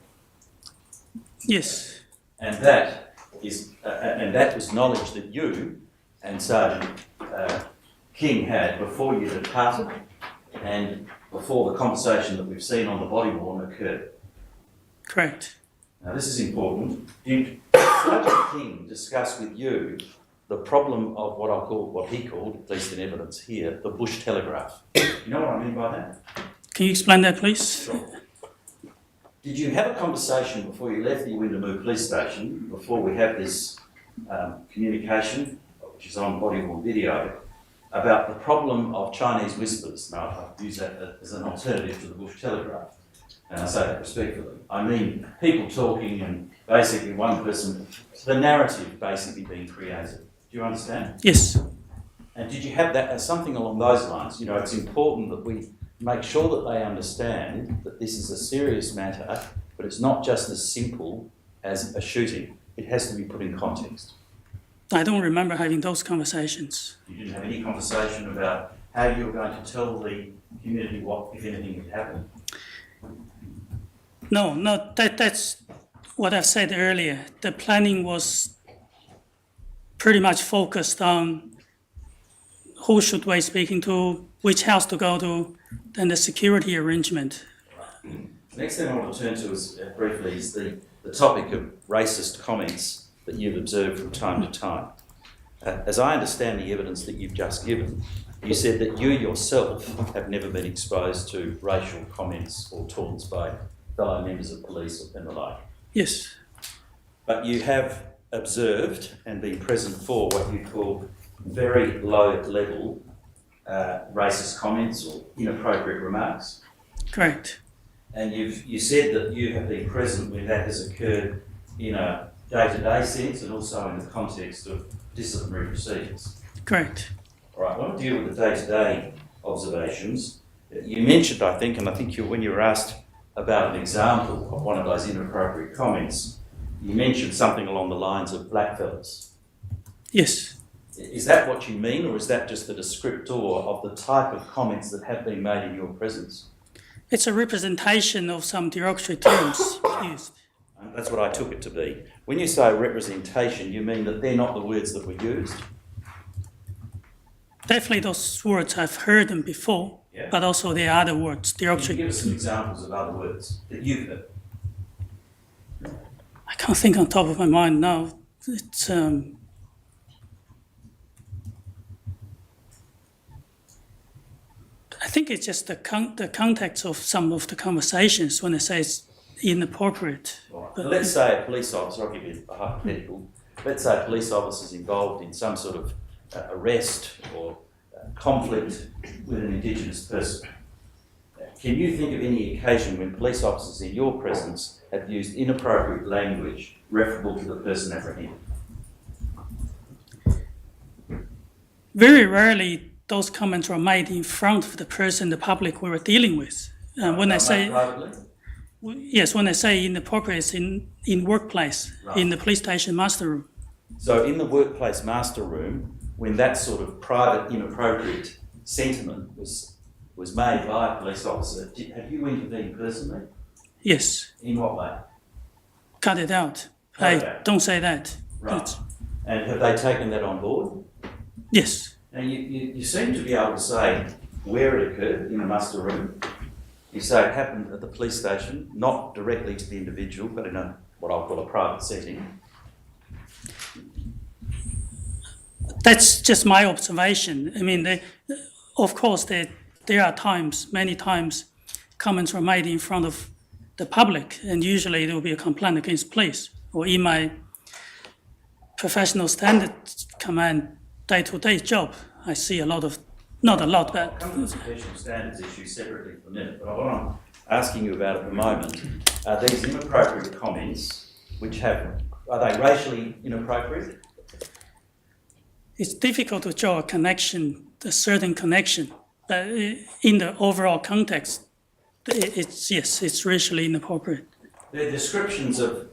Speaker 10: Yes.
Speaker 4: And that was knowledge that you and Sergeant King had before you departed and before the conversation that we've seen on the body worn occurred.
Speaker 10: Correct.
Speaker 4: Now this is important. Did Sergeant King discuss with you the problem of what he called, at least in evidence here, the bush telegraph. You know what I mean by that?
Speaker 10: Can you explain that, please?
Speaker 4: Sure. Did you have a conversation before you left the Windamoo police station, before we have this communication, which is on body-worn video, about the problem of Chinese whispers? Now, I use that as an alternative to the bush telegraph, and I say that respectfully. I mean, people talking and basically one person, the narrative basically being created. Do you understand?
Speaker 10: Yes.
Speaker 4: And did you have that as something along those lines? You know, it's important that we make sure that they understand that this is a serious matter, but it's not just as simple as a shooting. It has to be put in context.
Speaker 10: I don't remember having those conversations.
Speaker 4: You didn't have any conversation about how you were going to tell the community what, if anything, had happened?
Speaker 10: No, that's what I said earlier. The planning was pretty much focused on who should we be speaking to, which house to go to, and the security arrangement.
Speaker 4: The next thing I want to turn to is, briefly is the topic of racist comments that you've observed from time to time. As I understand the evidence that you've just given, you said that you yourself have never been exposed to racial comments or taunts by fellow members of police and the like.
Speaker 10: Yes.
Speaker 4: But you have observed and been present for what you call very low level racist comments or inappropriate remarks.
Speaker 10: Correct.
Speaker 4: And you said that you have been present when that has occurred in a day-to-day sense and also in the context of disciplinary proceedings.
Speaker 10: Correct.
Speaker 4: All right, I want to deal with the day-to-day observations. You mentioned, I think, and I think when you were asked about an example of one of those inappropriate comments, you mentioned something along the lines of blackfellas.
Speaker 10: Yes.
Speaker 4: Is that what you mean, or is that just the descriptor of the type of comments that have been made in your presence?
Speaker 10: It's a representation of some derogatory terms used.
Speaker 4: And that's what I took it to be. When you say representation, you mean that they're not the words that were used?
Speaker 10: Definitely those words, I've heard them before,
Speaker 4: Yeah.
Speaker 10: but also there are other words,
Speaker 4: Can you
Speaker 10: derogatory.
Speaker 4: give us some examples of other words that you've heard?
Speaker 10: I can't think on top of my mind now. It's I think it's just the context of some of the conversations when it says inappropriate.
Speaker 4: Right.
Speaker 10: But-
Speaker 4: So let's say a police officer, I'll give you a hypothetical, let's say a police officer is involved in some sort of arrest or conflict with an Indigenous person. Can you think of any occasion when police officers in your presence have used inappropriate language referable to the person apprehended?
Speaker 10: Very rarely those comments were made in front of the person, the public we were dealing with. When I say
Speaker 4: privately?
Speaker 10: yes, when I say inappropriate, it's in workplace,
Speaker 4: Right.
Speaker 10: in the police station master room.
Speaker 4: So in the workplace master room, when that sort of private inappropriate sentiment was made by a police officer, have you intervened personally?
Speaker 10: Yes,
Speaker 4: In what way?
Speaker 10: cut it out.
Speaker 4: Cut it
Speaker 10: Hey,
Speaker 4: out.
Speaker 10: don't say that.
Speaker 4: Right.
Speaker 10: It's-
Speaker 4: And have they taken that on board?
Speaker 10: yes,
Speaker 4: Now, you seem to be able to say where it occurred in a muster room. You say it happened at the police station, not directly to the individual, but in what I'll call a private setting.
Speaker 10: that's just my observation. I mean, of course, there are times, many times, comments were made in front of the public, and usually there will be a complaint against police. Or in my professional standard command day-to-day job, I see a lot of, not a lot,
Speaker 4: I'll
Speaker 10: but
Speaker 4: come to the professional standards issue separately for a minute, but what I'm asking you about at the moment are these inappropriate comments, are they racially inappropriate?
Speaker 10: it's difficult to draw a connection, a certain connection. But in the overall context, it's racially inappropriate.
Speaker 4: They're descriptions of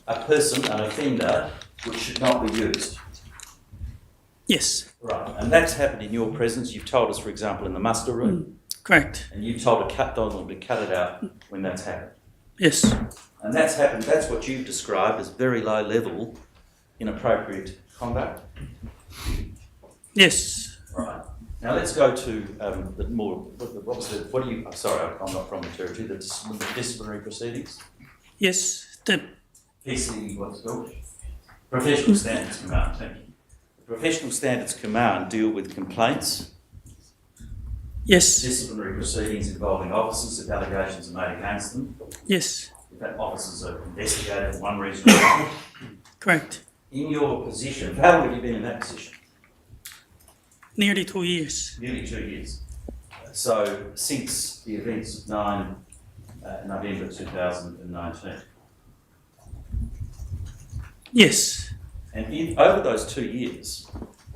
Speaker 4: a person, an offender, which should not be used.
Speaker 10: Yes,
Speaker 4: Right, and that's happened in your presence. You've told us, for example, in the muster room,
Speaker 10: correct.
Speaker 4: and you've told Donald to cut it out when that's happened.
Speaker 10: Yes,
Speaker 4: And that's happened, that's what you've described as very low level inappropriate conduct.
Speaker 10: yes.
Speaker 4: Right. Now let's go to the more, what do you, sorry, I'm not from the territory, the disciplinary proceedings.
Speaker 10: Yes, the
Speaker 4: PC, what's it called? Professional Standards Command, thank you. The Professional Standards Command deal with complaints,
Speaker 10: Yes,
Speaker 4: disciplinary proceedings involving officers if allegations are made against them,
Speaker 10: yes,
Speaker 4: if that officers are investigated for one reason or another.
Speaker 10: correct.
Speaker 4: In your position, how long have you been in that position?
Speaker 10: Nearly 2 years.
Speaker 4: Nearly 2 years. So since the events of November 2019.
Speaker 10: Yes,
Speaker 4: And over those 2 years,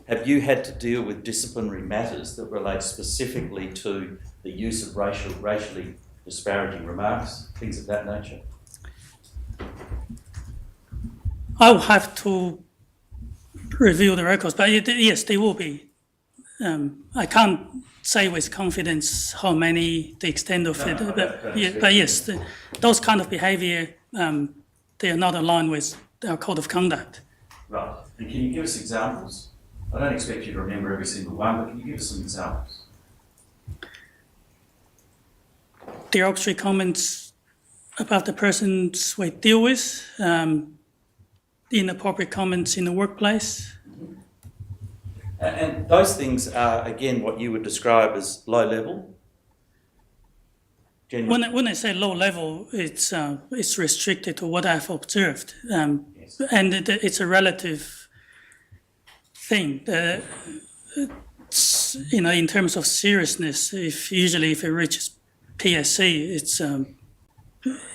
Speaker 4: have you had to deal with disciplinary matters that relate specifically to the use of racially disparaging remarks, things of that nature?
Speaker 10: I will have to review the records, but yes, they will be. I can't say with confidence how many, the extent of it, but yes, those kind of behaviour, they are not aligned with our code of conduct.
Speaker 4: Right. And can you give us examples? I don't expect you to remember every single one, but can you give us some examples?
Speaker 10: Derogatory comments about the persons we deal with, inappropriate comments in the workplace.
Speaker 4: And those things are, again, what you would describe as low level?
Speaker 10: When I say low level, it's restricted to what I've observed, and it's a relative thing. In terms of seriousness, if it reaches PSC,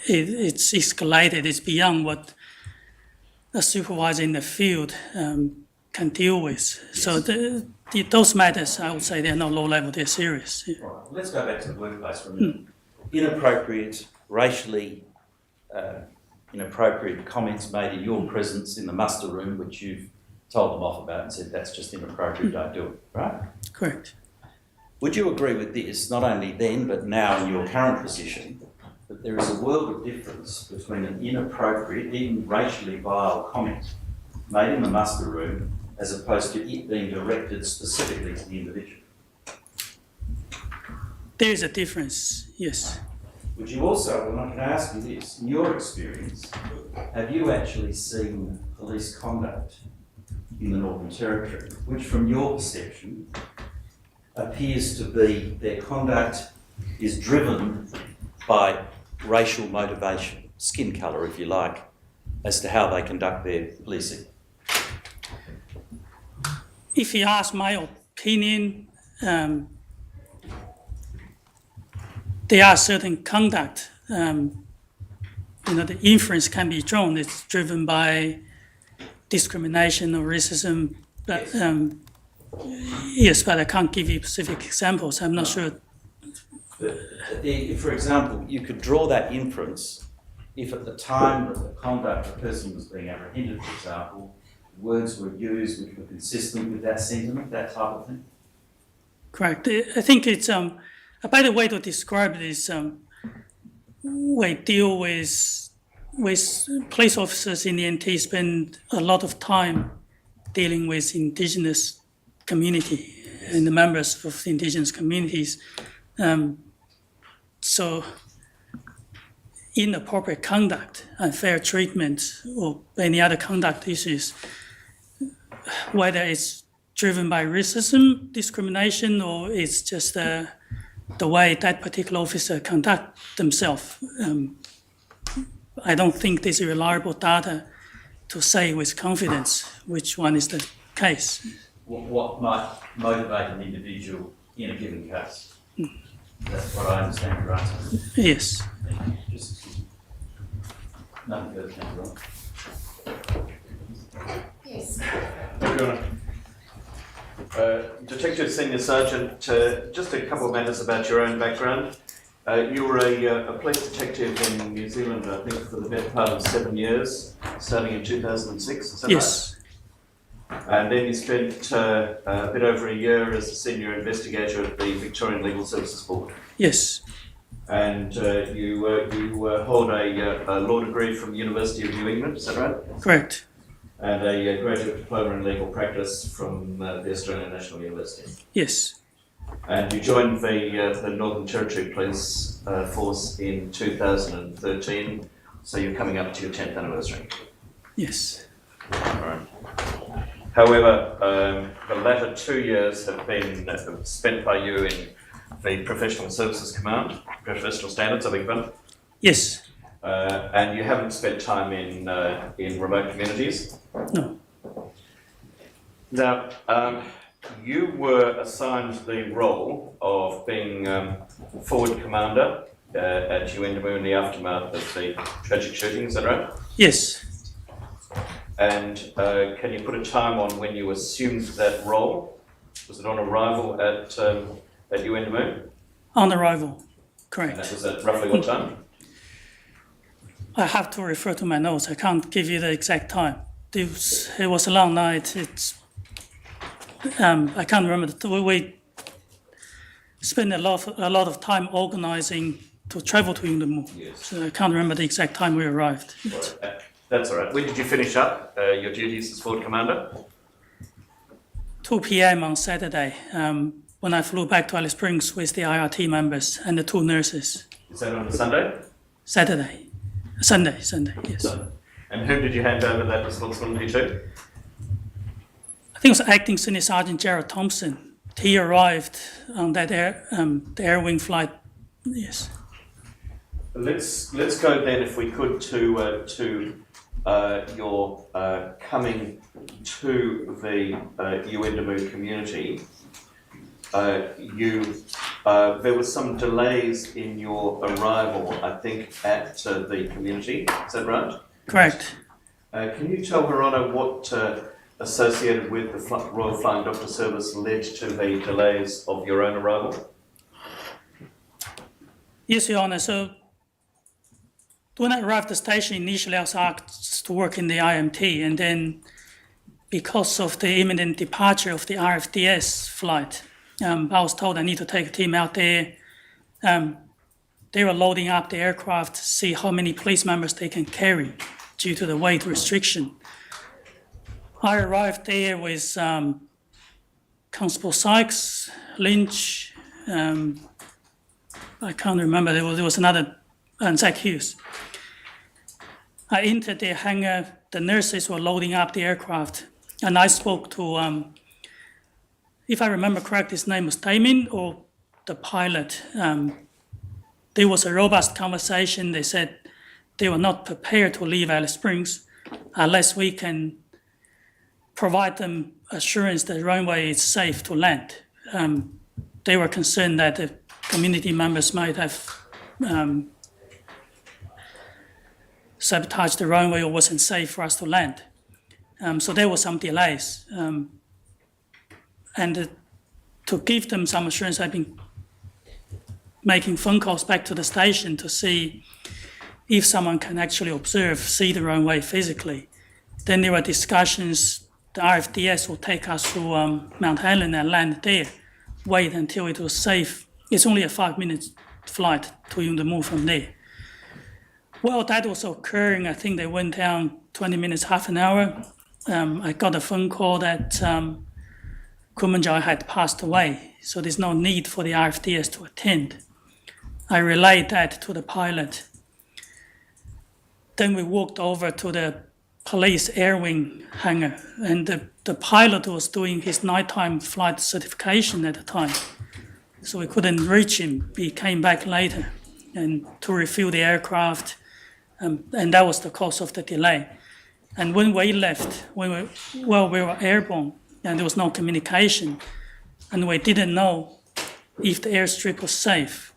Speaker 10: it's escalated. It's beyond what a supervisor in the field can deal with. Yes. So those matters, I would say, they're not low level. They're serious. Yeah.
Speaker 4: Right. Well, let's go back to the workplace for a minute. Inappropriate, racially inappropriate comments made in your presence in the muster room, which you've told them off about and said that's just inappropriate, don't do it, right?
Speaker 10: Correct.
Speaker 4: Would you agree with this, not only then but now in your current position, that there is a world of difference between an inappropriate, even racially vile comment made in the muster room as opposed to it being directed specifically to the individual?
Speaker 10: There is a difference, yes.
Speaker 4: Would you also, and I can ask you this, in your experience, have you actually seen police conduct in the Northern Territory, which from your perception appears to be their conduct is driven by racial motivation, skin colour if you like, as to how they conduct their policing?
Speaker 10: If you ask my opinion, there are certain conduct, the inference can be drawn. It's driven by discrimination or racism. But yes, but I can't give you specific examples. I'm not sure.
Speaker 4: For example, you could draw that inference if at the time that the conduct of the person was being apprehended, for example, words were used which were consistent with that sentiment, that type of thing?
Speaker 10: Correct. I think it's a better way to describe it is we deal with police officers in the NT spend a lot of time dealing with Indigenous community and the members of the Indigenous communities. So inappropriate conduct, unfair treatment, or any other conduct issues, whether it's driven by racism, discrimination, or it's just the way that particular officer conduct themselves. I don't think there's reliable data to say with confidence which one is the case.
Speaker 4: What might motivate an individual in a given case? That's what I understand you're asking.
Speaker 10: Yes.
Speaker 4: Nothing further, thank you, Ron.
Speaker 2: Yes.
Speaker 1: Detective Senior Sergeant, just a couple of matters about your own background. You were a police detective in New Zealand, I think, for the better part of 7 years, starting in 2006, is that
Speaker 10: yes.
Speaker 1: right? And then you spent a bit over a year as a senior investigator at the Victorian Legal Services Board.
Speaker 10: Yes.
Speaker 1: And you hold a law degree from the University of New England, is that right?
Speaker 10: Correct.
Speaker 1: And a graduate diploma in legal practice from the Australian National University.
Speaker 10: Yes.
Speaker 1: And you joined the Northern Territory Police Force in 2013, so you're coming up to your 10th anniversary.
Speaker 10: Yes.
Speaker 1: All right.
Speaker 7: However, the latter 2 years have been spent by you in the Professional Services Command, Professional Standards, I beg your pardon?
Speaker 10: Yes.
Speaker 7: And you haven't spent time in remote communities?
Speaker 10: No.
Speaker 7: Now, you were assigned the role of being forward commander at Yuendamu in the aftermath of the tragic shooting, is that right?
Speaker 10: Yes.
Speaker 7: And can you put a time on when you assumed that role? Was it on arrival at Yuendamu?
Speaker 10: On arrival,
Speaker 7: And that
Speaker 10: correct.
Speaker 7: was at roughly what time?
Speaker 10: I have to refer to my notes. I can't give you the exact time. It was a long night. I can't remember. We spent a lot of time organizing to travel to Yuendamu.
Speaker 7: Yes.
Speaker 10: So I can't remember the exact time we arrived.
Speaker 7: Right. That's all right. When did you finish up your duties as forward commander?
Speaker 10: 2 p.m. on Saturday, when I flew back to Alice Springs with the IRT members and the 2 nurses.
Speaker 7: Is that on a Sunday?
Speaker 10: Sunday, yes.
Speaker 7: And whom did you hand over that responsibility to?
Speaker 10: I think it was Acting Senior Sergeant Gerald Thompson. He arrived on that the air wing flight, yes.
Speaker 7: Let's go then, if we could, to your coming to the Yuendamu community. There were some delays in your arrival, I think, at the community. Is that right?
Speaker 10: Correct.
Speaker 7: Can you tell Her Honour what associated with the Royal Flying Doctor Service led to the delays of your own arrival?
Speaker 10: Yes, Your Honour. So when I arrived at the station, initially I was asked to work in the IMT, and then because of the imminent departure of the RFDS flight, I was told I need to take a team out there. They were loading up the aircraft to see how many police members they can carry due to the weight restriction. I arrived there with Constable Sykes, Lynch, I can't remember, there was another, and Zach Hughes. I entered the hangar, the nurses were loading up the aircraft, and I spoke to, if I remember correct, his name was Damien, or the pilot. There was a robust conversation. They said they were not prepared to leave Alice Springs unless we can provide them assurance that the runway is safe to land. They were concerned that the community members might have sabotaged the runway or wasn't safe for us to land. So there were some delays. And to give them some assurance, I've been making phone calls back to the station to see if someone can actually see the runway physically. Then there were discussions, the RFDS will take us to Mount Helen and land there, wait until it was safe. It's only a 5-minute flight to Yuendamu from there. Well, that was occurring. I think they went down 20 minutes, half an hour. I got a phone call that Kumanjayi had passed away, so there's no need for the RFDS to attend. I relayed that to the pilot. Then we walked over to the police air wing hangar, and the pilot was doing his nighttime flight certification at the time, so we couldn't reach him. He came back later and to refuel the aircraft, and that was the cause of the delay. And when we left, we were airborne, and there was no communication, and we didn't know if the airstrip was safe.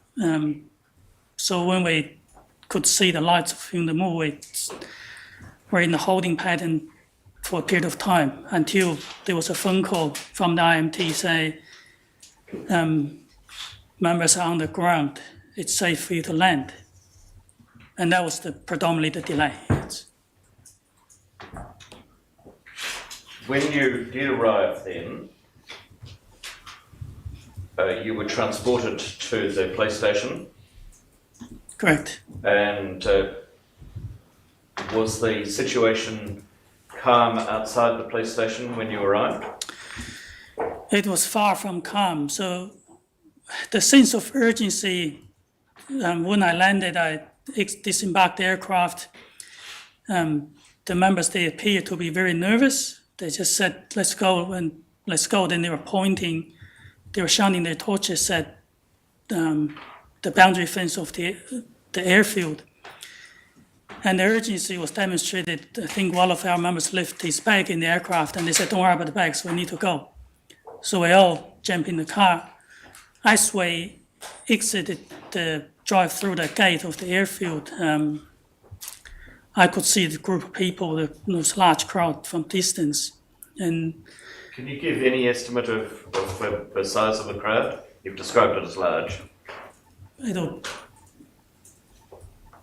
Speaker 10: So when we could see the lights of Yuendamu, we were in the holding pattern for a period of time until there was a phone call from the IMT say, members are on the ground, it's safe for you to land. And that was predominantly the delay.
Speaker 7: When you did arrive then, you were transported to the police station.
Speaker 10: Correct.
Speaker 7: And was the situation calm outside the police station when you arrived?
Speaker 10: It was far from calm. So the sense of urgency, when I landed, I disembarked the aircraft. The members, they appeared to be very nervous. They just said, let's go, and let's go. Then they were pointing, they were shining their torches at the boundary fence of the airfield. And the urgency was demonstrated. I think one of our members left his bag in the aircraft, and they said, don't worry about the bags, we need to go. So we all jumped in the car. As we exited the drive through the gate of the airfield, I could see the group of people, there was a large crowd from distance. And
Speaker 1: Can you give any estimate of the size of the crowd? You've described it as large.
Speaker 10: it'll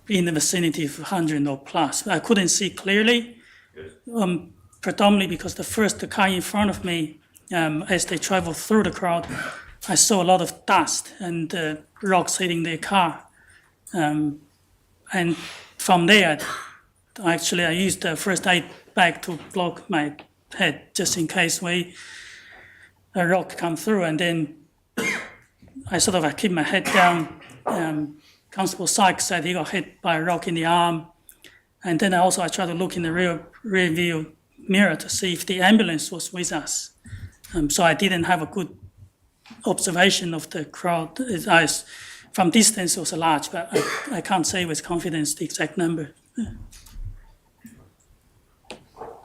Speaker 10: be in the vicinity of 100 or plus. I couldn't see clearly, predominantly because the car in front of me, as they traveled through the crowd, I saw a lot of dust and rocks hitting their car. And from there, actually, I used the first aid bag to block my head just in case a rock come through. And then I keep my head down. Constable Sykes said he got hit by a rock in the arm. And then I tried to look in the rear view mirror to see if the ambulance was with us. So I didn't have a good observation of the crowd. From distance, it was large, but I can't say with confidence the exact number.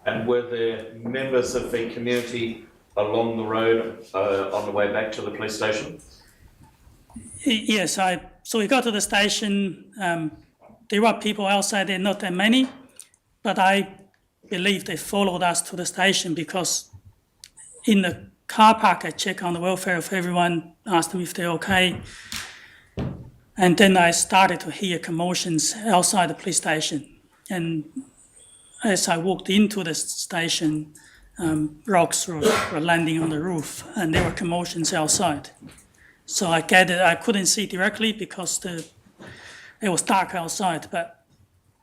Speaker 1: And were there members of the community along the road on the way back to the police station?
Speaker 10: Yes, so we got to the station. There were people outside there, not that many, but I believe they followed us to the station because in the car park I checked on the welfare of everyone, asked them if they're okay. And then I started to hear commotions outside the police station. And as I walked into the station, rocks were landing on the roof and there were commotions outside. So I gathered, I couldn't see directly because it was dark outside, but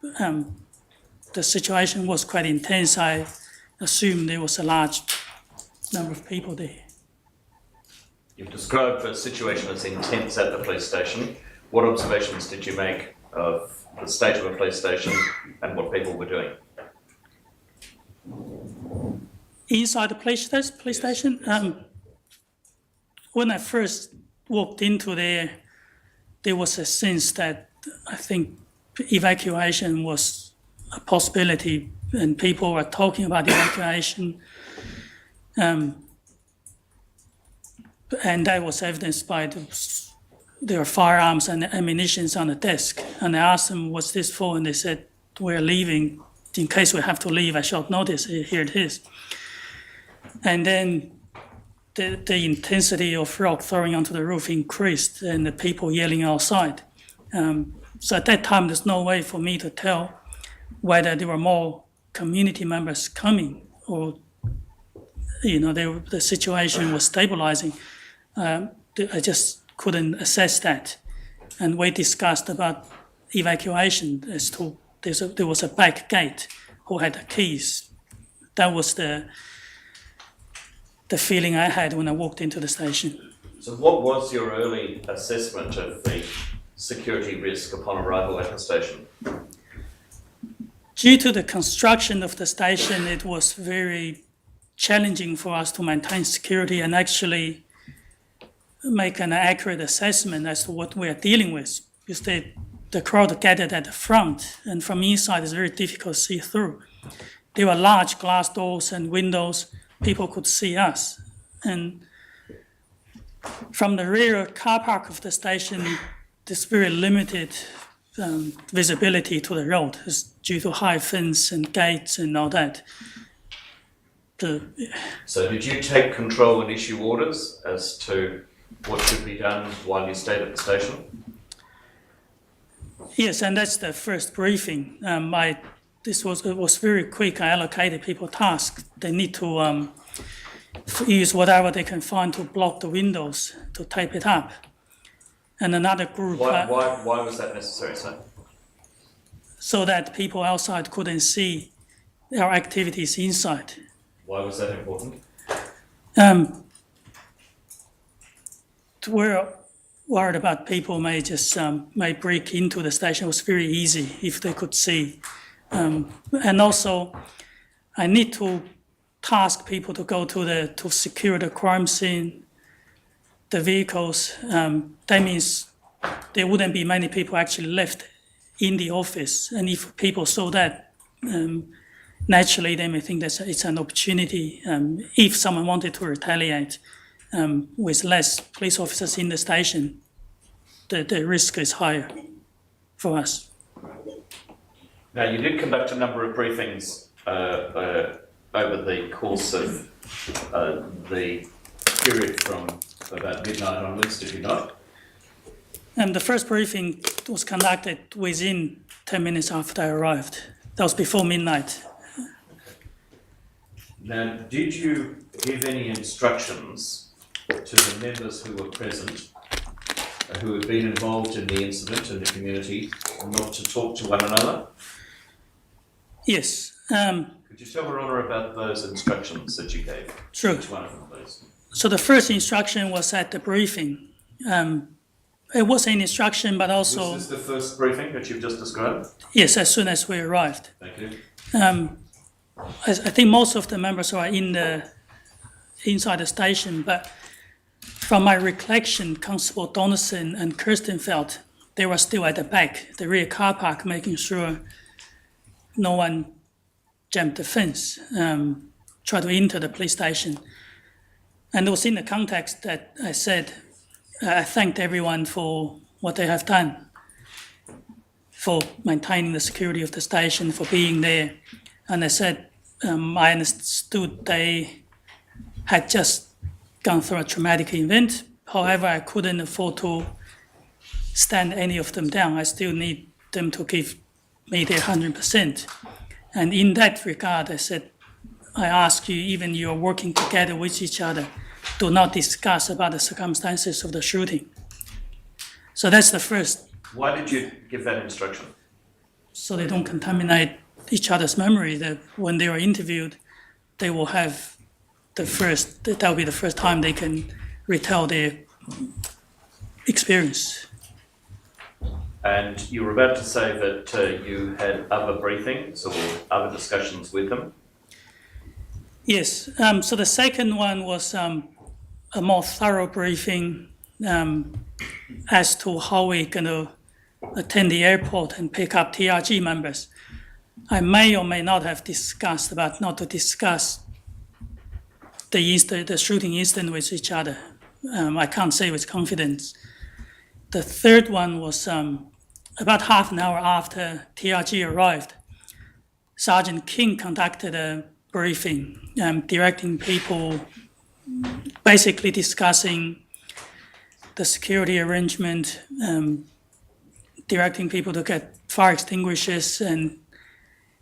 Speaker 10: the situation was quite intense. I assumed there was a large number of people there.
Speaker 1: You've described the situation as intense at the police station. What observations did you make of the state of the police station and what people were doing?
Speaker 10: Inside the police station, when I first walked into there was a sense that I think evacuation was a possibility and people were talking about evacuation. And that was evidenced by there were firearms and ammunition on the desk. And I asked them, what's this for? And they said, we're leaving. In case we have to leave at short notice, here it is. And then the intensity of rock throwing onto the roof increased and the people yelling outside. So at that time, there's no way for me to tell whether there were more community members coming or, the situation was stabilizing. I just couldn't assess that. And we discussed about evacuation as to there was a back gate who had the keys. That was the feeling I had when I walked into the station.
Speaker 1: So what was your early assessment of the security risk upon arrival at the station?
Speaker 10: Due to the construction of the station, it was very challenging for us to maintain security and actually make an accurate assessment as to what we are dealing with. Because the crowd gathered at the front, and from inside it's very difficult to see through. There were large glass doors and windows. People could see us. And from the rear car park of the station, there's very limited visibility to the road. It's due to high fence and gates and all that.
Speaker 1: So did you take control and issue orders as to what should be done while you stayed at the station?
Speaker 10: Yes, and that's the first briefing. It was very quick. I allocated people tasks. They need to use whatever they can find to block the windows, to tape it up. And another group...
Speaker 1: Why was that necessary, sir?
Speaker 10: So that people outside couldn't see our activities inside.
Speaker 1: Why was that important?
Speaker 10: We're worried about people may break into the station. It was very easy if they could see. And also, I need to task people to go to secure the crime scene, the vehicles. That means there wouldn't be many people actually left in the office. And if people saw that, naturally they may think that it's an opportunity. If someone wanted to retaliate with less police officers in the station, the risk is higher for us.
Speaker 1: Now, you did conduct a number of briefings over the course of the period from about midnight onwards, did you not?
Speaker 10: The first briefing was conducted within 10 minutes after I arrived. That was before midnight.
Speaker 1: Now, did you give any instructions to the members who were present, who had been involved in the incident in the community, not to talk to one another?
Speaker 10: Yes.
Speaker 1: Could you tell Her Honour about those instructions that you gave?
Speaker 10: Sure.
Speaker 1: Each one of them, please.
Speaker 10: So the first instruction was at the briefing. It was an instruction, but also...
Speaker 1: Was this the first briefing that you've just described?
Speaker 10: Yes, as soon as we arrived.
Speaker 1: Thank you.
Speaker 10: I think most of the members are inside the station, but from my recollection, Constable Donaldson and Kirstenfeld, they were still at the back, the rear car park, making sure no one jumped the fence, tried to enter the police station. And it was in the context that I said, I thanked everyone for what they have done, for maintaining the security of the station, for being there. And I said, I understood they had just gone through a traumatic event. However, I couldn't afford to stand any of them down. I still need them to give me their 100%. And in that regard, I said, I ask you, even you're working together with each other, do not discuss about the circumstances of the shooting. So that's the first.
Speaker 1: Why did you give that instruction?
Speaker 10: So they don't contaminate each other's memory, that when they are interviewed, they will have that will be the first time they can retell their experience.
Speaker 1: And you were about to say that you had other briefings or other discussions with them?
Speaker 10: Yes, so the second one was a more thorough briefing as to how we're going to attend the airport and pick up TRG members. I may or may not have discussed about not to discuss the shooting incident with each other. I can't say with confidence. The third one was about half an hour after TRG arrived. Sergeant King conducted a briefing, directing people, basically discussing the security arrangement, directing people to get fire extinguishers and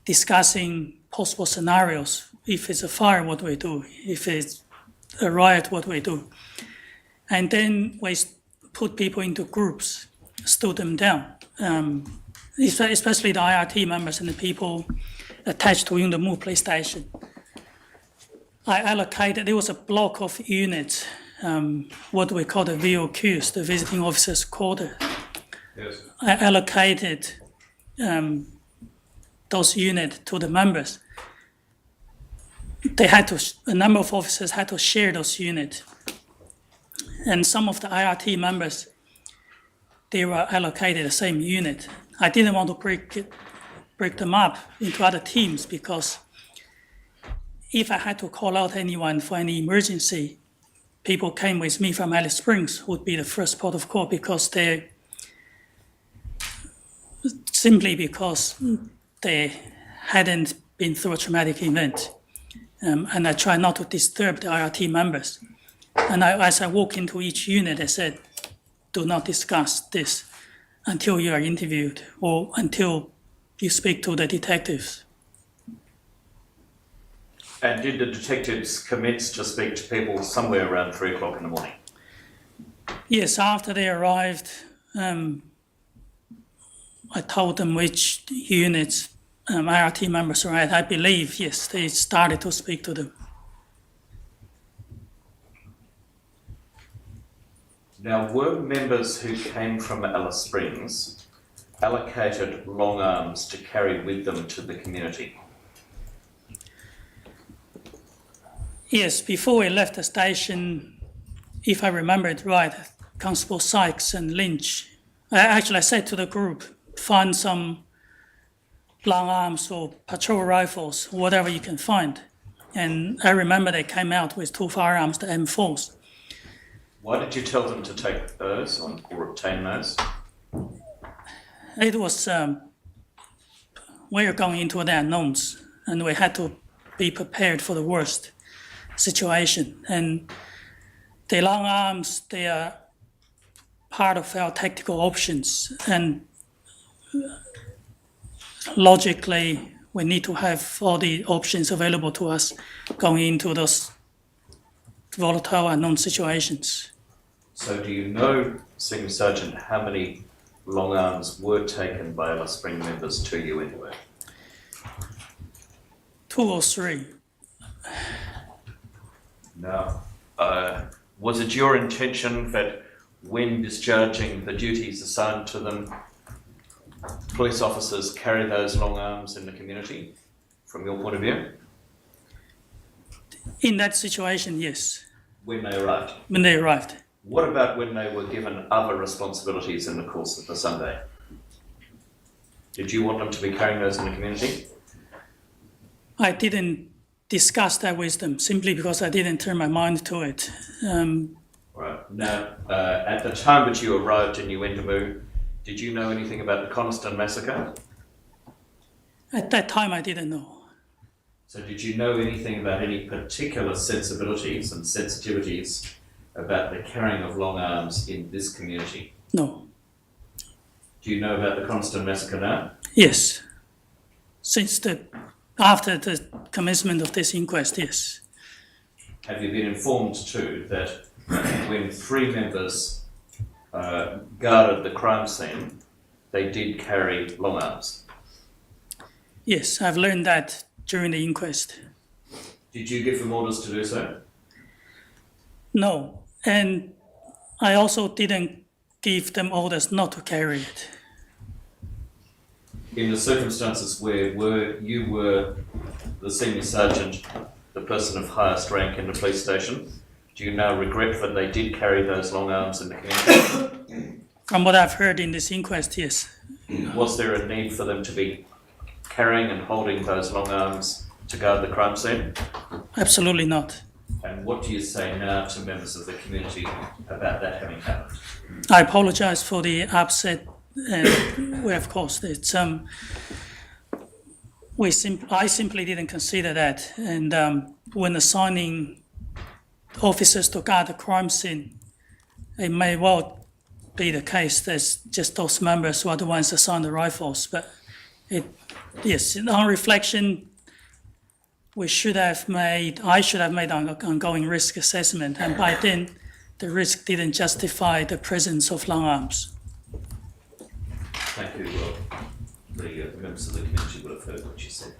Speaker 10: discussing possible scenarios. If it's a fire, what we do? If it's a riot, what we do? And then we put people into groups, stood them down, especially the IRT members and the people attached to Yundamu police station. I allocated, there was a block of units, what we call the VOQs, the visiting officers' quarter.
Speaker 1: Yes.
Speaker 10: I allocated those units to the members. A number of officers had to share those units. And some of the IRT members, they were allocated the same unit. I didn't want to break them up into other teams because if I had to call out anyone for any emergency, people came with me from Alice Springs would be the first port of call because they hadn't been through a traumatic event. And I try not to disturb the IRT members. And as I walk into each unit, I said, do not discuss this until you are interviewed or until you speak to the detectives.
Speaker 1: And did the detectives commence to speak to people somewhere around 3 o'clock in the morning?
Speaker 10: Yes, after they arrived, I told them which units IRT members are at. I believe, yes, they started to speak to them.
Speaker 1: Now, were members who came from Alice Springs allocated long arms to carry with them to the community?
Speaker 10: Yes, before we left the station, if I remember it right, Constable Sykes and Lynch, I said to the group, find some long arms or patrol rifles, whatever you can find. And I remember they came out with 2 firearms, the M4s.
Speaker 7: Why did you tell them to take those or obtain those?
Speaker 10: It was, we were going into the unknowns, and we had to be prepared for the worst situation. And the long arms, they are part of our tactical options, and logically, we need to have all the options available to us going into those volatile, unknown situations.
Speaker 7: So do you know, Senior Sergeant, how many long arms were taken by Alice Spring members to you anyway?
Speaker 10: 2 or 3.
Speaker 7: Now, was it your intention that when discharging the duties assigned to them, police officers carry those long arms in the community, from your point of view?
Speaker 10: In that situation, yes,
Speaker 7: When they arrived?
Speaker 10: when they arrived.
Speaker 7: What about when they were given other responsibilities in the course of the Sunday? Did you want them to be carrying those in the community?
Speaker 10: I didn't discuss that with them simply because I didn't turn my mind to it.
Speaker 7: Right. Now, at the time that you arrived in Yuendamu, did you know anything about the Coniston massacre?
Speaker 10: At that time, I didn't know.
Speaker 7: So did you know anything about any particular sensibilities and sensitivities about the carrying of long arms in this community?
Speaker 10: No.
Speaker 7: Do you know about the Coniston massacre now?
Speaker 10: Yes. After the commencement of this inquest, yes.
Speaker 7: Have you been informed too that when 3 members guarded the crime scene, they did carry long arms?
Speaker 10: Yes, I've learned that during the inquest.
Speaker 7: Did you give them orders to do so?
Speaker 10: No, and I also didn't give them orders not to carry it.
Speaker 7: In the circumstances where you were the senior sergeant, the person of highest rank in the police station, do you now regret that they did carry those long arms in the community?
Speaker 10: From what I've heard in this inquest, yes.
Speaker 7: Was there a need for them to be carrying and holding those long arms to guard the crime scene?
Speaker 10: Absolutely not.
Speaker 7: And what do you say now to members of the community about that having happened?
Speaker 10: I apologize for the upset, and of course, it's I simply didn't consider that, and when assigning officers to guard the crime scene, it may well be the case there's just those members who are the ones assigned the rifles, but yes, on reflection, I should have made an ongoing risk assessment, and by then, the risk didn't justify the presence of long arms.
Speaker 7: Thank you. Well, the members of the community will have heard what you said,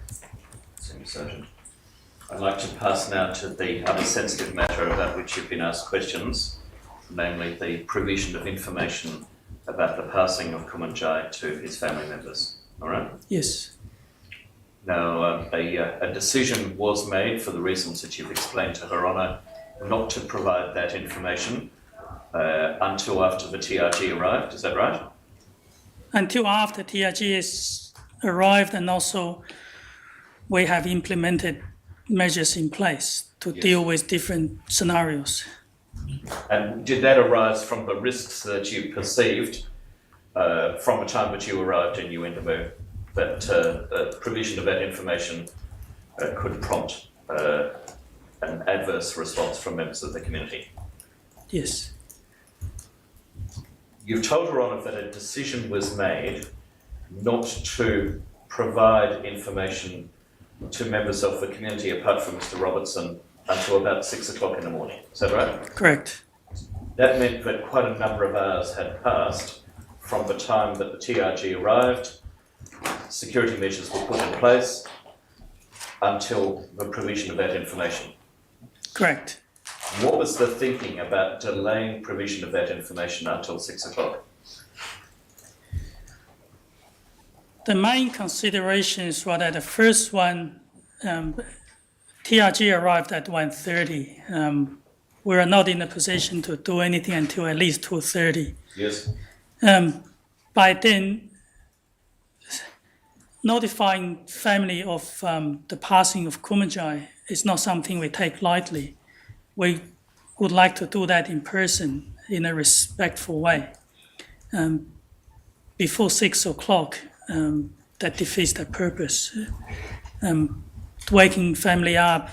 Speaker 7: Senior Sergeant. I'd like to pass now to the other sensitive matter about which you've been asked questions, namely the provision of information about the passing of Kumanjayi to his family members. All right?
Speaker 10: Yes.
Speaker 7: Now, a decision was made, for the reasons that you've explained to Her Honour, not to provide that information until after the TRG arrived. Is that right?
Speaker 10: Until after TRG has arrived, and also we have implemented measures in place to deal with different scenarios.
Speaker 7: And did that arise from the risks that you perceived from the time that you arrived in Yuendamu, that the provision of that information could prompt an adverse response from members of the community?
Speaker 10: Yes.
Speaker 7: You've told Her Honour that a decision was made not to provide information to members of the community apart from Mr. Robertson until about 6 o'clock in the morning. Is that right?
Speaker 10: Correct.
Speaker 7: That meant that quite a number of hours had passed from the time that the TRG arrived, security measures were put in place, until the provision of that information.
Speaker 10: Correct.
Speaker 7: What was the thinking about delaying provision of that information until 6 o'clock?
Speaker 10: The main considerations were that the first one, TRG TRG arrived at 1:30. We were not in a position to do anything until at least 2:30.
Speaker 7: Yes.
Speaker 10: By then, notifying family of the passing of Kumanjayi is not something we take lightly. We would like to do that in person in a respectful way. Before 6 o'clock, that defeats the purpose. Waking family up,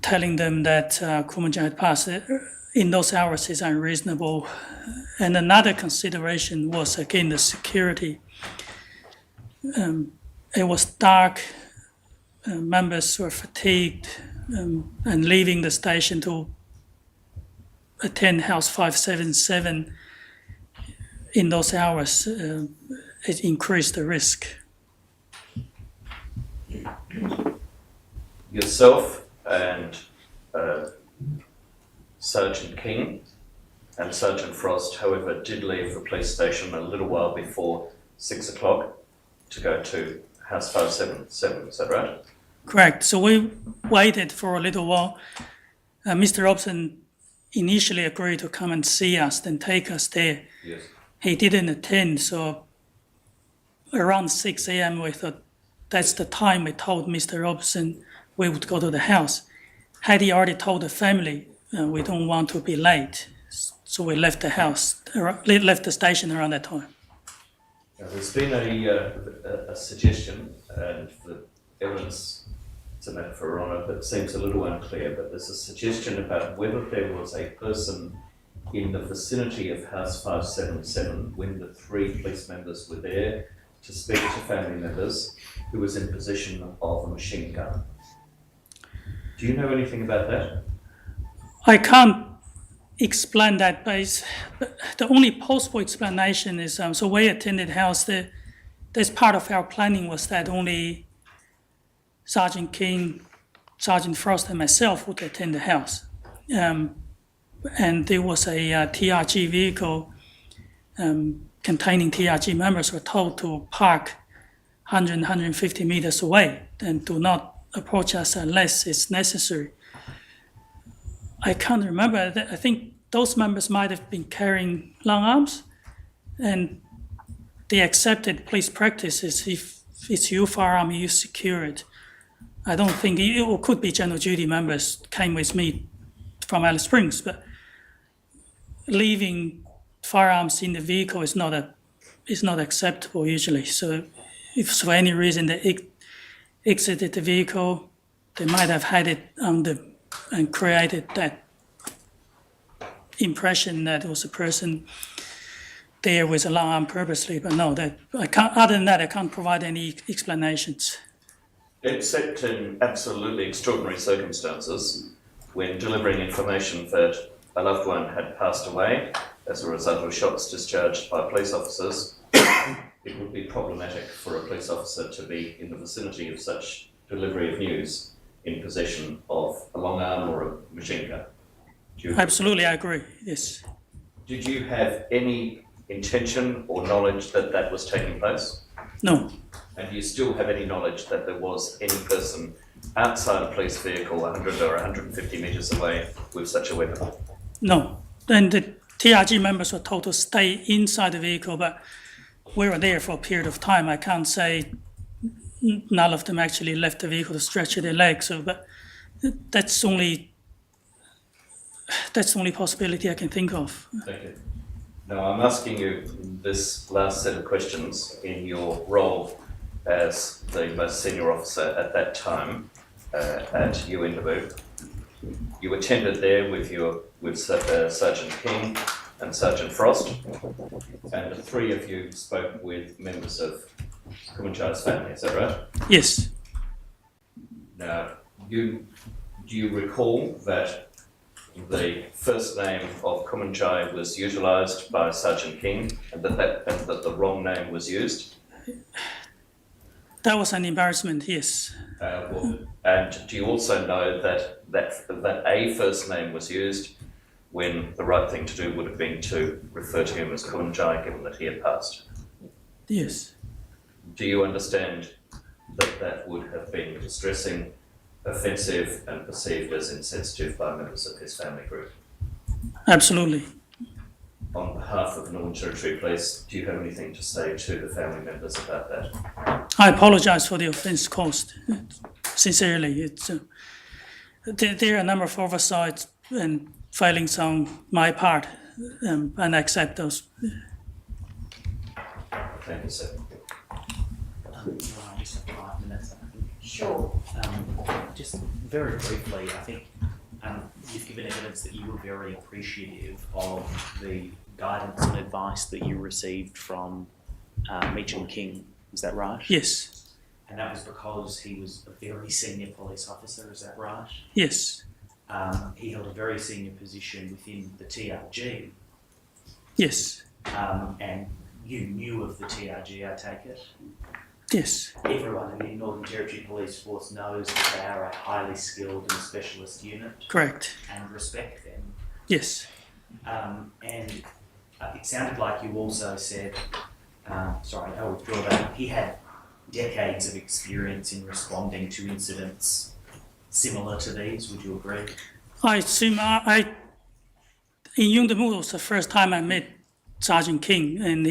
Speaker 10: telling them that Kumanjayi had passed in those hours is unreasonable. And another consideration was, again, the security. It was dark, members were fatigued, and leaving the station to attend House 577 in those hours, it increased the risk.
Speaker 7: Yourself and Sergeant King and Sergeant Frost, however, did leave the police station a little while before 6 o'clock to go to House 577, is that right?
Speaker 10: Correct. So we waited for a little while. Mr. Robson initially agreed to come and see us, then take us there.
Speaker 7: Yes.
Speaker 10: He didn't attend, so around 6 a.m. we thought that's the time we told Mr. Robson we would go to the house. Had he already told the family, we don't want to be late, so we left the house, left the station around that time.
Speaker 7: Now, there's been a suggestion, and the evidence, it's a matter for Your Honour, but seems a little unclear, but there's a suggestion about whether there was a person in the vicinity of House 577 when the 3 police members were there to speak to family members who was in possession of a machine gun. Do you know anything about that?
Speaker 10: I can't explain that, but the only possible explanation is, so we attended house, this part of our planning was that only Sergeant King, Sergeant Frost and myself would attend the house. And there was a TRG vehicle containing TRG members were told to park 150 meters away and do not approach us unless it's necessary. I can't remember. I think those members might have been carrying long arms, and the accepted police practice is if it's your firearm, you secure it. I don't think it could be general duty members came with me from Alice Springs, but leaving firearms in the vehicle is not acceptable usually. So if for any reason they exited the vehicle, they might have had it and created that impression that it was a person there with a long arm purposely. But no, that I can't. Other than that, I can't provide any explanations.
Speaker 7: Except in absolutely extraordinary circumstances, when delivering information that a loved one had passed away as a result of shots discharged by police officers, it would be problematic for a police officer to be in the vicinity of such delivery of news in possession of a long arm or a machine gun.
Speaker 10: Absolutely, I agree, yes.
Speaker 7: Did you have any intention or knowledge that that was taking place?
Speaker 10: No.
Speaker 7: And do you still have any knowledge that there was any person outside a police vehicle 100 or 150 metres away with such a weapon?
Speaker 10: No. And the TRG members were told to stay inside the vehicle, but we were there for a period of time. I can't say none of them actually left the vehicle to stretch their legs, but that's the only possibility I can think of.
Speaker 7: Thank you. Now, I'm asking you this last set of questions in your role as the most senior officer at that time at UNW. You attended there with Sergeant King and Sergeant Frost, and the 3 of you spoke with members of Kumanjayi's family, is that right?
Speaker 10: Yes.
Speaker 7: Now, do you recall that the first name of Kumanjayi was utilised by Sergeant King and that the wrong name was used?
Speaker 10: That was an embarrassment, yes.
Speaker 7: And do you also know that a first name was used when the right thing to do would have been to refer to him as Kumanjayi, given that he had passed?
Speaker 10: Yes.
Speaker 7: Do you understand that that would have been distressing, offensive, and perceived as insensitive by members of his family group.
Speaker 10: Absolutely.
Speaker 7: On behalf of Northern Territory Police, do you have anything to say to the family members about that?
Speaker 10: I apologise for the offence caused. Sincerely, there are a number of oversights and failings on my part, and I accept those.
Speaker 7: Thank you, sir.
Speaker 8: Just 5 minutes, I think.
Speaker 2: Sure.
Speaker 8: Just very briefly, I think you've given evidence that you were very appreciative of the guidance and advice that you received from Meacham King. Is that right?
Speaker 10: Yes.
Speaker 8: And that was because he was a very senior police officer, is that right?
Speaker 10: Yes.
Speaker 8: He held a very senior position within the TRG.
Speaker 10: Yes.
Speaker 8: And you knew of the TRG, I take it?
Speaker 10: Yes.
Speaker 8: Everyone in the Northern Territory Police Force knows that they are a highly skilled and specialist unit.
Speaker 10: Correct.
Speaker 8: And respect them.
Speaker 10: Yes.
Speaker 8: And it sounded like you also said, sorry, I'll withdraw that. He had decades of experience in responding to incidents similar to these. Would you agree?
Speaker 10: I assume in Yundamu was the first time I met Sergeant King, and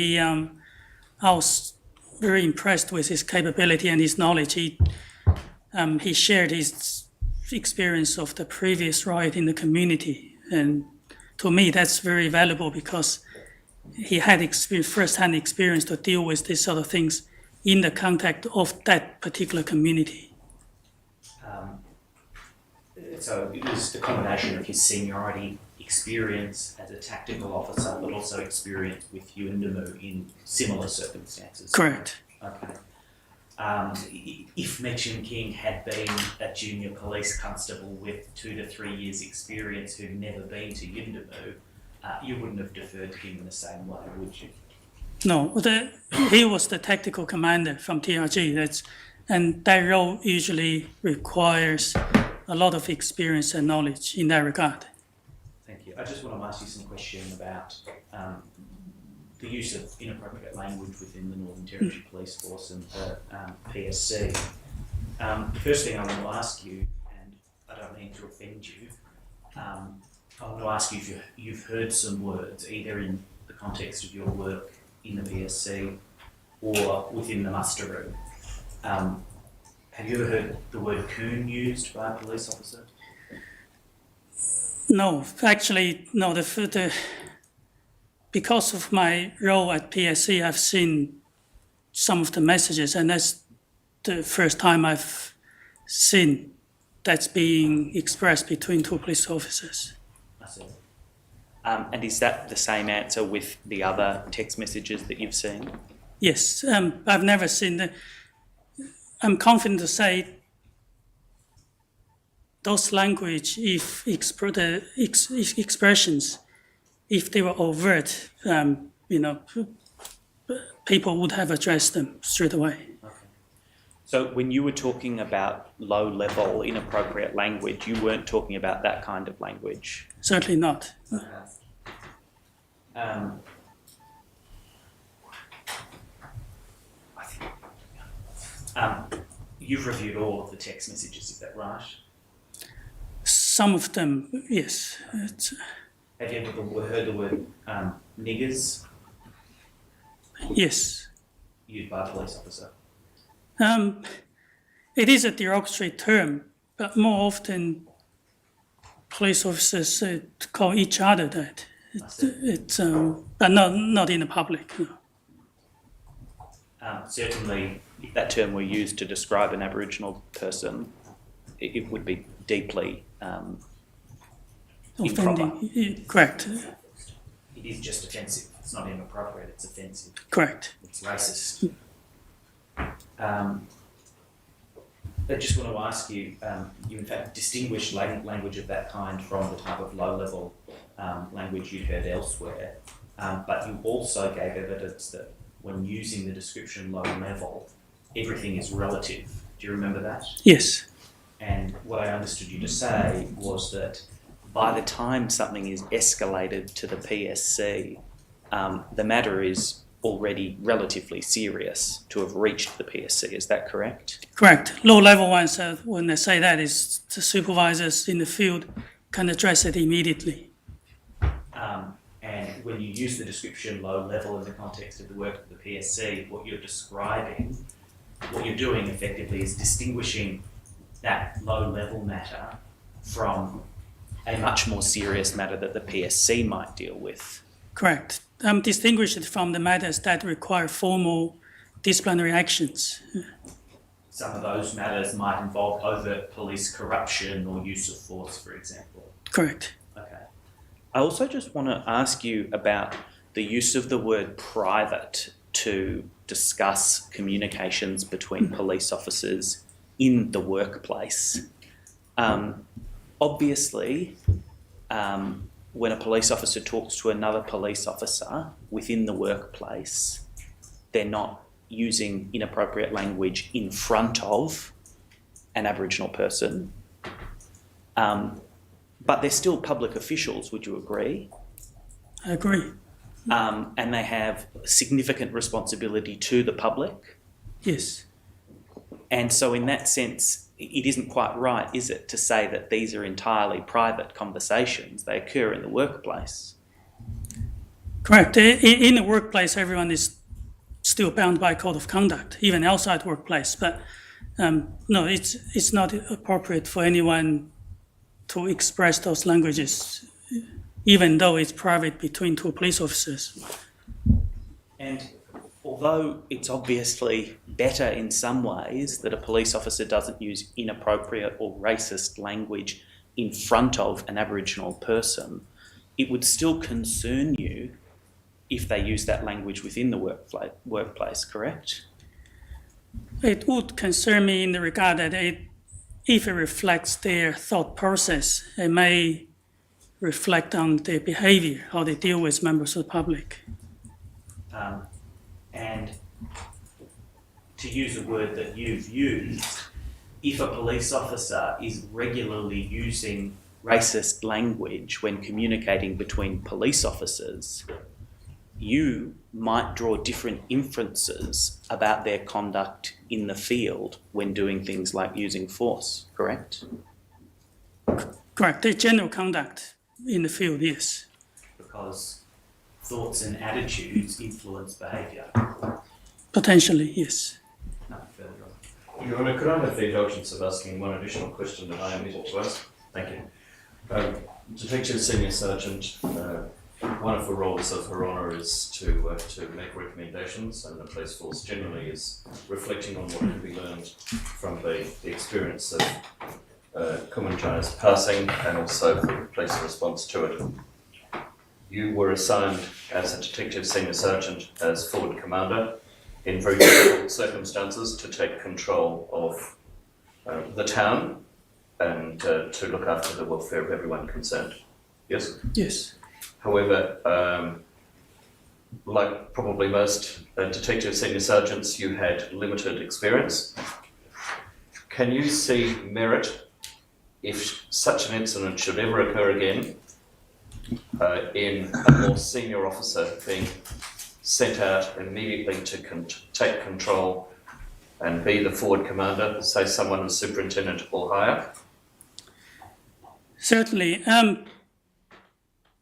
Speaker 10: I was very impressed with his capability and his knowledge. He shared his experience of the previous riot in the community, and to me that's very valuable because he had first-hand experience to deal with these sort of things in the context of that particular community.
Speaker 8: So it was the combination of his seniority, experience as a tactical officer, but also experience with Yuendamu in similar circumstances.
Speaker 10: Correct.
Speaker 8: Okay. If Meacham King had been a junior police constable with 2 to 3 years' experience who'd never been to Yuendamu, you wouldn't have deferred to him in the same way, would you?
Speaker 10: No, he was the tactical commander from TRG. And that role usually requires a lot of experience and knowledge in that regard.
Speaker 8: Thank you. I just want to ask you some questions about the use of inappropriate language within the Northern Territory Police Force and the PSC. The first thing I want to ask you, and I don't mean to offend you, I want to ask you if you've heard some words, either in the context of your work in the PSC or within the muster room. Have you ever heard the word coon used by a police officer?
Speaker 10: No, actually, no. Because of my role at PSC, I've seen some of the messages, and that's the first time I've seen that's being expressed between two police officers.
Speaker 8: I see. And is that the same answer with the other text messages that you've seen?
Speaker 10: Yes, I've never seen I'm confident to say those language, if expressions, if they were overt, people would have addressed them straight away.
Speaker 8: Okay. So when you were talking about low-level, inappropriate language, you weren't talking about that kind of language?
Speaker 10: Certainly not.
Speaker 8: Okay. You've reviewed all of the text messages, is that right?
Speaker 10: Some of them, yes.
Speaker 8: Have you ever heard the word niggers
Speaker 10: Yes.
Speaker 8: used by a police officer?
Speaker 10: It is a derogatory term, but more often police officers call each other that. But not in the public. No.
Speaker 8: Certainly, if that term were used to describe an Aboriginal person, it would be deeply improper.
Speaker 10: Offending. Correct.
Speaker 8: It is just offensive. It's not inappropriate, it's offensive.
Speaker 10: Correct.
Speaker 8: It's racist. I just want to ask you, you in fact distinguished language of that kind from the type of low-level language you'd heard elsewhere, but you also gave evidence that when using the description low-level, everything is relative. Do you remember that?
Speaker 10: Yes.
Speaker 8: And what I understood you to say was that by the time something is escalated to the PSC, the matter is already relatively serious to have reached the PSC. Is that correct?
Speaker 10: Correct. Low-level ones, when they say that, is the supervisors in the field can address it immediately.
Speaker 8: And when you use the description low level in the context of the work of the PSC, what you're describing, what you're doing effectively is distinguishing that low level matter from a much more serious matter that the PSC might deal with.
Speaker 10: Correct. Distinguish it from the matters that require formal disciplinary actions.
Speaker 8: Some of those matters might involve overt police corruption or use of force, for example.
Speaker 10: Correct.
Speaker 8: Okay. I also just want to ask you about the use of the word private to discuss communications between police officers in the workplace. Obviously, when a police officer talks to another police officer within the workplace, they're not using inappropriate language in front of an Aboriginal person. But they're still public officials, would you agree?
Speaker 10: I agree.
Speaker 8: And they have significant responsibility to the public.
Speaker 10: Yes.
Speaker 8: And so in that sense, it isn't quite right, is it, to say that these are entirely private conversations? They occur in the workplace.
Speaker 10: Correct. In the workplace, everyone is still bound by a code of conduct, even outside workplace. But no, it's not appropriate for anyone to express those languages, even though it's private between two police officers.
Speaker 8: And although it's obviously better in some ways that a police officer doesn't use inappropriate or racist language in front of an Aboriginal person, it would still concern you if they use that language within the workplace, correct?
Speaker 10: It would concern me in the regard that if it reflects their thought process, it may reflect on their behaviour, how they deal with members of the public.
Speaker 8: And to use a word that you've used, if a police officer is regularly using racist language when communicating between police officers, you might draw different inferences about their conduct in the field when doing things like using force, correct?
Speaker 10: Correct. Their general conduct in the field, yes.
Speaker 8: Because thoughts and attitudes influence behaviour.
Speaker 10: Potentially, yes.
Speaker 8: No, further on.
Speaker 7: Your Honour, could I have the indulgence of asking one additional question that I am able to ask? Thank you. Detective Senior Sergeant, one of the roles of Her Honour is to make recommendations, and the police force generally is reflecting on what can be learned from the experience of Kumanjayi's passing and also the police response to it. You were assigned as a Detective Senior Sergeant as Forward Commander in very difficult circumstances to take control of the town and to look after the welfare of everyone concerned. Yes?
Speaker 10: Yes.
Speaker 7: However, like probably most Detective Senior Sergeants, you had limited experience. Can you see merit, if such an incident should ever occur again, in a more senior officer being sent out immediately to take control and be the forward commander, say someone as superintendent or higher?
Speaker 10: Certainly.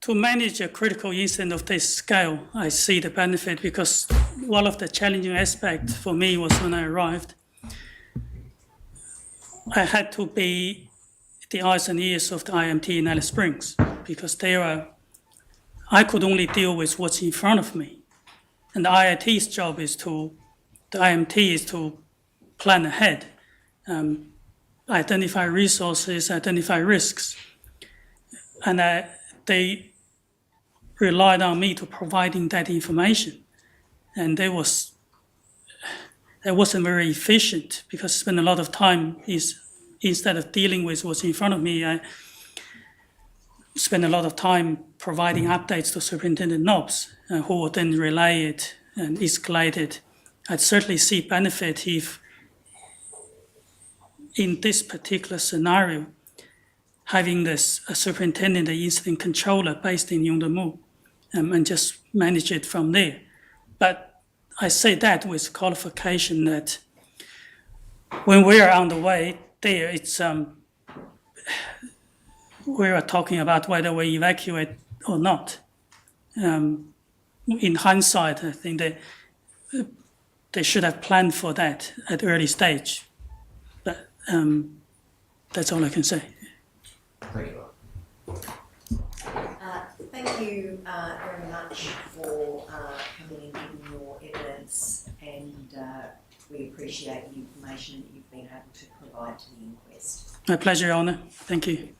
Speaker 10: To manage a critical incident of this scale, I see the benefit, because one of the challenging aspects for me was when I arrived, I had to be the eyes and ears of the IMT in Alice Springs, because I could only deal with what's in front of me. And the IIT's job the IMT is to plan ahead, identify resources, identify risks. And they relied on me to providing that information. And that wasn't very efficient, because I spent a lot of time instead of dealing with what's in front of me, I spent a lot of time providing updates to Superintendent Knobs, who would then relay it and escalate it. I'd certainly see benefit if, in this particular scenario, having a superintendent, an incident controller based in Yuendamu, and just manage it from there. But I say that with qualification that when we are on the way there, it's we are talking about whether we evacuate or not. In hindsight, I think they should have planned for that at early stage. But that's all I can say.
Speaker 13: Thank you.
Speaker 2: Thank you very much for coming and giving your evidence, and we appreciate the information that you've been able to provide to the inquest.
Speaker 10: My pleasure, Your Honour. Thank you.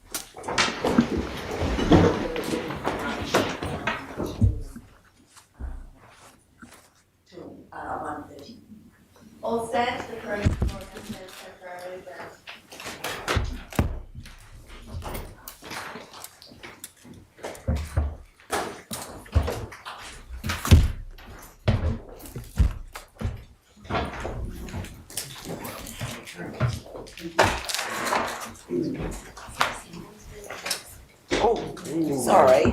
Speaker 2: Till 1:30.
Speaker 9: All stand, the Coronial Court has temporarily adjourned.
Speaker 2: Oh, sorry.